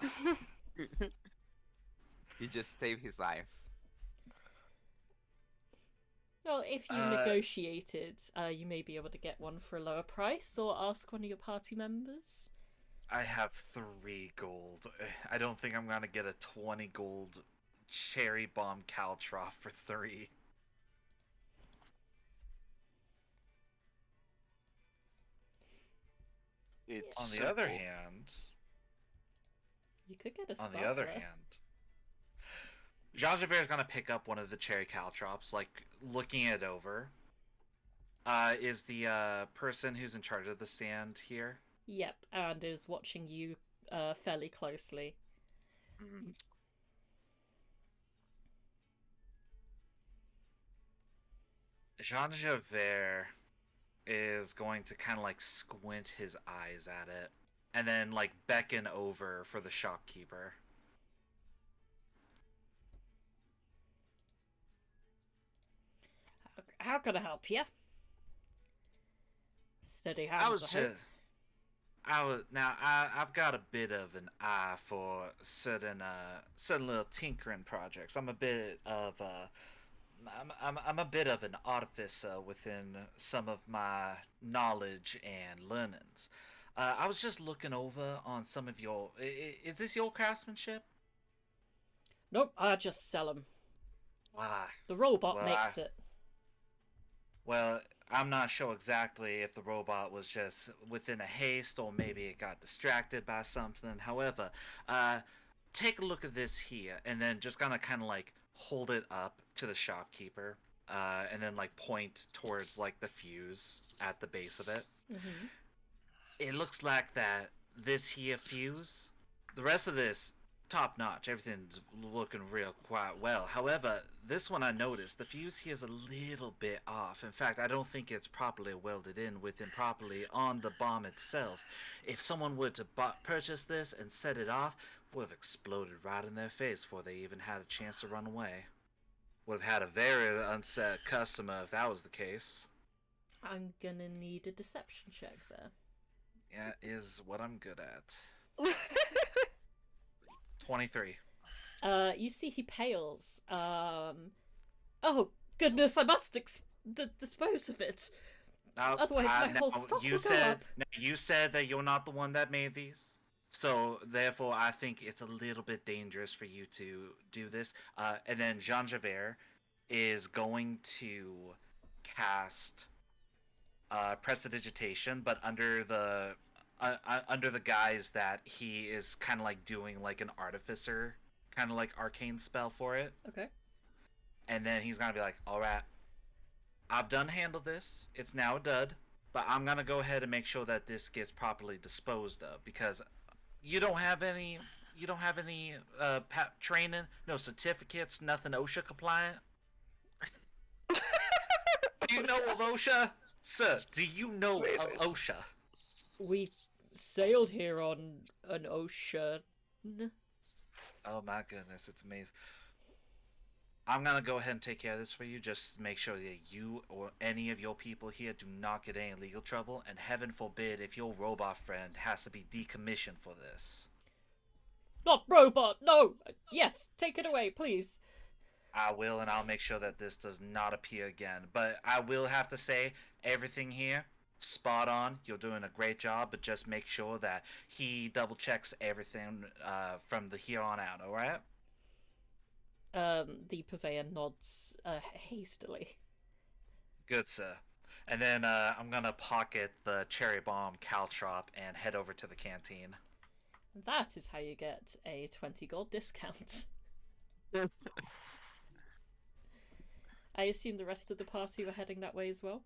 [SPEAKER 4] You just saved his life.
[SPEAKER 1] Well, if you negotiated, you may be able to get one for a lower price, or ask one of your party members.
[SPEAKER 2] I have 3 gold. I don't think I'm gonna get a 20 gold cherry bomb caltrough for 3.
[SPEAKER 3] It's
[SPEAKER 2] On the other
[SPEAKER 3] simple.
[SPEAKER 2] hand,
[SPEAKER 1] You could get a
[SPEAKER 2] on
[SPEAKER 1] sparkler.
[SPEAKER 2] the other hand, Jean Javert is gonna pick up one of the cherry caltrops, like looking it over. Is the person who's in charge of the stand here?
[SPEAKER 1] Yep, and is watching you fairly closely.
[SPEAKER 2] Jean Javert is going to kind of like squint his eyes at it, and then like beckon over for the shopkeeper.
[SPEAKER 1] How can I help you? Steady
[SPEAKER 2] I
[SPEAKER 1] hands,
[SPEAKER 2] was
[SPEAKER 1] I
[SPEAKER 2] just,
[SPEAKER 1] hope.
[SPEAKER 2] I've got a bit of an eye for certain little tinkering projects. I'm a bit of an artificer within some of my knowledge and learnings. I was just looking over on some of your. Is this your craftsmanship?
[SPEAKER 1] Nope, I just sell them.
[SPEAKER 2] Ah,
[SPEAKER 1] The robot
[SPEAKER 2] well,
[SPEAKER 1] makes it.
[SPEAKER 2] well, I'm not sure exactly if the robot was just within a haste or maybe it got distracted by something. However, uh, take a look at this here, and then just gonna kind of like hold it up to the shopkeeper, and then like point towards like the fuse at the base of it.
[SPEAKER 1] Hmm.
[SPEAKER 2] It looks like that this here fuse, the rest of this top notch, everything's looking real quite well. However, this one I noticed the fuse here is a little bit off. In fact, I don't think it's properly welded in within properly on the bomb itself. If someone were to purchase this and set it off, would have exploded right in their face before they even had a chance to run away. Would have had a very unset customer if that was the case.
[SPEAKER 1] I'm gonna need a deception check there.
[SPEAKER 2] Yeah, is what I'm good at. 23.
[SPEAKER 1] You see he pales. Oh, goodness, I must dispose of it.
[SPEAKER 2] Now,
[SPEAKER 1] Otherwise my whole stock will go up.
[SPEAKER 2] You said that you're not the one that made these. So, therefore, I think it's a little bit dangerous for you to do this. And then Jean Javier is going to cast Prestidigitation, but under the guise that he is kind of like doing like an artificer, kind of like arcane spell for it.
[SPEAKER 1] Okay.
[SPEAKER 2] And then he's gonna be like, all right, I've done handled this. It's now a dud, but I'm gonna go ahead and make sure that this gets properly disposed of because you don't have any training, no certificates, nothing OSHA compliant. Do you know of OSHA, sir? Do you know of OSHA?
[SPEAKER 1] We sailed here on an ocean.
[SPEAKER 2] Oh my goodness, it's amazing. I'm gonna go ahead and take care of this for you. Just make sure that you or any of your people here do not get any legal trouble, and heaven forbid if your robot friend has to be decommissioned for this.
[SPEAKER 1] Not robot, no! Yes, take it away, please.
[SPEAKER 2] I will, and I'll make sure that this does not appear again. But I will have to say, everything here, spot on. You're doing a great job, but just make sure that he double checks everything from the here on out, alright?
[SPEAKER 1] The purveyor nods hastily.
[SPEAKER 2] Good, sir. And then I'm gonna pocket the cherry bomb caltrop and head over to the canteen.
[SPEAKER 1] That is how you get a 20 gold discount. I assume the rest of the party were heading that way as well?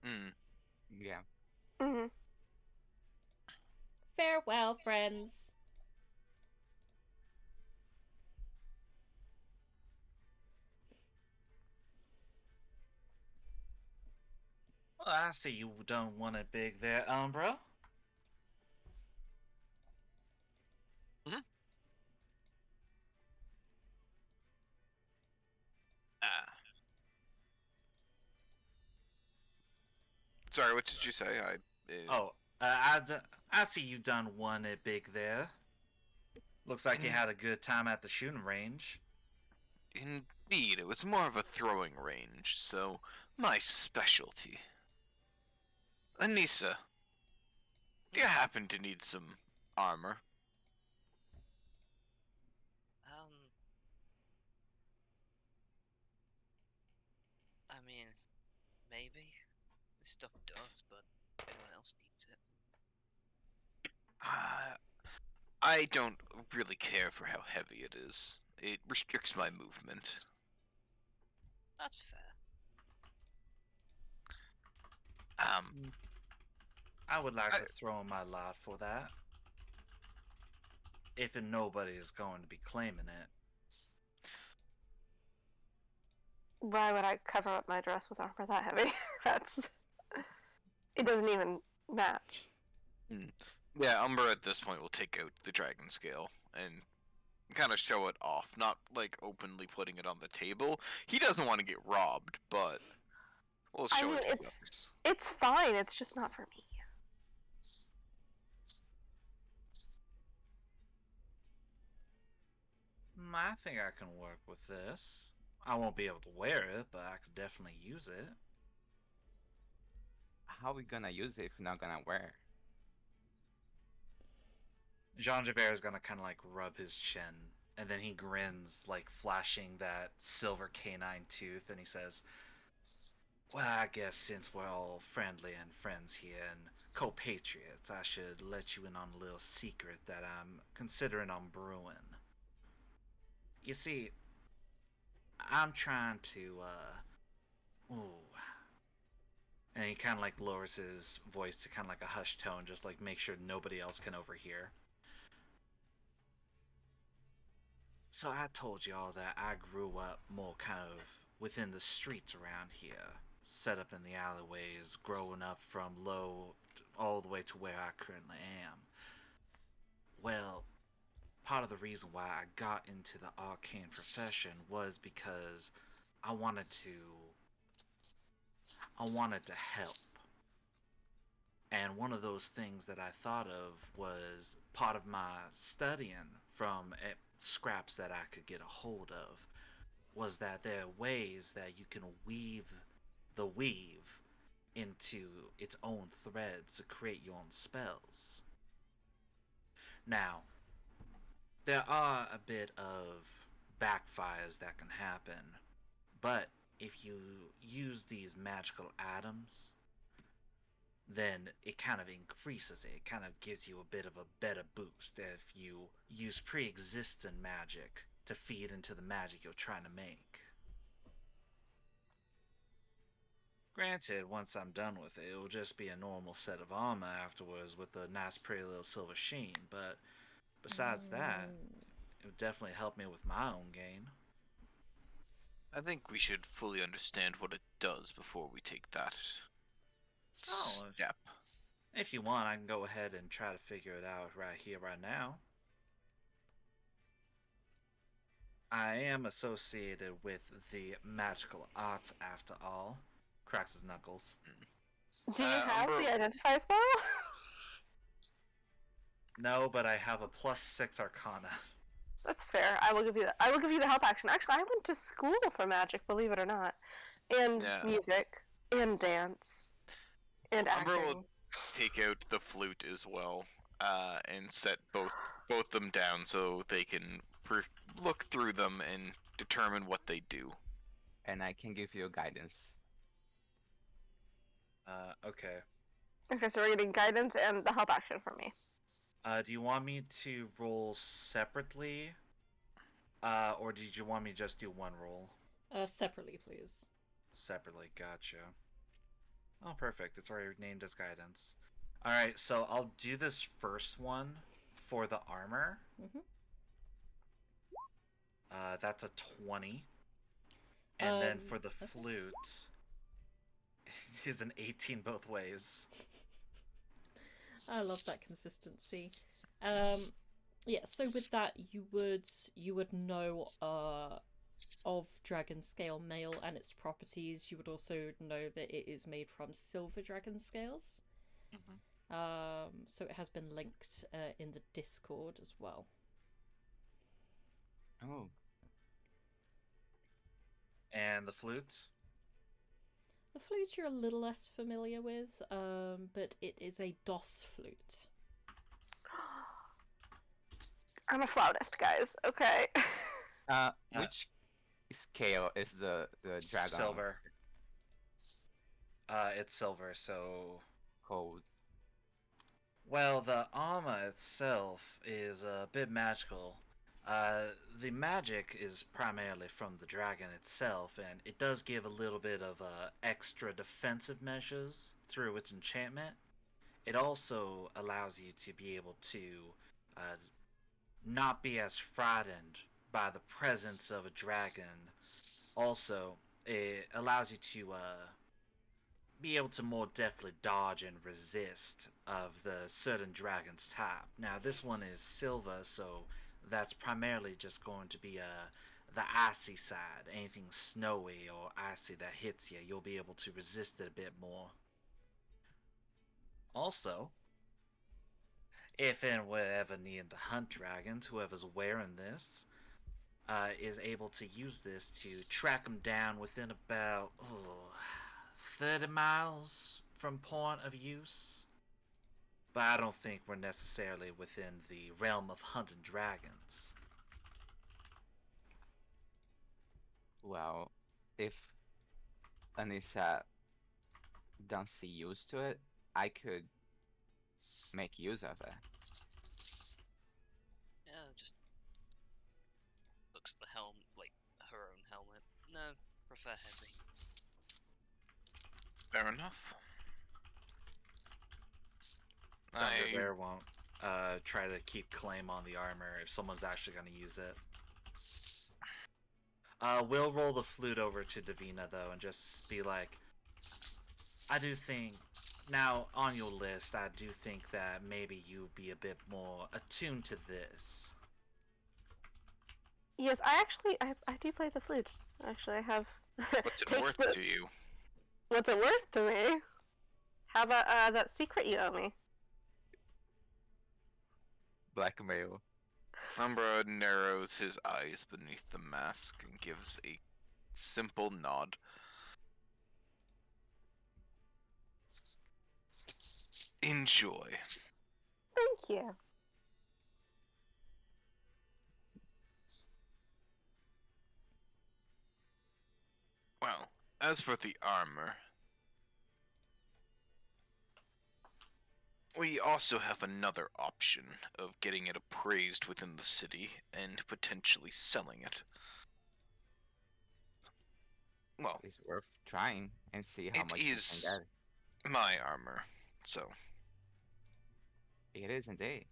[SPEAKER 4] Yeah.
[SPEAKER 7] Mm-hmm.
[SPEAKER 1] Farewell, friends.
[SPEAKER 2] Well, I see you don't want it big there, Umbra.
[SPEAKER 3] Sorry, what did you say?
[SPEAKER 2] I see you done one it big there. Looks like you had a good time at the shooting range.
[SPEAKER 3] Indeed, it was more of a throwing range, so my specialty. Anissa, do you happen to need some armor?
[SPEAKER 6] I mean, maybe. This stuff does, but everyone else needs it.
[SPEAKER 3] I don't really care for how heavy it is. It restricts my movement.
[SPEAKER 6] That's fair.
[SPEAKER 2] I would like to throw in my lot for that. If nobody is going to be claiming it.
[SPEAKER 7] Why would I cover up my dress with armor that heavy? It doesn't even match.
[SPEAKER 3] Yeah, Umbra at this point will take out the dragon scale and kind of show it off, not like openly putting it on the table. He doesn't want to get robbed, but we'll show it to others.
[SPEAKER 7] It's fine. It's just not for me.
[SPEAKER 2] I think I can work with this. I won't be able to wear it, but I could definitely use it.
[SPEAKER 4] How we gonna use it if we're not gonna wear?
[SPEAKER 2] Jean Javert is gonna kind of like rub his chin, and then he grins, like flashing that silver canine tooth, and he says, "Well, I guess since we're all friendly and friends here and co-patriots, I should let you in on a little secret that I'm considering on brewing. You see, I'm trying to, ooh." And he kind of like lowers his voice to kind of like a hushed tone, just like make sure nobody else can overhear. So I told y'all that I grew up more kind of within the streets around here, set up in the alleyways, growing up from low all the way to where I currently am. Well, part of the reason why I got into the arcane profession was because I wanted to I wanted to help. And one of those things that I thought of was part of my studying from scraps that I could get a hold of was that there are ways that you can weave the weave into its own threads to create your own spells. Now, there are a bit of backfires that can happen, but if you use these magical items, then it kind of increases it. It kind of gives you a bit of a better boost if you use pre-existing magic to feed into the magic you're trying to make. Granted, once I'm done with it, it'll just be a normal set of armor afterwards with a nice pretty little silver sheen, but besides that, it would definitely help me with my own gain.
[SPEAKER 3] I think we should fully understand what it does before we take that step.
[SPEAKER 2] If you want, I can go ahead and try to figure it out right here, right now. I am associated with the magical arts after all. Cracks his knuckles.
[SPEAKER 7] Do you have
[SPEAKER 3] Umbra-
[SPEAKER 7] the identify spell?
[SPEAKER 2] No, but I have a +6 Arcana.
[SPEAKER 7] That's fair. I will give you that. I will give you the help action. Actually, I went to school for magic, believe it or not, and music, and dance, and
[SPEAKER 3] Umbra
[SPEAKER 7] acting.
[SPEAKER 3] will take out the flute as well, and set both them down so they can look through them and determine what they do.
[SPEAKER 4] And I can give you guidance.
[SPEAKER 2] Okay.
[SPEAKER 7] Okay, so we're getting guidance and the help action for me.
[SPEAKER 2] Do you want me to roll separately? Or did you want me to just do one roll?
[SPEAKER 1] Separately, please.
[SPEAKER 2] Separately, gotcha. Oh, perfect. It's already named as guidance. Alright, so I'll do this first one for the armor.
[SPEAKER 1] Mm-hmm.
[SPEAKER 2] That's a 20. And then for the flute, is an 18 both ways.
[SPEAKER 1] I love that consistency. Yeah, so with that, you would know of dragon scale mail and its properties. You would also know that it is made from silver dragon scales.
[SPEAKER 2] Mm-hmm.
[SPEAKER 1] So it has been linked in the Discord as well.
[SPEAKER 4] Oh.
[SPEAKER 2] And the flute?
[SPEAKER 1] The flute you're a little less familiar with, but it is a DOS flute.
[SPEAKER 7] I'm a flautist, guys. Okay.
[SPEAKER 4] Which scale is the dragon?
[SPEAKER 2] Silver. It's silver, so...
[SPEAKER 4] Cold.
[SPEAKER 2] Well, the armor itself is a bit magical. The magic is primarily from the dragon itself, and it does give a little bit of extra defensive measures through its enchantment. It also allows you to be able to not be as frightened by the presence of a dragon. Also, it allows you to be able to more deftly dodge and resist of the certain dragon's type. Now, this one is silver, so that's primarily just going to be the icy side. Anything snowy or icy that hits you, you'll be able to resist it a bit more. Also, if and wherever needing to hunt dragons, whoever's wearing this, is able to use this to track them down within about 30 miles from point of use. But I don't think we're necessarily within the realm of hunting dragons.
[SPEAKER 4] Well, if Anissa don't see use to it, I could make use of it.
[SPEAKER 6] Yeah, just looks at the helm, like her own helmet. No, prefer heavy.
[SPEAKER 3] Fair enough.
[SPEAKER 2] Bear won't try to keep claim on the armor if someone's actually going to use it. We'll roll the flute over to Davina, though, and just be like, I do think, now on your list, I do think that maybe you'd be a bit more attuned to this.
[SPEAKER 7] Yes, I do play the flute. Actually, I have.
[SPEAKER 3] What's it
[SPEAKER 7] Take
[SPEAKER 3] worth
[SPEAKER 7] the-
[SPEAKER 3] to you?
[SPEAKER 7] What's it worth to me? How about that secret you owe me?
[SPEAKER 4] Blackmail.
[SPEAKER 3] Umbra narrows his eyes beneath the mask and gives a simple nod. Enjoy.
[SPEAKER 7] Thank you.
[SPEAKER 3] Well, as for the armor, we also have another option of getting it appraised within the city and potentially selling it. Well,
[SPEAKER 4] It's worth trying and see how
[SPEAKER 3] it
[SPEAKER 4] much you
[SPEAKER 3] is
[SPEAKER 4] can get.
[SPEAKER 3] my armor, so
[SPEAKER 4] It is indeed.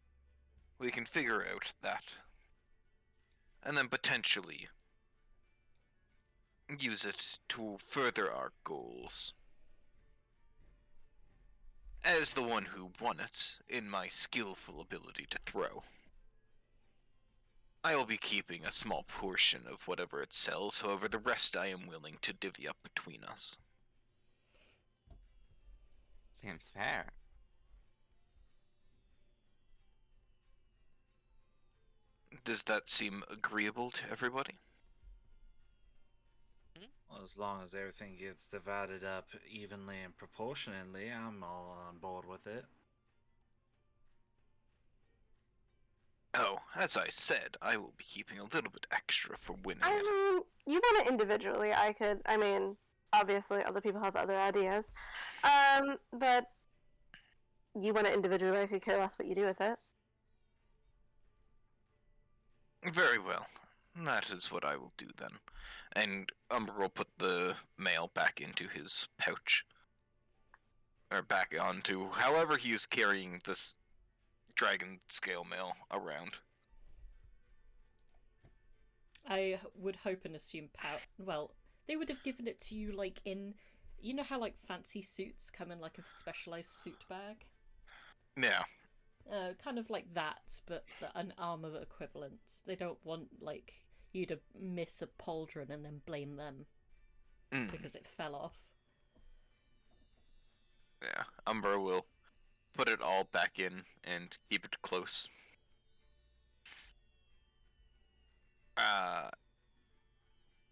[SPEAKER 3] we can figure out that. And then potentially use it to further our goals. As the one who won it, in my skillful ability to throw, I will be keeping a small portion of whatever it sells, however the rest I am willing to divvy up between us.
[SPEAKER 4] Seems fair.
[SPEAKER 3] Does that seem agreeable to everybody?
[SPEAKER 2] Well, as long as everything gets divided up evenly and proportionately, I'm all on board with it.
[SPEAKER 3] Oh, as I said, I will be keeping a little bit extra for winning
[SPEAKER 7] I
[SPEAKER 3] it.
[SPEAKER 7] mean, you want it individually. I mean, obviously, other people have other ideas. But you want it individually. I could care less what you do with it.
[SPEAKER 3] Very well. That is what I will do then. And Umbra will put the mail back into his pouch. Or back onto however he is carrying this dragon scale mail around.
[SPEAKER 1] I would hope and assume well, they would have given it to you like in, you know how like fancy suits come in like a specialized suit bag?
[SPEAKER 3] Yeah.
[SPEAKER 1] Kind of like that, but an armor equivalent. They don't want like you to miss a pauldron and then blame them because it fell off.
[SPEAKER 3] Yeah. Umbra will put it all back in and keep it close.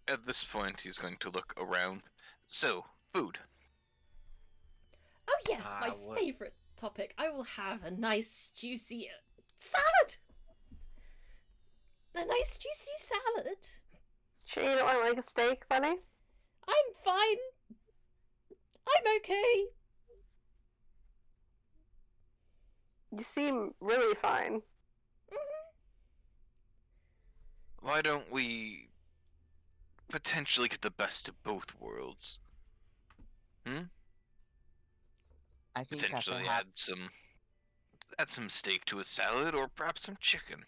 [SPEAKER 3] At this point, he's going to look around. So, food.
[SPEAKER 1] Oh yes, my favourite topic. I will have a nice juicy salad. A nice juicy salad.
[SPEAKER 7] Sure you don't want like a steak, bunny?
[SPEAKER 1] I'm fine. I'm okay.
[SPEAKER 7] You seem really fine.
[SPEAKER 3] Why don't we potentially get the best of both worlds?
[SPEAKER 4] I think
[SPEAKER 3] Potentially add some steak to a salad, or perhaps some chicken.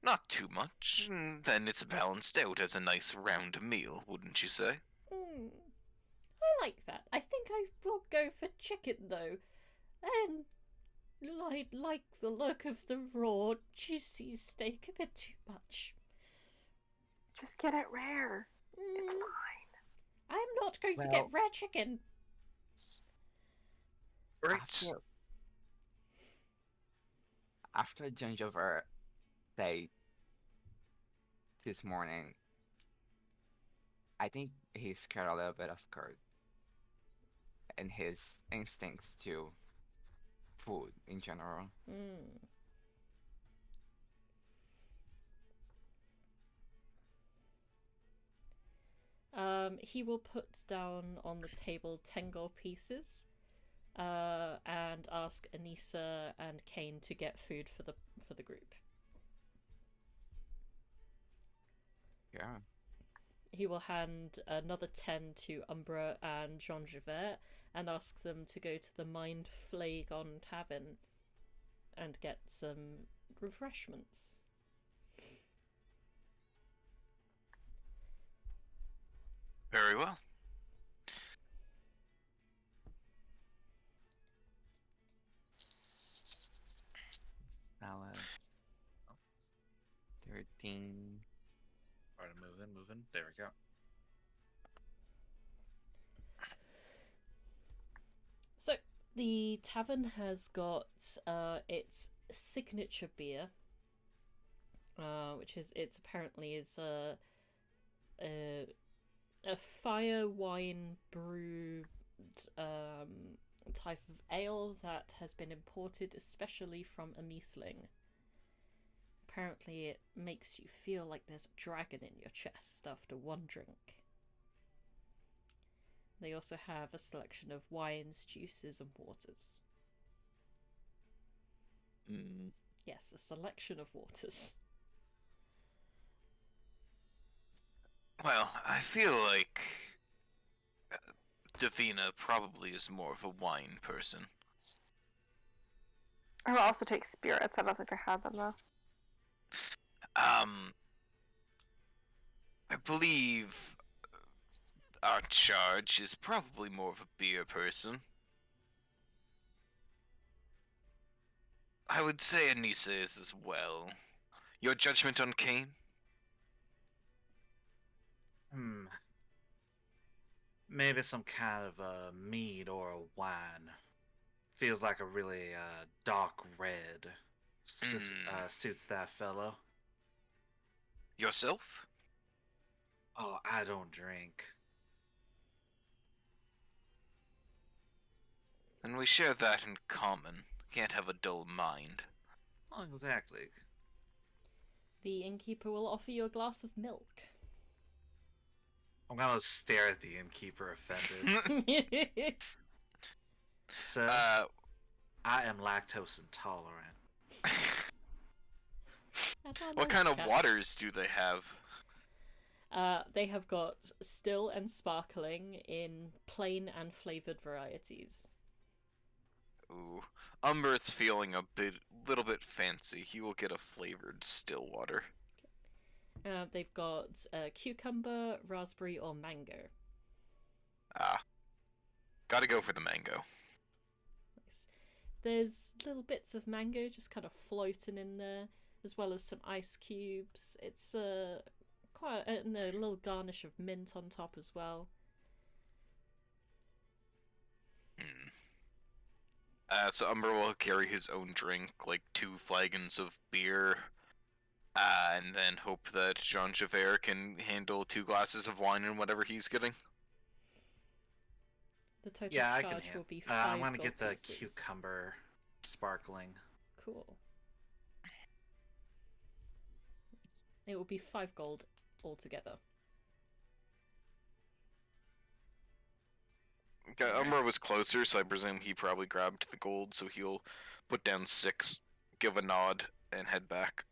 [SPEAKER 3] Not too much, and then it's balanced out as a nice round meal, wouldn't you say?
[SPEAKER 1] I like that. I think I will go for chicken though, and I like the look of the raw, juicy steak a bit too much.
[SPEAKER 7] Just get it rare. It's fine.
[SPEAKER 1] I'm not going to get rare chicken.
[SPEAKER 3] Right.
[SPEAKER 4] After Gingerbread, they this morning, I think he scared a little bit of Kurt and his instincts to food in general.
[SPEAKER 1] He will put down on the table 10 gold pieces, and ask Anissa and Cain to get food for the group.
[SPEAKER 4] Yeah.
[SPEAKER 1] He will hand another 10 to Umbra and Javier and ask them to go to the Mind Flagon Tavern and get some refreshments.
[SPEAKER 3] Very well.
[SPEAKER 4] Salad. 13.
[SPEAKER 2] Alright, moving. There we go.
[SPEAKER 1] So, the tavern has got its signature beer, which is a fire wine brewed type of ale that has been imported especially from a Miesling. Apparently it makes you feel like there's a dragon in your chest after one drink. They also have a selection of wines, juices, and waters. Yes, a selection of waters.
[SPEAKER 3] Well, I feel like Davina probably is more of a wine person.
[SPEAKER 7] I will also take spirits. I don't think I have them though.
[SPEAKER 3] I believe our charge is probably more of a beer person. I would say Anissa is as well. Your judgment on Cain?
[SPEAKER 2] Maybe some kind of a mead or a wine. Feels like a really dark red suits that fellow.
[SPEAKER 3] Yourself?
[SPEAKER 2] Oh, I don't drink.
[SPEAKER 3] And we share that in common. Can't have a dull mind.
[SPEAKER 2] Oh, exactly.
[SPEAKER 1] The innkeeper will offer you a glass of milk.
[SPEAKER 2] I'm gonna stare at the innkeeper offended. Sir, I am lactose intolerant.
[SPEAKER 3] What kind of waters do they have?
[SPEAKER 1] They have got still and sparkling in plain and flavoured varieties.
[SPEAKER 3] Ooh, Umber's feeling little bit fancy. He will get a flavored still water.
[SPEAKER 1] They've got cucumber, raspberry, or mango.
[SPEAKER 3] Gotta go for the mango.
[SPEAKER 1] Nice. There's little bits of mango just kind of floating in there, as well as some ice cubes. It's quite a little garnish of mint on top as well.
[SPEAKER 3] So Umber will carry his own drink, like 2 flagons of beer, and then hope that Javier can handle 2 glasses of wine and whatever he's getting.
[SPEAKER 1] The total charge will be 5
[SPEAKER 2] I'm gonna get the
[SPEAKER 1] pieces.
[SPEAKER 2] cucumber sparkling.
[SPEAKER 1] Cool. It will be 5 gold altogether.
[SPEAKER 3] Okay, Umbra was closer, so I presume he probably grabbed the gold, so he'll put down 6, give a nod, and head back.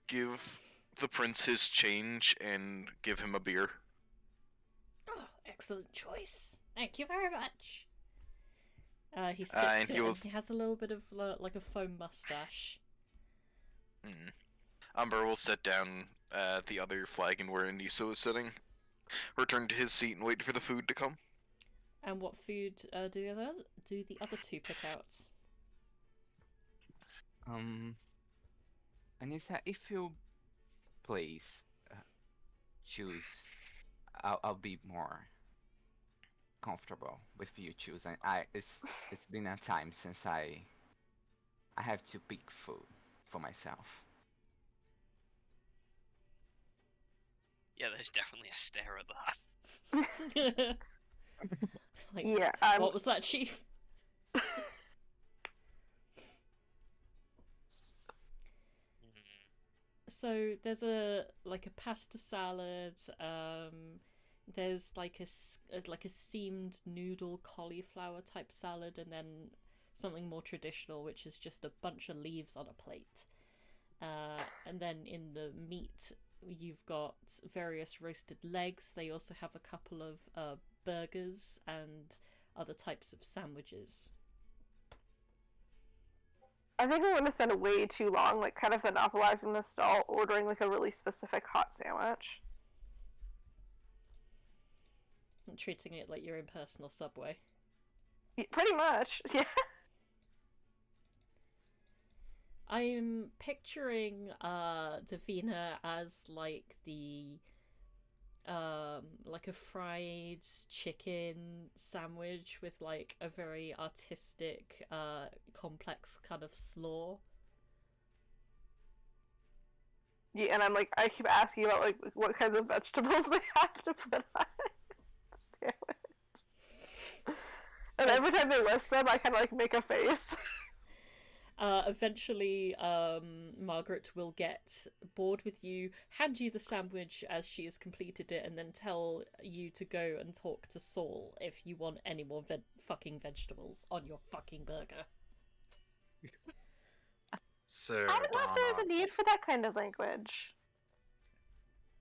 [SPEAKER 3] Give the prince his change and give him a beer.
[SPEAKER 1] Oh, excellent choice. Thank you very much. He sits
[SPEAKER 3] and
[SPEAKER 1] he has a little bit of like a foam mustache.
[SPEAKER 3] Umber will sit down the other flagon where Anissa was sitting, return to his seat, and wait for the food to come.
[SPEAKER 1] And what food do the other 2 pick out?
[SPEAKER 4] Anissa, if you please choose, I'll be more comfortable with you choosing. It's been a time since I I have to pick food for myself.
[SPEAKER 6] Yeah, there's definitely a stare at that.
[SPEAKER 1] Like,
[SPEAKER 7] Yeah,
[SPEAKER 1] what was that, Chief? So there's a pasta salad. There's like a steamed noodle cauliflower type salad, and then something more traditional, which is just a bunch of leaves on a plate. And then in the meat, you've got various roasted legs. They also have a couple of burgers and other types of sandwiches.
[SPEAKER 7] I think we're going to spend way too long, like, kind of monopolizing the stall, ordering, like, a really specific hot sandwich.
[SPEAKER 1] And treating it like your own personal Subway.
[SPEAKER 7] Yeah, pretty much, yeah.
[SPEAKER 1] I'm picturing Davina as like the like a fried chicken sandwich with like a very artistic complex kind of slaw.
[SPEAKER 7] Yeah, and I'm like, I keep asking about like what kinds of vegetables they have to put on the sandwich. And every time they list them, I kind of like make a face.
[SPEAKER 1] Eventually, Margaret will get bored with you, hand you the sandwich as she has completed it, and then tell you to go and talk to Saul if you want any more fucking vegetables on your fucking burger.
[SPEAKER 2] Served
[SPEAKER 7] I don't know if
[SPEAKER 2] on
[SPEAKER 7] there's a need for that kind of language.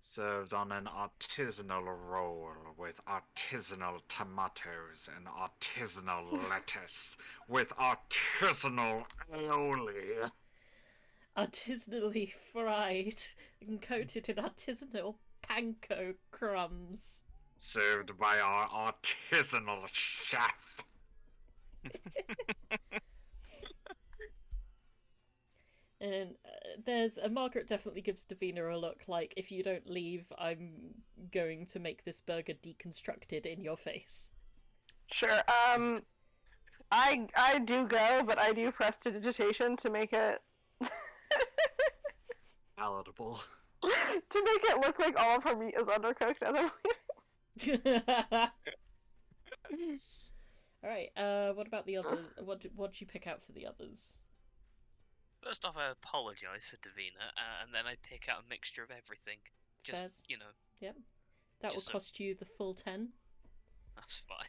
[SPEAKER 2] served on an artisanal roll with artisanal tomatoes and artisanal lettuce with artisanal aioli.
[SPEAKER 1] Artisanally fried and coated in artisanal panko crumbs.
[SPEAKER 2] Served by our artisanal chef.
[SPEAKER 1] And Margaret definitely gives Davina a look like, if you don't leave, I'm going to make this burger deconstructed in your face.
[SPEAKER 7] Sure. I do go, but I do prestidigitation to make it
[SPEAKER 2] Palatable.
[SPEAKER 7] to make it look like all of her meat is undercooked as I'm leaving.
[SPEAKER 1] Alright, what about the others? What'd you pick out for the others?
[SPEAKER 6] First off, I apologise for Davina, and then I pick out a mixture of everything. Just,
[SPEAKER 1] Fairs.
[SPEAKER 6] you know,
[SPEAKER 1] Yep. That will
[SPEAKER 6] Just
[SPEAKER 1] cost you the full 10.
[SPEAKER 6] that's fine.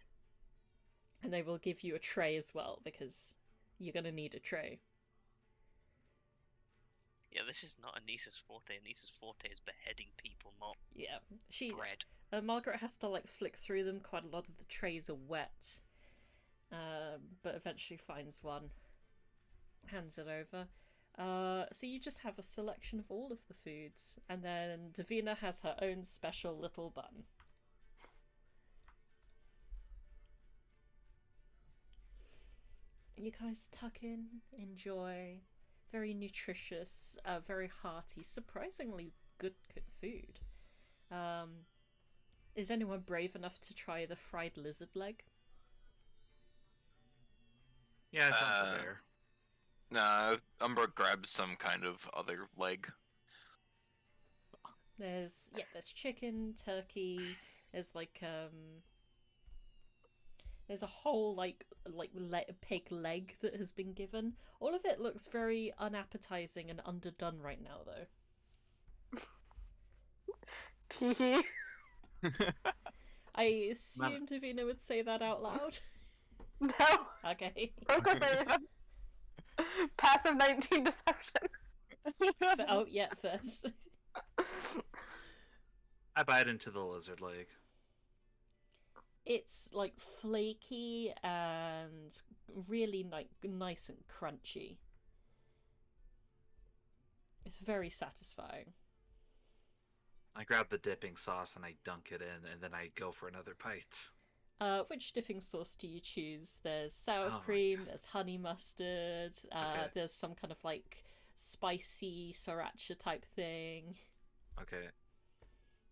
[SPEAKER 1] And they will give you a tray as well, because you're gonna need a tray.
[SPEAKER 6] Yeah, this is not Anissa's forte. Anissa's forte is beheading people, not
[SPEAKER 1] Yeah.
[SPEAKER 6] bread.
[SPEAKER 1] Margaret has to like flick through them. Quite a lot of the trays are wet. But eventually finds one. Hands it over. So you just have a selection of all of the foods, and then Davina has her own special little bun. You guys tuck in, enjoy. Very nutritious, very hearty, surprisingly good food. Is anyone brave enough to try the fried lizard leg?
[SPEAKER 2] Yeah, it's not there.
[SPEAKER 3] Nah, Umbra grabs some kind of other leg.
[SPEAKER 1] There's chicken, turkey. There's there's a whole pig leg that has been given. All of it looks very unappetizing and underdone right now, though.
[SPEAKER 7] Teehee.
[SPEAKER 1] I assumed Davina would say that out loud.
[SPEAKER 7] No.
[SPEAKER 1] Okay.
[SPEAKER 7] Poker face. Passive 19 deception.
[SPEAKER 1] Oh, yeah, first.
[SPEAKER 2] I bite into the lizard leg.
[SPEAKER 1] It's like flaky and really nice and crunchy. It's very satisfying.
[SPEAKER 2] I grab the dipping sauce and I dunk it in, and then I go for another bite.
[SPEAKER 1] Which dipping sauce do you choose? There's sour cream, there's honey mustard,
[SPEAKER 2] Okay.
[SPEAKER 1] there's some kind of like spicy sriracha type thing.
[SPEAKER 2] Okay.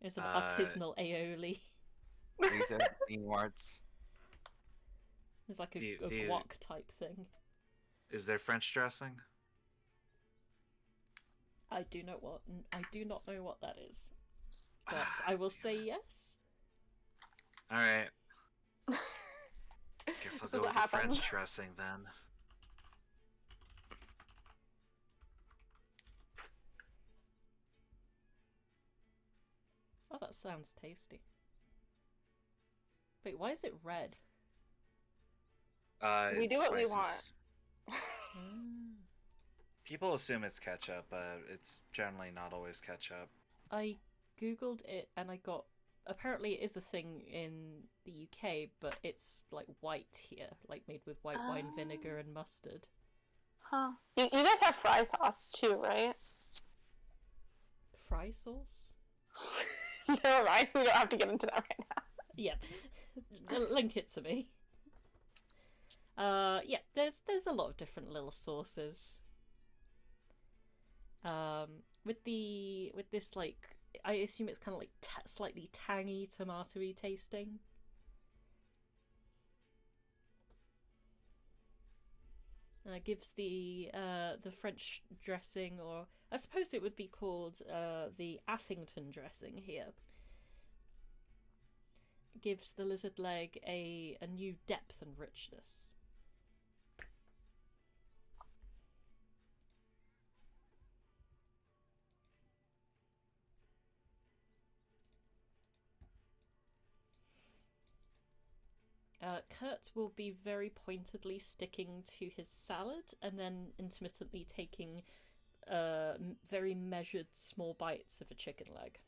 [SPEAKER 1] There's an artisanal aioli.
[SPEAKER 4] These are the words.
[SPEAKER 1] There's like a
[SPEAKER 2] Do you-
[SPEAKER 1] guac type thing.
[SPEAKER 2] Is there French dressing?
[SPEAKER 1] I do not know what that is, but I will say yes.
[SPEAKER 2] All right. Guess I'll
[SPEAKER 7] This is
[SPEAKER 2] go
[SPEAKER 7] what
[SPEAKER 2] with the
[SPEAKER 7] happens.
[SPEAKER 2] French dressing then.
[SPEAKER 1] Oh, that sounds tasty. Wait, why is it red?
[SPEAKER 7] We
[SPEAKER 2] It's
[SPEAKER 7] do what we
[SPEAKER 2] spices.
[SPEAKER 1] Mm.
[SPEAKER 2] People assume it's ketchup, but it's generally not always ketchup.
[SPEAKER 1] I googled it and I got. Apparently, it is a thing in the UK, but it's like white here, like made with white wine vinegar and mustard.
[SPEAKER 7] Huh. You guys have fry sauce too, right?
[SPEAKER 1] Fry sauce?
[SPEAKER 7] Never mind. We don't have to get into that right now.
[SPEAKER 1] Yeah, link it to me. Yeah, there's a lot of different little sauces. With this, like, I assume it's kind of like slightly tangy, tomatoey tasting. Gives the French dressing, or I suppose it would be called the Athington dressing here. Gives the lizard leg a new depth and richness. Kurt will be very pointedly sticking to his salad and then intermittently taking very measured small bites of a chicken leg.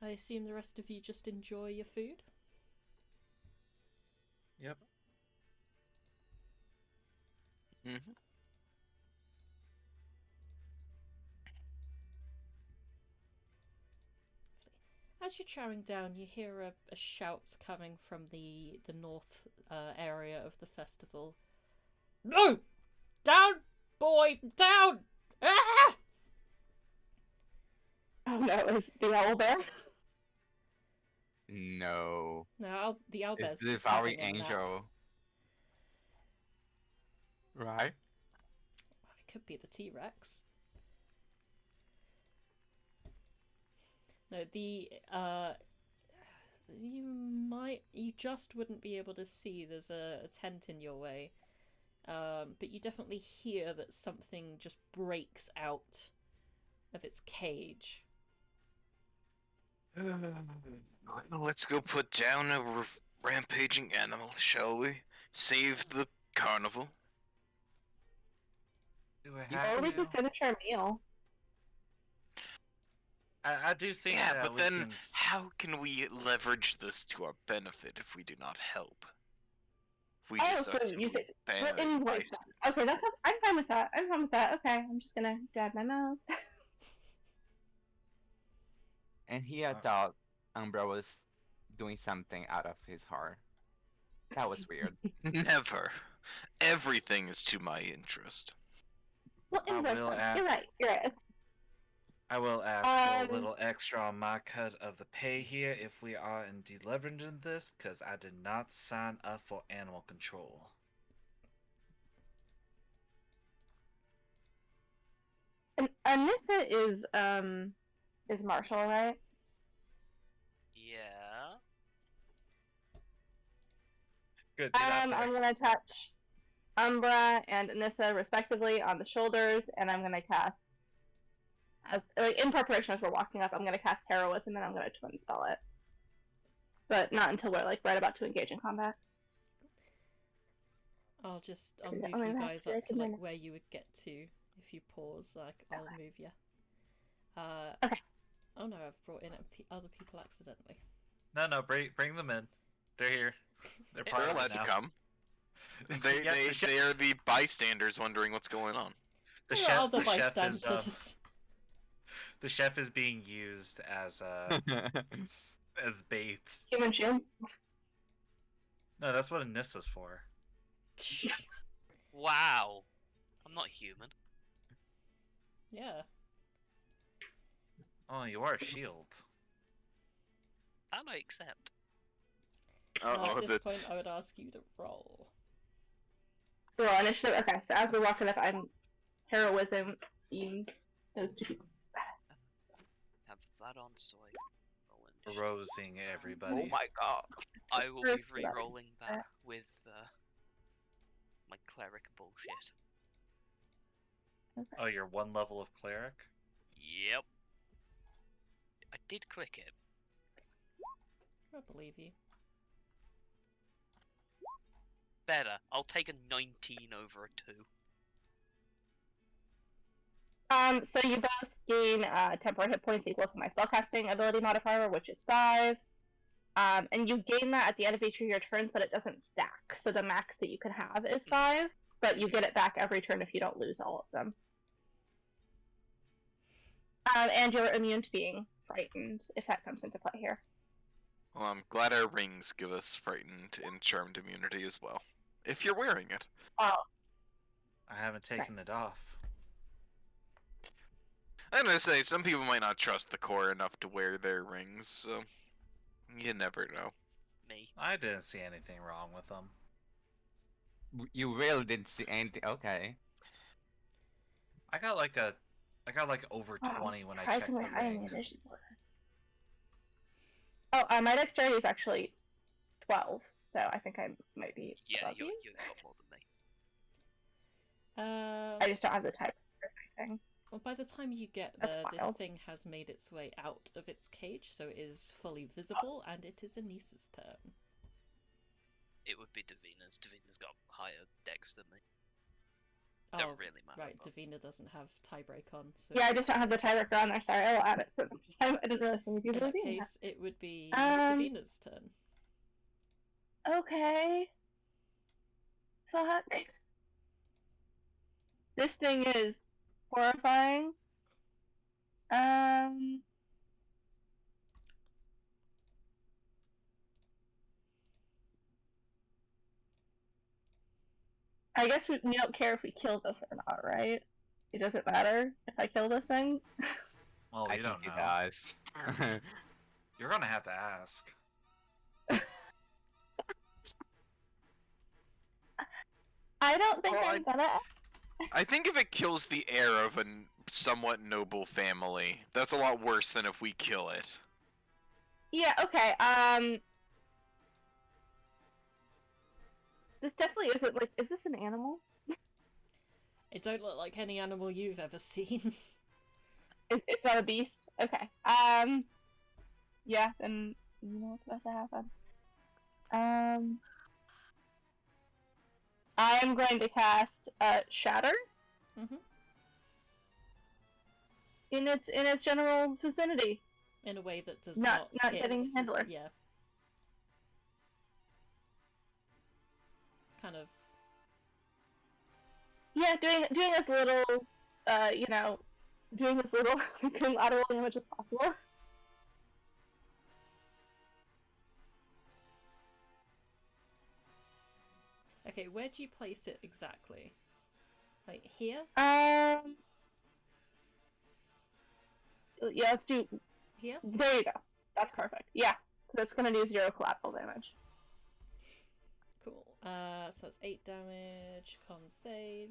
[SPEAKER 1] I assume the rest of you just enjoy your food?
[SPEAKER 2] Yep.
[SPEAKER 3] Mm-hmm.
[SPEAKER 1] As you're chowing down, you hear a shout coming from the north area of the festival. No! Down, boy! Down! Ah!
[SPEAKER 5] Oh no, is the owl bear?
[SPEAKER 4] No.
[SPEAKER 1] No, the owlbear's
[SPEAKER 4] It's the
[SPEAKER 1] just having
[SPEAKER 4] devouring
[SPEAKER 1] a nap.
[SPEAKER 4] angel. Right?
[SPEAKER 1] It could be the T-Rex. No, you just wouldn't be able to see. There's a tent in your way, but you definitely hear that something just breaks out of its cage.
[SPEAKER 3] Let's go put down a rampaging animal, shall we? Save the carnival.
[SPEAKER 2] Do I
[SPEAKER 5] Or
[SPEAKER 2] have
[SPEAKER 5] we
[SPEAKER 2] to?
[SPEAKER 5] could finish our meal.
[SPEAKER 2] I do think
[SPEAKER 3] Yeah,
[SPEAKER 2] that
[SPEAKER 3] but
[SPEAKER 2] we
[SPEAKER 3] then
[SPEAKER 2] can...
[SPEAKER 3] how can we leverage this to our benefit if we do not help? We
[SPEAKER 5] Oh,
[SPEAKER 3] just
[SPEAKER 5] so
[SPEAKER 3] have to
[SPEAKER 5] you say
[SPEAKER 3] ban
[SPEAKER 5] written like
[SPEAKER 3] ice.
[SPEAKER 5] that. Okay, I'm fine with that. I'm fine with that. Okay, I'm just gonna dab my mouth.
[SPEAKER 4] And he had thought Umbra was doing something out of his heart. That was weird.
[SPEAKER 3] Never. Everything is to my interest.
[SPEAKER 5] Well,
[SPEAKER 2] I
[SPEAKER 5] it was
[SPEAKER 2] will
[SPEAKER 5] fun.
[SPEAKER 2] add-
[SPEAKER 5] You're right. You're right.
[SPEAKER 2] I will ask for a
[SPEAKER 5] Um,
[SPEAKER 2] little extra on my cut of the pay here if we are indeed leveraging this, because I did not sign up for animal control.
[SPEAKER 5] And Anissa is Marshall, right?
[SPEAKER 6] Yeah.
[SPEAKER 2] Good. Get out there.
[SPEAKER 5] I'm gonna touch Umbra and Anissa respectively on the shoulders, and I'm gonna cast as in preparation as we're walking up. I'm gonna cast heroism, and I'm gonna twin spell it, but not until we're like right about to engage in combat.
[SPEAKER 1] I'll
[SPEAKER 5] Yeah,
[SPEAKER 1] move
[SPEAKER 5] I mean,
[SPEAKER 1] you
[SPEAKER 5] that's
[SPEAKER 1] guys
[SPEAKER 5] fair
[SPEAKER 1] up to
[SPEAKER 5] to
[SPEAKER 1] like
[SPEAKER 5] me.
[SPEAKER 1] where you would get to if you pause. Like I'll
[SPEAKER 5] Okay.
[SPEAKER 1] move you.
[SPEAKER 5] Okay.
[SPEAKER 1] Oh no, I've brought in other people accidentally.
[SPEAKER 2] No, bring them in. They're here. They're part
[SPEAKER 3] They're
[SPEAKER 2] of it
[SPEAKER 3] allowed to
[SPEAKER 2] now.
[SPEAKER 3] come. They
[SPEAKER 2] Yeah,
[SPEAKER 3] they are the bystanders wondering what's going on.
[SPEAKER 2] The
[SPEAKER 1] There are
[SPEAKER 2] chef,
[SPEAKER 1] other
[SPEAKER 2] the chef is
[SPEAKER 1] bystanders.
[SPEAKER 2] the chef is being used as as bait.
[SPEAKER 5] Human shield.
[SPEAKER 2] No, that's what Anissa's for.
[SPEAKER 6] Wow. I'm not human.
[SPEAKER 1] Yeah.
[SPEAKER 2] Oh, you are a shield.
[SPEAKER 6] That I accept.
[SPEAKER 1] At this point, I would ask you to roll.
[SPEAKER 5] Roll initiative. Okay, so as we're walking up, I'm heroism in those two people.
[SPEAKER 6] Have that on so I can roll initiative.
[SPEAKER 2] Rosing everybody.
[SPEAKER 4] Oh my god.
[SPEAKER 6] I will be
[SPEAKER 5] First level.
[SPEAKER 6] re-rolling that with my cleric bullshit.
[SPEAKER 2] Oh, you're one level of cleric?
[SPEAKER 6] Yep. I did click it.
[SPEAKER 1] I believe you.
[SPEAKER 6] Better. I'll take a 19 over a 2.
[SPEAKER 5] So you both gain temporary hit points equal to my spellcasting ability modifier, which is 5. And you gain that at the end of each of your turns, but it doesn't stack. So the max that you can have is 5, but you get it back every turn if you don't lose all of them. And you're immune to being frightened, if that comes into play here.
[SPEAKER 3] Well, I'm glad our rings give us frightened and charmed immunity as well. If you're wearing it.
[SPEAKER 5] Oh,
[SPEAKER 2] I haven't taken it off.
[SPEAKER 3] I'm gonna say, some people might not trust the core enough to wear their rings, so you never know.
[SPEAKER 6] Me.
[SPEAKER 2] I didn't see anything wrong with them.
[SPEAKER 4] You really didn't see anything. Okay.
[SPEAKER 2] I got like over 20 when I checked the
[SPEAKER 5] surprisingly high in the
[SPEAKER 2] ring.
[SPEAKER 5] initiative order. Oh, my dexterity is actually 12, so I think I might be
[SPEAKER 6] Yeah,
[SPEAKER 5] above
[SPEAKER 6] you're
[SPEAKER 5] you.
[SPEAKER 6] a lot more than me.
[SPEAKER 5] I just don't have the type or anything.
[SPEAKER 1] Well, by the time you get
[SPEAKER 5] That's
[SPEAKER 1] there, this
[SPEAKER 5] wild.
[SPEAKER 1] thing has made its way out of its cage, so it is fully visible, and it is Anissa's turn.
[SPEAKER 6] It would be Davina's. Davina's got higher dex than me. Don't really matter.
[SPEAKER 1] Right,
[SPEAKER 6] but...
[SPEAKER 1] Davina doesn't have tiebreak on, so...
[SPEAKER 5] Yeah, I just don't have the tiebreaker on there. Sorry, I will add it for next time. I didn't realize we
[SPEAKER 1] In
[SPEAKER 5] do
[SPEAKER 1] that
[SPEAKER 5] that.
[SPEAKER 1] case, it would be Davina's turn.
[SPEAKER 5] Okay. Fuck. This thing is horrifying. I guess we don't care if we kill this or not, right? It doesn't matter if I kill this thing.
[SPEAKER 2] Well,
[SPEAKER 4] I
[SPEAKER 2] you don't
[SPEAKER 4] think
[SPEAKER 2] know.
[SPEAKER 4] it does.
[SPEAKER 2] You're gonna have to ask.
[SPEAKER 5] I don't think
[SPEAKER 3] Well,
[SPEAKER 5] I'm gonna.
[SPEAKER 3] I think if it kills the heir of a somewhat noble family, that's a lot worse than if we kill it.
[SPEAKER 5] Yeah. Okay. This definitely isn't like. Is this an animal?
[SPEAKER 1] It don't look like any animal you've ever seen.
[SPEAKER 5] It's not a beast. Okay. Yeah. Then you know what's about to happen. I'm going to cast Shatter
[SPEAKER 1] Mm-hmm.
[SPEAKER 5] in its general vicinity.
[SPEAKER 1] In a way that does
[SPEAKER 5] Not
[SPEAKER 1] hit.
[SPEAKER 5] hitting Handler.
[SPEAKER 1] Yeah. Kind of.
[SPEAKER 5] Yeah, doing as little, doing as little lateral damage as possible.
[SPEAKER 1] Okay, where do you place it exactly? Like here?
[SPEAKER 5] Yeah, let's do.
[SPEAKER 1] Here?
[SPEAKER 5] There you go. That's perfect. Yeah, because it's gonna do 0 collateral damage.
[SPEAKER 1] Cool. So that's 8 damage. Con save.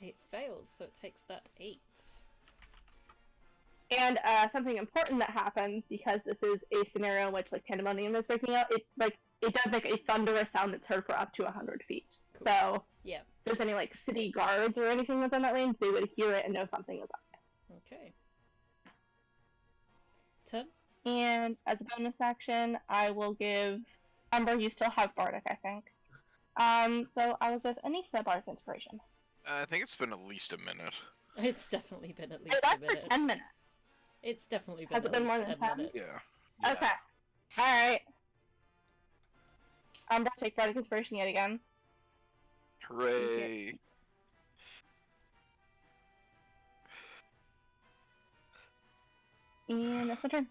[SPEAKER 1] It fails, so it takes that 8.
[SPEAKER 5] And something important that happens, because this is a scenario in which like pandemonium is breaking out. It does make a thunderous sound that's heard for up to 100 feet.
[SPEAKER 1] Cool.
[SPEAKER 5] So
[SPEAKER 1] Yeah.
[SPEAKER 5] if there's any like city guards or anything within that range, they would hear it and know something is up.
[SPEAKER 1] Okay. Turn?
[SPEAKER 5] And as a bonus action, I will give Umbra. You still have Bardic, I think. So I will give Anissa Bardic Inspiration.
[SPEAKER 3] I think it's been at least a minute.
[SPEAKER 1] It's definitely been at
[SPEAKER 5] Oh,
[SPEAKER 1] least a
[SPEAKER 5] that's
[SPEAKER 1] minute.
[SPEAKER 5] for 10 minutes.
[SPEAKER 1] It's definitely been
[SPEAKER 5] Has it
[SPEAKER 1] at
[SPEAKER 5] been more
[SPEAKER 1] least
[SPEAKER 5] than
[SPEAKER 1] 10
[SPEAKER 5] 10?
[SPEAKER 1] minutes.
[SPEAKER 3] Yeah.
[SPEAKER 5] Okay. Alright. Umbra, take Bardic Inspiration yet again.
[SPEAKER 3] Hooray!
[SPEAKER 5] And that's my turn.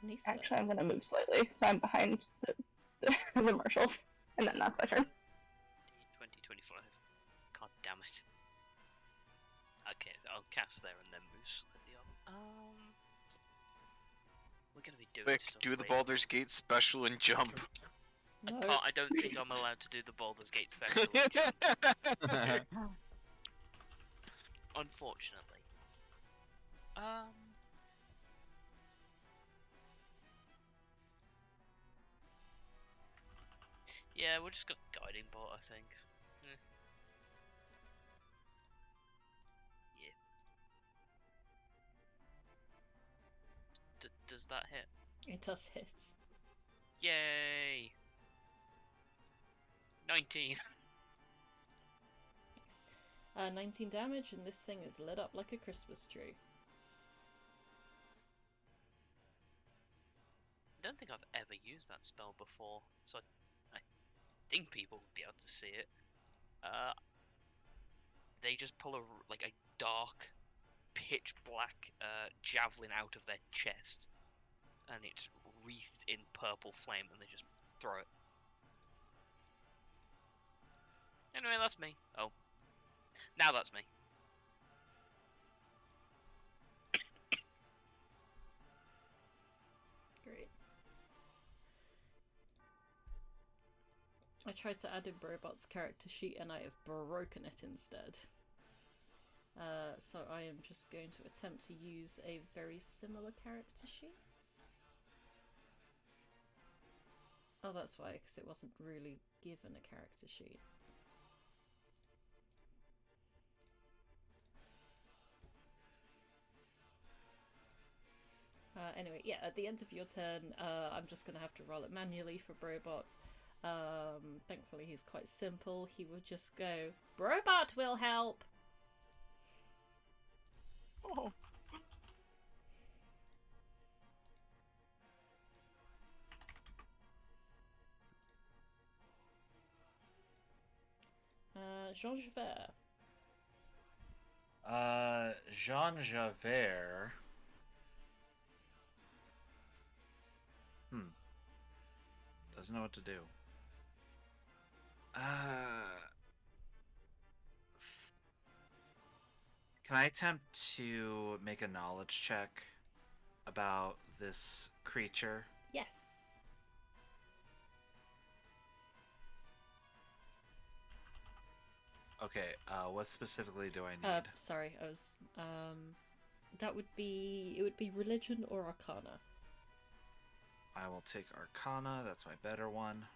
[SPEAKER 1] Anissa.
[SPEAKER 5] Actually, I'm gonna move slightly, so I'm behind the marshals. And then that's my turn.
[SPEAKER 6] 20, 25. God damn it. Okay, so I'll cast there and then move slightly on. We're gonna be doing
[SPEAKER 3] Quick,
[SPEAKER 6] stuff
[SPEAKER 3] do the
[SPEAKER 6] later.
[SPEAKER 3] Baldur's Gate special and jump.
[SPEAKER 6] I
[SPEAKER 1] No.
[SPEAKER 6] can't. I don't think I'm allowed to do the Baldur's Gate special. and jump, unfortunately. Yeah, we're just got guiding bolt, I think. Yeah. Does that hit?
[SPEAKER 1] It does hit.
[SPEAKER 6] Yay! 19.
[SPEAKER 1] Nice. 19 damage, and this thing is lit up like a Christmas tree.
[SPEAKER 6] I don't think I've ever used that spell before, so I think people would be able to see it. They just pull a dark, pitch black javelin out of their chest, and it's wreathed in purple flame, and they just throw it. Anyway, that's me. Oh, now that's me.
[SPEAKER 1] Great. I tried to add in Brobot's character sheet and I have broken it instead. So I am just going to attempt to use a very similar character sheet. Oh, that's why, because it wasn't really given a character sheet. Anyway, yeah, at the end of your turn, I'm just going to have to roll it manually for Brobot. Thankfully he's quite simple. He would just go, Brobot will help!
[SPEAKER 3] Oh.
[SPEAKER 1] Jean Javert.
[SPEAKER 2] Jean Javier. Doesn't know what to do. Can I attempt to make a knowledge check about this creature?
[SPEAKER 1] Yes.
[SPEAKER 2] Okay, what specifically do I need?
[SPEAKER 1] Sorry, I was, that would be, it would be religion or arcana.
[SPEAKER 2] I will take Arcana, that's my better one.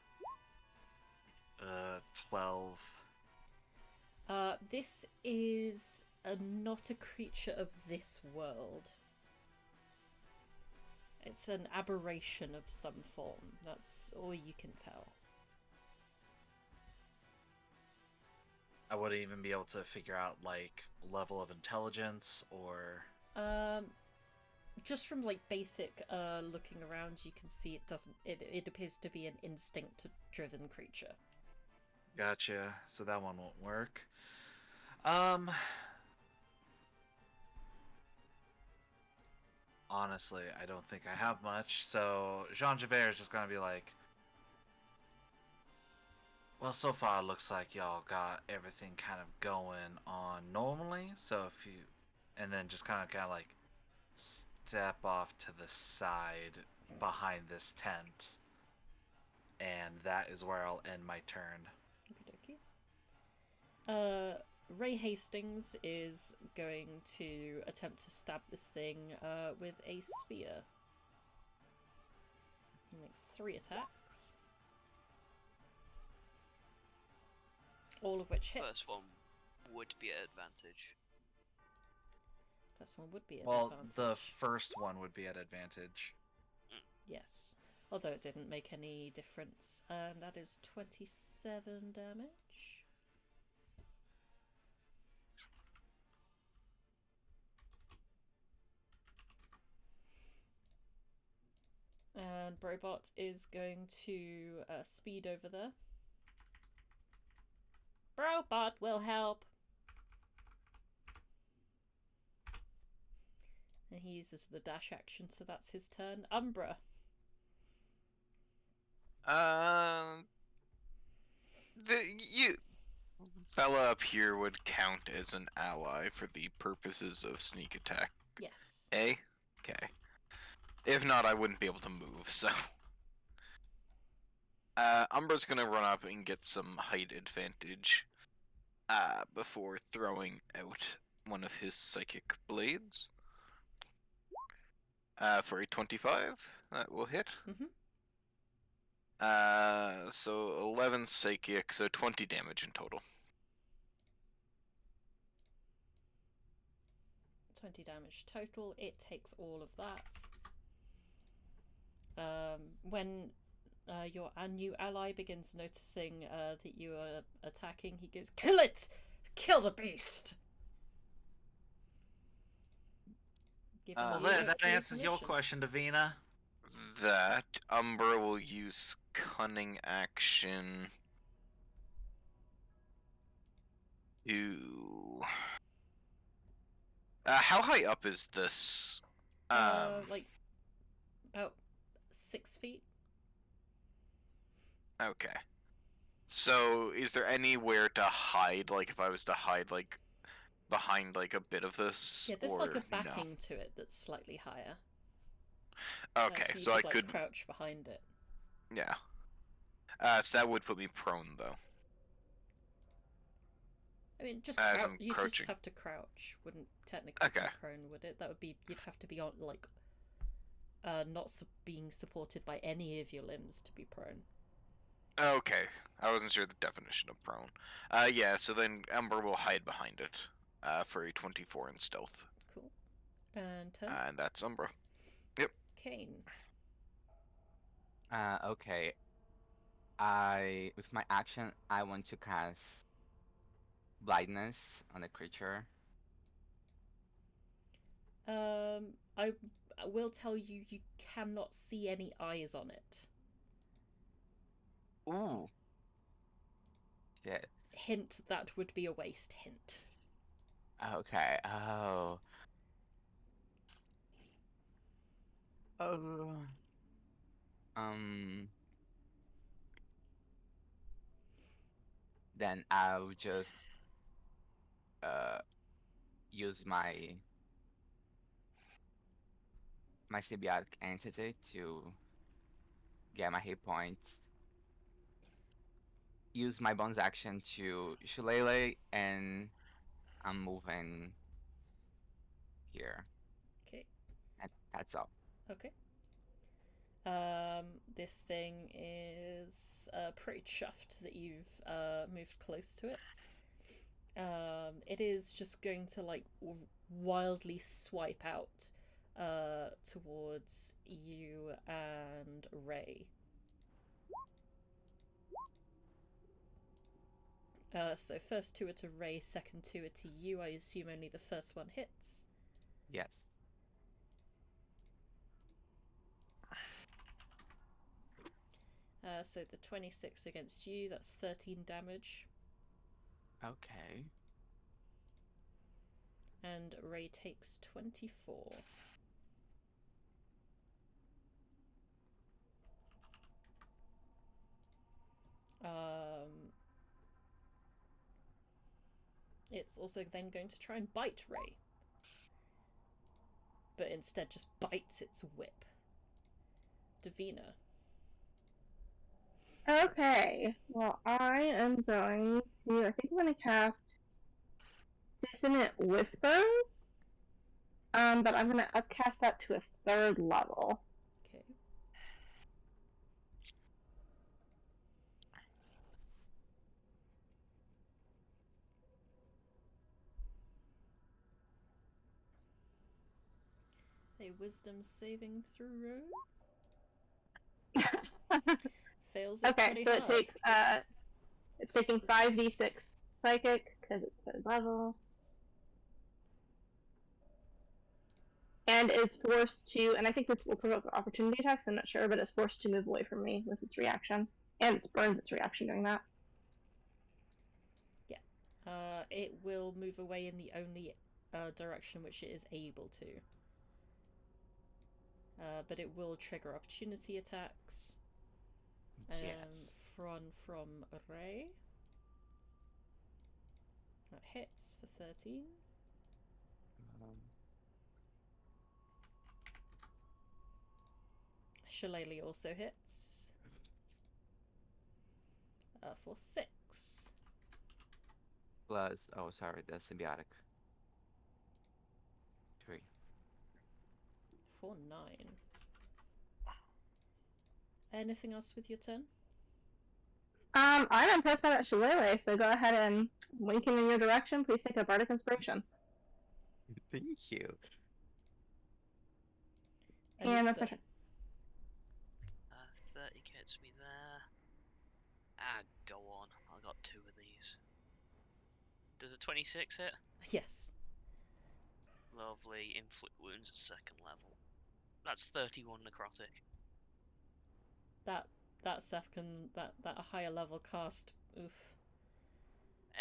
[SPEAKER 2] 12.
[SPEAKER 1] This is not a creature of this world. It's an aberration of some form. That's all you can tell.
[SPEAKER 2] I wouldn't even be able to figure out, like, level of intelligence or...
[SPEAKER 1] Just from, like, basic looking around, you can see it appears to be an instinct-driven creature.
[SPEAKER 2] Gotcha. So that one won't work. Honestly, I don't think I have much, so Jean Javert is just gonna be like, well, so far it looks like y'all got everything kind of going on normally, so if you... And then just kind of like step off to the side behind this tent. And that is where I'll end my turn.
[SPEAKER 1] Okie dokie. Ray Hastings is going to attempt to stab this thing with a spear. He makes 3 attacks. All of which hits.
[SPEAKER 6] First one would be at advantage.
[SPEAKER 1] First one would be at
[SPEAKER 2] Well,
[SPEAKER 1] advantage.
[SPEAKER 2] the first one would be at advantage.
[SPEAKER 1] Yes. Although it didn't make any difference. And that is 27 damage. And Brobot is going to speed over there. Brobot will help! And he uses the dash action, so that's his turn. Umbra.
[SPEAKER 3] fella up here would count as an ally for the purposes of sneak attack.
[SPEAKER 1] Yes.
[SPEAKER 3] Eh? Okay. If not, I wouldn't be able to move, so... Umbra's gonna run up and get some height advantage before throwing out one of his psychic blades. For a 25, that will hit.
[SPEAKER 1] Mhm.
[SPEAKER 3] So 11 psychic, so 20 damage in total.
[SPEAKER 1] 20 damage total. It takes all of that. When your new ally begins noticing that you are attacking, he goes, "Kill it! Kill the beast!" Give him
[SPEAKER 2] Well,
[SPEAKER 1] a
[SPEAKER 2] that
[SPEAKER 1] free
[SPEAKER 2] answers your
[SPEAKER 1] permission.
[SPEAKER 2] question, Davina.
[SPEAKER 3] That Umbra will use cunning action to... how high up is this?
[SPEAKER 1] Like about 6 feet.
[SPEAKER 3] Okay. So, is there anywhere to hide? Like, if I was to hide, like, behind, like, a bit of this?
[SPEAKER 1] Yeah, there's
[SPEAKER 3] or
[SPEAKER 1] like a
[SPEAKER 3] no?
[SPEAKER 1] backing to it that's slightly higher.
[SPEAKER 3] Okay,
[SPEAKER 1] so
[SPEAKER 3] I
[SPEAKER 1] you
[SPEAKER 3] could...
[SPEAKER 1] crouch behind it.
[SPEAKER 3] Yeah. So that would put me prone, though.
[SPEAKER 1] I mean, just
[SPEAKER 3] As
[SPEAKER 1] crouch.
[SPEAKER 3] I'm
[SPEAKER 1] You
[SPEAKER 3] crouching.
[SPEAKER 1] just have to crouch. Wouldn't technically be
[SPEAKER 3] Okay.
[SPEAKER 1] prone, would it? That would be. You'd have to be on like, not being supported by any of your limbs to be prone.
[SPEAKER 3] Okay, I wasn't sure the definition of prone. Yeah, so then Ember will hide behind it, for a 24 in stealth.
[SPEAKER 1] Cool. And turn.
[SPEAKER 3] And that's Umbra.
[SPEAKER 1] Cain.
[SPEAKER 4] Okay. With my action, I want to cast blindness on the creature.
[SPEAKER 1] I will tell you, you cannot see any eyes on it.
[SPEAKER 4] Ooh. Shit.
[SPEAKER 1] Hint, that would be a waste hint.
[SPEAKER 4] Okay. Oh. Oh. Then I'll just use my symbiotic entity to get my hit points. Use my bonus action to shillelagh, and I'm moving here.
[SPEAKER 1] Okay.
[SPEAKER 4] That's all.
[SPEAKER 1] Okay. This thing is pretty chuffed that you've moved close to it. It is just going to like wildly swipe out towards you and Ray. So first two are to Ray, second two are to you. I assume only the first one hits.
[SPEAKER 4] Yes.
[SPEAKER 1] So the 26 against you, that's 13 damage.
[SPEAKER 4] Okay.
[SPEAKER 1] And Ray takes 24. It's also then going to try and bite Ray. But instead just bites its whip. Davina.
[SPEAKER 5] Okay, well, I am going to. I think I'm going to cast Dissonant Whispers. But I'm going to upcast that to a 3rd level.
[SPEAKER 1] Okay. A wisdom saving throw. Fails it
[SPEAKER 5] Okay,
[SPEAKER 1] pretty
[SPEAKER 5] so
[SPEAKER 1] hard.
[SPEAKER 5] it takes it's taking 5d6 psychic because it's 3rd level, and is forced to. And I think this will provoke opportunity attacks. I'm not sure, but it's forced to move away from me with its reaction, and it burns its reaction doing that.
[SPEAKER 1] Yeah. It will move away in the only direction which it is able to. But it will trigger opportunity attacks.
[SPEAKER 4] Yes.
[SPEAKER 1] From Ray. That hits for 13.
[SPEAKER 4] Um,
[SPEAKER 1] Shillelagh also hits. For 6.
[SPEAKER 4] plus, oh sorry, the symbiotic. 3.
[SPEAKER 1] For 9. Anything else with your turn?
[SPEAKER 5] I'm impressed by that shillelagh, so go ahead and winking in your direction. Please take a bardic inspiration.
[SPEAKER 4] Thank you.
[SPEAKER 5] And that's
[SPEAKER 1] Anissa.
[SPEAKER 5] my turn.
[SPEAKER 6] 30 gets me there. Ah, go on. I got 2 of these. Does a 26 hit?
[SPEAKER 1] Yes.
[SPEAKER 6] Lovely. Inflict wounds at 2nd level. That's 31 necrotic.
[SPEAKER 1] That second that higher level cast. Oof.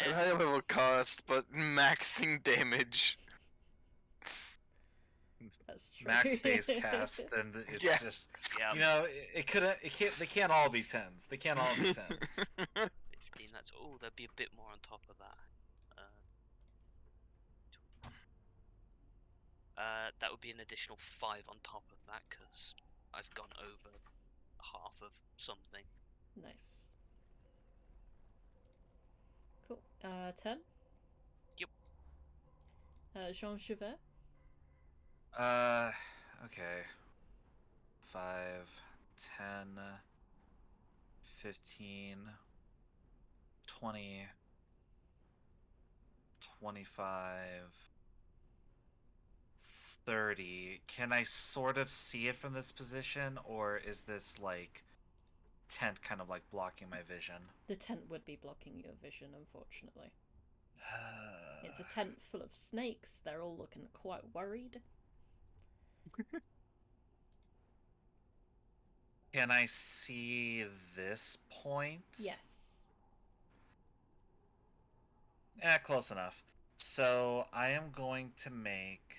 [SPEAKER 3] A
[SPEAKER 6] Eh,
[SPEAKER 3] high level cost, but maxing damage.
[SPEAKER 1] That's true.
[SPEAKER 2] Max base cast, then it's
[SPEAKER 3] Yeah.
[SPEAKER 2] just
[SPEAKER 6] yeah,
[SPEAKER 2] you know it couldn't it can't they can't all be 10s. They can't all be 10s.
[SPEAKER 6] 15. That's there'd be a bit more on top of that. That would be an additional 5 on top of that because I've gone over half of something.
[SPEAKER 1] Nice. Cool. 10.
[SPEAKER 6] Yep.
[SPEAKER 1] Jean Chauvet.
[SPEAKER 2] Okay. 5, 10, 15, 20, 25, 30. Can I sort of see it from this position, or is this like tent kind of like blocking my vision?
[SPEAKER 1] The tent would be blocking your vision, unfortunately. It's a tent full of snakes. They're all looking quite worried.
[SPEAKER 2] Can I see this point?
[SPEAKER 1] Yes.
[SPEAKER 2] Close enough. So I am going to make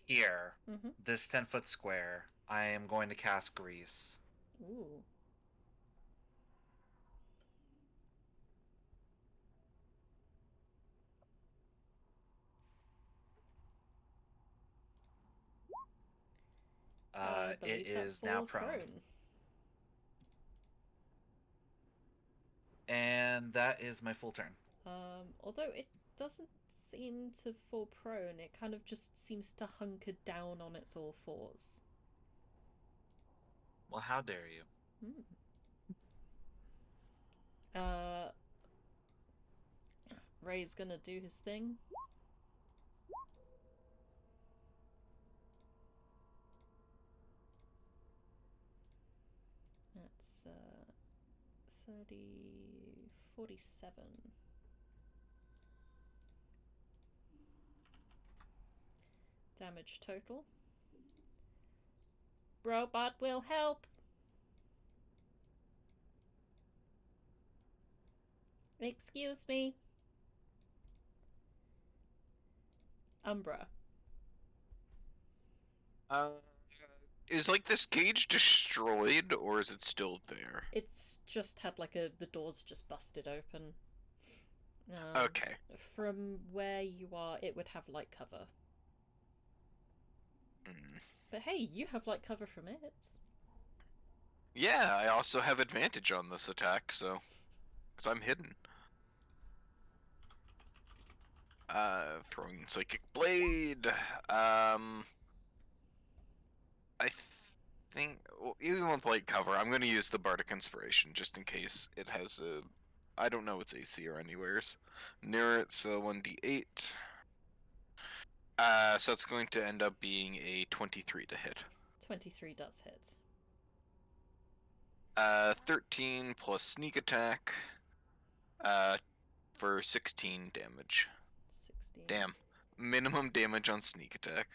[SPEAKER 2] here,
[SPEAKER 1] Mm-hmm.
[SPEAKER 2] this 10-foot square, I am going to cast Grease.
[SPEAKER 1] Ooh. I
[SPEAKER 2] It
[SPEAKER 1] believe
[SPEAKER 2] is
[SPEAKER 1] that's
[SPEAKER 2] now
[SPEAKER 1] all
[SPEAKER 2] prone. And that is my full turn.
[SPEAKER 1] Although it doesn't seem to fall prone, it kind of just seems to hunker down on its all fours.
[SPEAKER 2] Well, how dare you?
[SPEAKER 1] Ray's gonna do his thing. That's 30, 47. Damage total. Brobot will help. Excuse me. Umbra.
[SPEAKER 3] Is like this cage destroyed or is it still there?
[SPEAKER 1] It's just had like the doors just busted open.
[SPEAKER 3] Okay.
[SPEAKER 1] From where you are, it would have light cover.
[SPEAKER 3] Mm.
[SPEAKER 1] But hey, you have light cover from it.
[SPEAKER 3] Yeah, I also have advantage on this attack, so because I'm hidden. Throwing psychic blade. I think well, even with light cover, I'm going to use the bardic inspiration just in case it has a. I don't know its AC or anywheres near it, so 1d8. So it's going to end up being a 23 to hit.
[SPEAKER 1] 23 does hit.
[SPEAKER 3] 13 plus sneak attack. For 16 damage.
[SPEAKER 1] 16.
[SPEAKER 3] Damn. Minimum damage on sneak attack.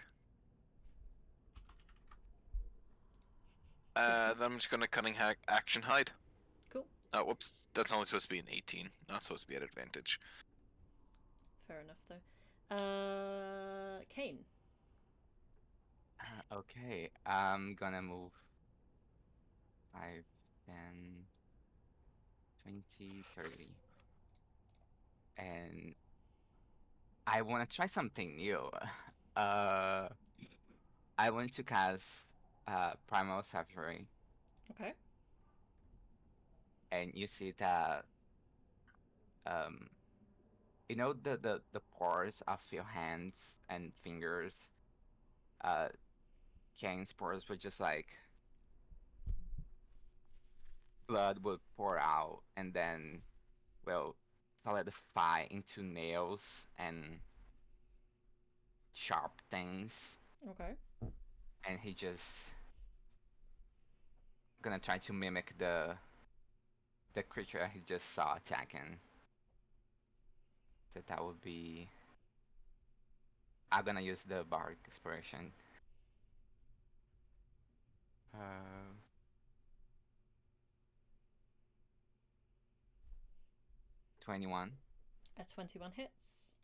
[SPEAKER 3] Then I'm just gonna cunning hack action hide.
[SPEAKER 1] Cool.
[SPEAKER 3] Oh, whoops. That's only supposed to be an 18. Not supposed to be at advantage.
[SPEAKER 1] Fair enough, though. Cain.
[SPEAKER 4] Okay, I'm gonna move 5, 10, 20, 30. And I want to try something new. Uh, I want to cast Primal Savagery,
[SPEAKER 1] Okay.
[SPEAKER 4] and you see that um, you know the pores of your hands and fingers. Cain's pores were just like blood would pour out, and then will solidify into nails and sharp things,
[SPEAKER 1] Okay.
[SPEAKER 4] and he just gonna try to mimic the creature he just saw attacking. So that would be. I'm gonna use the Bardic Inspiration. 21.
[SPEAKER 1] A 21 hits.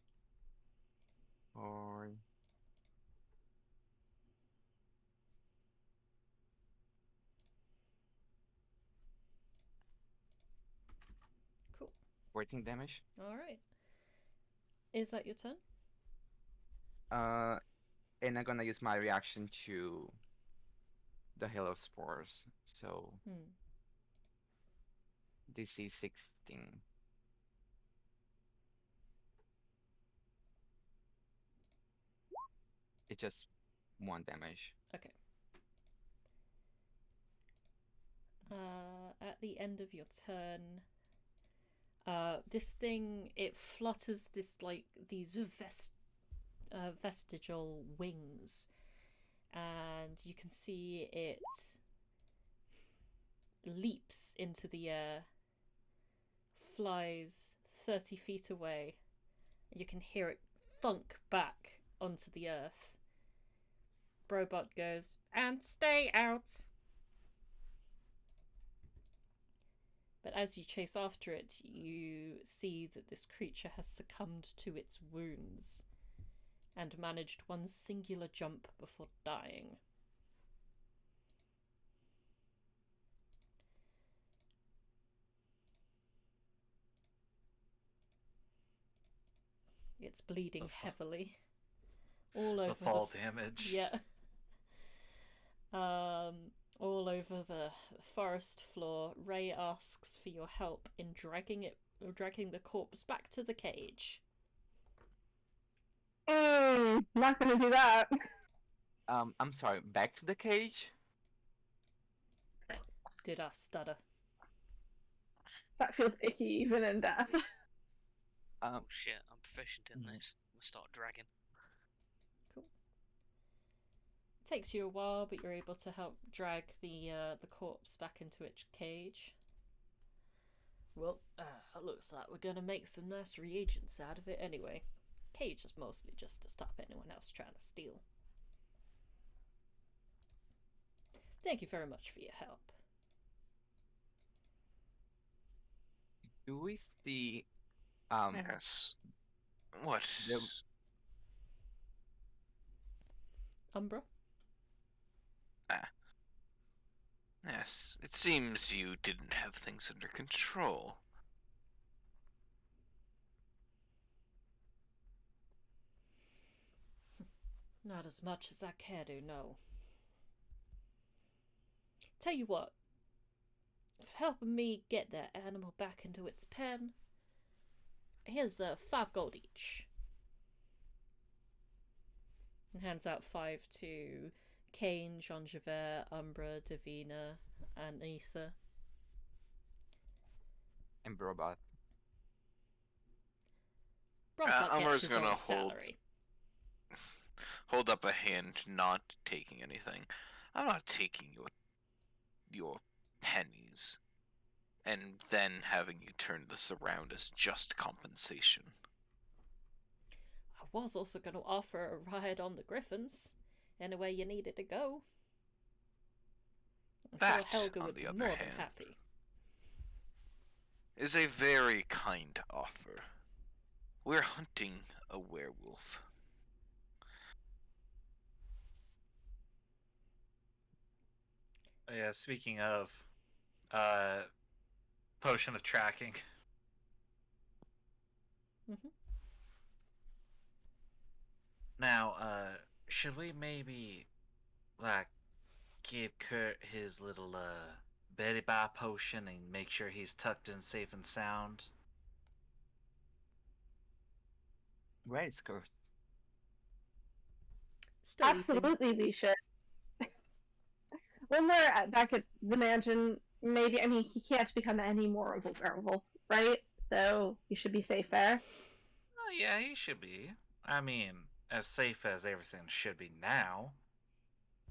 [SPEAKER 4] Or
[SPEAKER 1] Cool.
[SPEAKER 4] 14 damage.
[SPEAKER 1] All right. Is that your turn?
[SPEAKER 4] And I'm gonna use my reaction to the Hail of Spores. So DC 16. It's just 1 damage.
[SPEAKER 1] Okay. At the end of your turn, this thing, it flutters these vestigial wings, and you can see it leaps into the air, flies 30 feet away. You can hear it thunk back onto the earth. Brobot goes, "And stay out!" But as you chase after it, you see that this creature has succumbed to its wounds and managed one singular jump before dying. It's bleeding heavily. All over
[SPEAKER 2] the fall damage.
[SPEAKER 1] Yeah. All over the forest floor. Ray asks for your help in dragging the corpse back to the cage.
[SPEAKER 5] Not gonna do that.
[SPEAKER 4] I'm sorry, back to the cage?
[SPEAKER 1] Did I stutter?
[SPEAKER 5] That feels icky even in death.
[SPEAKER 6] Oh shit, I'm proficient in this. I'm gonna start dragging.
[SPEAKER 1] Cool. It takes you a while, but you're able to help drag the corpse back into its cage. Well, looks like we're gonna make some nice reagents out of it anyway. Cage is mostly just to stop anyone else trying to steal. Thank you very much for your help.
[SPEAKER 4] Do we see
[SPEAKER 3] Yes. What?
[SPEAKER 1] Umbra?
[SPEAKER 3] Yes, it seems you didn't have things under control.
[SPEAKER 1] Not as much as I care to, no. Tell you what, for helping me get that animal back into its pen, here's 5 gold each. And hands out 5 to Cain, Javier, Umbra, Davina, and Anissa.
[SPEAKER 4] and Brobot?
[SPEAKER 1] Brobot
[SPEAKER 3] Umbra's
[SPEAKER 1] gets his
[SPEAKER 3] gonna
[SPEAKER 1] own salary.
[SPEAKER 3] hold up a hand, not taking anything. I'm not taking your pennies, and then having you turn this around as just compensation.
[SPEAKER 1] I was also going to offer a ride on the Griffins, anywhere you needed to go. I'm
[SPEAKER 3] That,
[SPEAKER 1] sure Helga
[SPEAKER 3] on
[SPEAKER 1] would
[SPEAKER 3] the
[SPEAKER 1] be
[SPEAKER 3] other
[SPEAKER 1] more than
[SPEAKER 3] hand,
[SPEAKER 1] happy.
[SPEAKER 3] Is a very kind offer. We're hunting a werewolf.
[SPEAKER 2] Yeah, speaking of, potion of tracking.
[SPEAKER 1] Mhm.
[SPEAKER 2] Now, should we maybe, like, give Kurt his little, Betty Bye potion and make sure he's tucked in safe and sound?
[SPEAKER 4] Where is Kurt?
[SPEAKER 1] Still eating.
[SPEAKER 5] Absolutely, we should. When we're back at the mansion, maybe, I mean, he can't become any more of a werewolf, right? So he should be safe there.
[SPEAKER 2] Oh, yeah, he should be. I mean, as safe as everything should be now.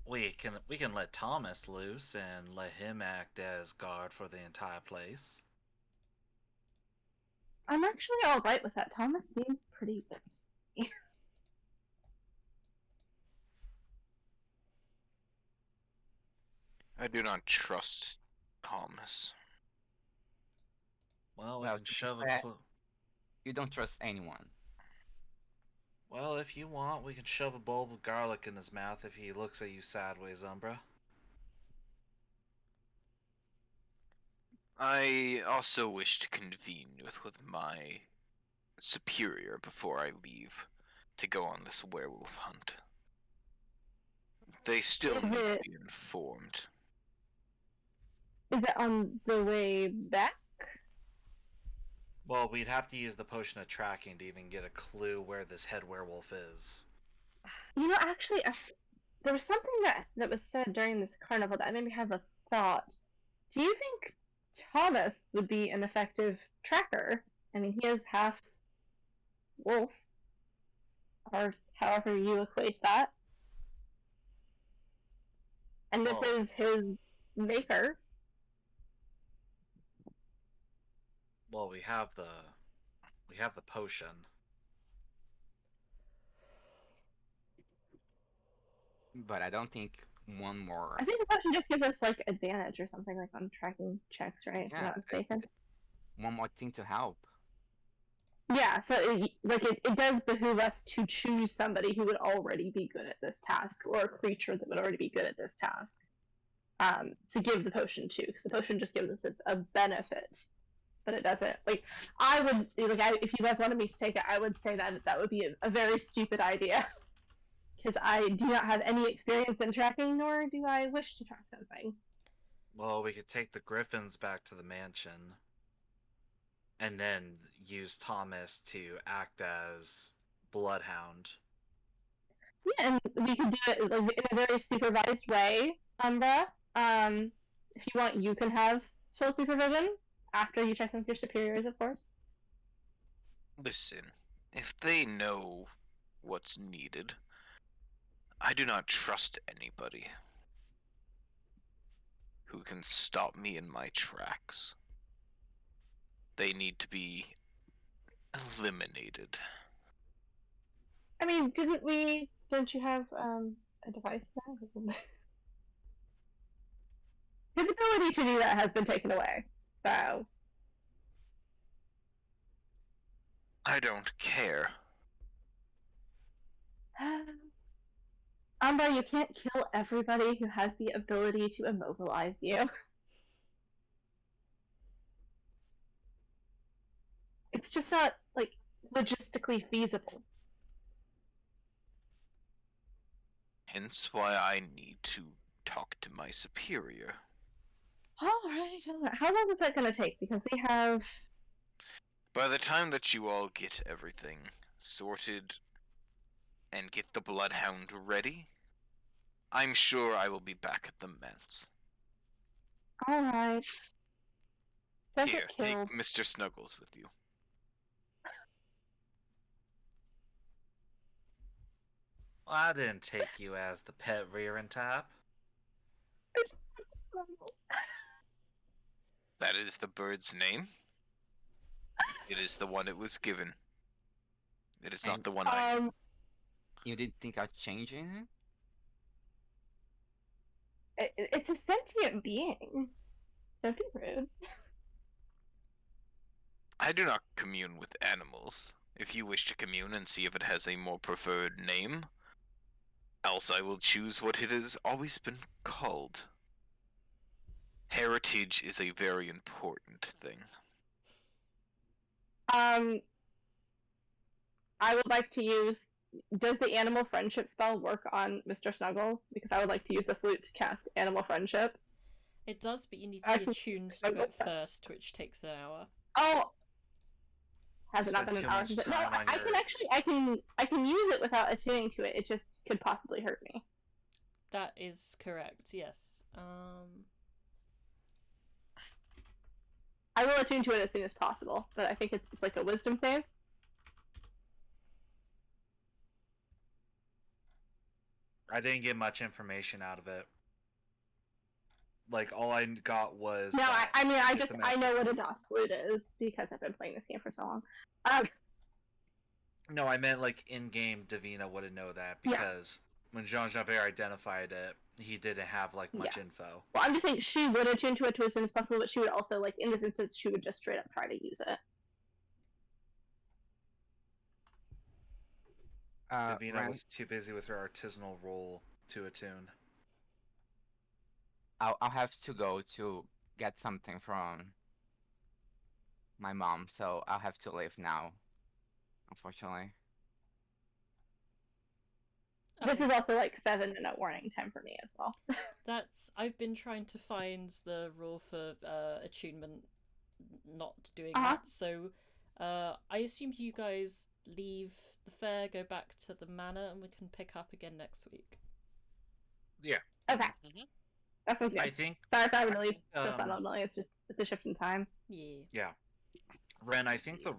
[SPEAKER 2] We can let Thomas loose and let him act as guard for the entire place.
[SPEAKER 5] I'm actually alright with that. Thomas seems pretty good to me.
[SPEAKER 3] I do not trust Thomas.
[SPEAKER 2] Well, we
[SPEAKER 4] Well,
[SPEAKER 2] can
[SPEAKER 4] to be
[SPEAKER 2] shove a
[SPEAKER 4] fair-
[SPEAKER 2] clue.
[SPEAKER 4] You don't trust anyone.
[SPEAKER 2] Well, if you want, we can shove a bulb of garlic in his mouth if he looks at you sideways, Umbra.
[SPEAKER 3] I also wish to convene with my superior before I leave to go on this werewolf hunt. They still need to be informed.
[SPEAKER 5] Is it on the way back?
[SPEAKER 2] Well, we'd have to use the potion of tracking to even get a clue where this head werewolf is.
[SPEAKER 5] You know, actually, there was something that was said during this carnival that made me have a thought. Do you think Thomas would be an effective tracker? I mean, he is half wolf, or however you equate that. And this
[SPEAKER 2] Well-
[SPEAKER 5] is his maker.
[SPEAKER 2] Well, we have the potion.
[SPEAKER 4] But I don't think one more.
[SPEAKER 5] I think the potion just gives us like advantage or something like on tracking checks, right? If I'm not mistaken.
[SPEAKER 4] One more thing to help.
[SPEAKER 5] Yeah, so it does behoove us to choose somebody who would already be good at this task, or a creature that would already be good at this task, to give the potion to, because the potion just gives us a benefit, but it doesn't. Like, if you guys wanted me to take it, I would say that would be a very stupid idea, because I do not have any experience in tracking, nor do I wish to track something.
[SPEAKER 2] Well, we could take the griffins back to the mansion. And then use Thomas to act as Bloodhound.
[SPEAKER 5] Yeah, and we could do it like, in a very supervised way, Umbra. If you want, you can have full supervision after you check in with your superiors, of course.
[SPEAKER 3] Listen, if they know what's needed, I do not trust anybody who can stop me in my tracks. They need to be eliminated.
[SPEAKER 5] I mean, don't you have a device now? His ability to do that has been taken away, so...
[SPEAKER 3] I don't care.
[SPEAKER 5] Umbra, you can't kill everybody who has the ability to immobilize you. It's just not, like, logistically feasible.
[SPEAKER 3] Hence why I need to talk to my superior.
[SPEAKER 5] Alright. How long is that going to take? Because we have...
[SPEAKER 3] By the time that you all get everything sorted and get the Bloodhound ready, I'm sure I will be back at the manse.
[SPEAKER 5] Alright. Does
[SPEAKER 3] Here,
[SPEAKER 5] it kill?
[SPEAKER 3] take Mr. Snuggles with you.
[SPEAKER 2] Well, I didn't take you as the pet rearing type.
[SPEAKER 3] That is the bird's name. It is the one it was given. It is not
[SPEAKER 4] And-
[SPEAKER 3] the one I...
[SPEAKER 4] You didn't think I'd change anything?
[SPEAKER 5] It's a sentient being. Don't be rude.
[SPEAKER 3] I do not commune with animals. If you wish to commune and see if it has a more preferred name, else I will choose what it has always been called. Heritage is a very important thing.
[SPEAKER 5] I would like to use. Does the animal friendship spell work on Mr. Snuggles? Because I would like to use the flute to cast animal friendship.
[SPEAKER 1] It does, but you need to be
[SPEAKER 5] Actually,
[SPEAKER 1] attuned to
[SPEAKER 5] Snuggles
[SPEAKER 1] it
[SPEAKER 5] does.
[SPEAKER 1] first, which takes an hour.
[SPEAKER 5] Oh, has it not
[SPEAKER 2] Spent
[SPEAKER 5] been an
[SPEAKER 2] too
[SPEAKER 5] hour?
[SPEAKER 2] much
[SPEAKER 5] since it- No,
[SPEAKER 2] time on
[SPEAKER 5] I
[SPEAKER 2] your-
[SPEAKER 5] can actually, I can use it without attuning to it. It just could possibly hurt me.
[SPEAKER 1] That is correct, yes.
[SPEAKER 5] I will attune to it as soon as possible, but I think it's like a wisdom save.
[SPEAKER 2] I didn't get much information out of it. Like, all I got was.
[SPEAKER 5] No, I mean,
[SPEAKER 2] it's a
[SPEAKER 5] I know what a
[SPEAKER 2] magic
[SPEAKER 5] DOS flute is because I've been playing this game for so long.
[SPEAKER 2] No, I meant like in-game Davina wouldn't know that
[SPEAKER 5] Yeah.
[SPEAKER 2] because when Jean Javier identified it, he didn't have like much info.
[SPEAKER 5] Well, I'm just saying she would attune to it as soon as possible, but she would also, like, in this instance, she would just straight up try to use it.
[SPEAKER 2] Davina
[SPEAKER 4] Ren,
[SPEAKER 2] was too busy with her artisanal role to attune.
[SPEAKER 4] I'll have to go to get something from my mom, so I'll have to leave now, unfortunately.
[SPEAKER 5] This is also, like, 7-minute warning time for me as well.
[SPEAKER 1] I've been trying to find the rule for attunement not doing
[SPEAKER 5] Uh-huh.
[SPEAKER 1] that, so I assume you guys leave the fair, go back to the manor, and we can pick up again next week.
[SPEAKER 2] Yeah.
[SPEAKER 5] Okay.
[SPEAKER 6] Mhm.
[SPEAKER 5] That sounds good.
[SPEAKER 2] I think.
[SPEAKER 5] Sorry if I really
[SPEAKER 2] um,
[SPEAKER 5] just not normally, it's just the shift in time.
[SPEAKER 1] Yeah.
[SPEAKER 2] Yeah. Ren, I think the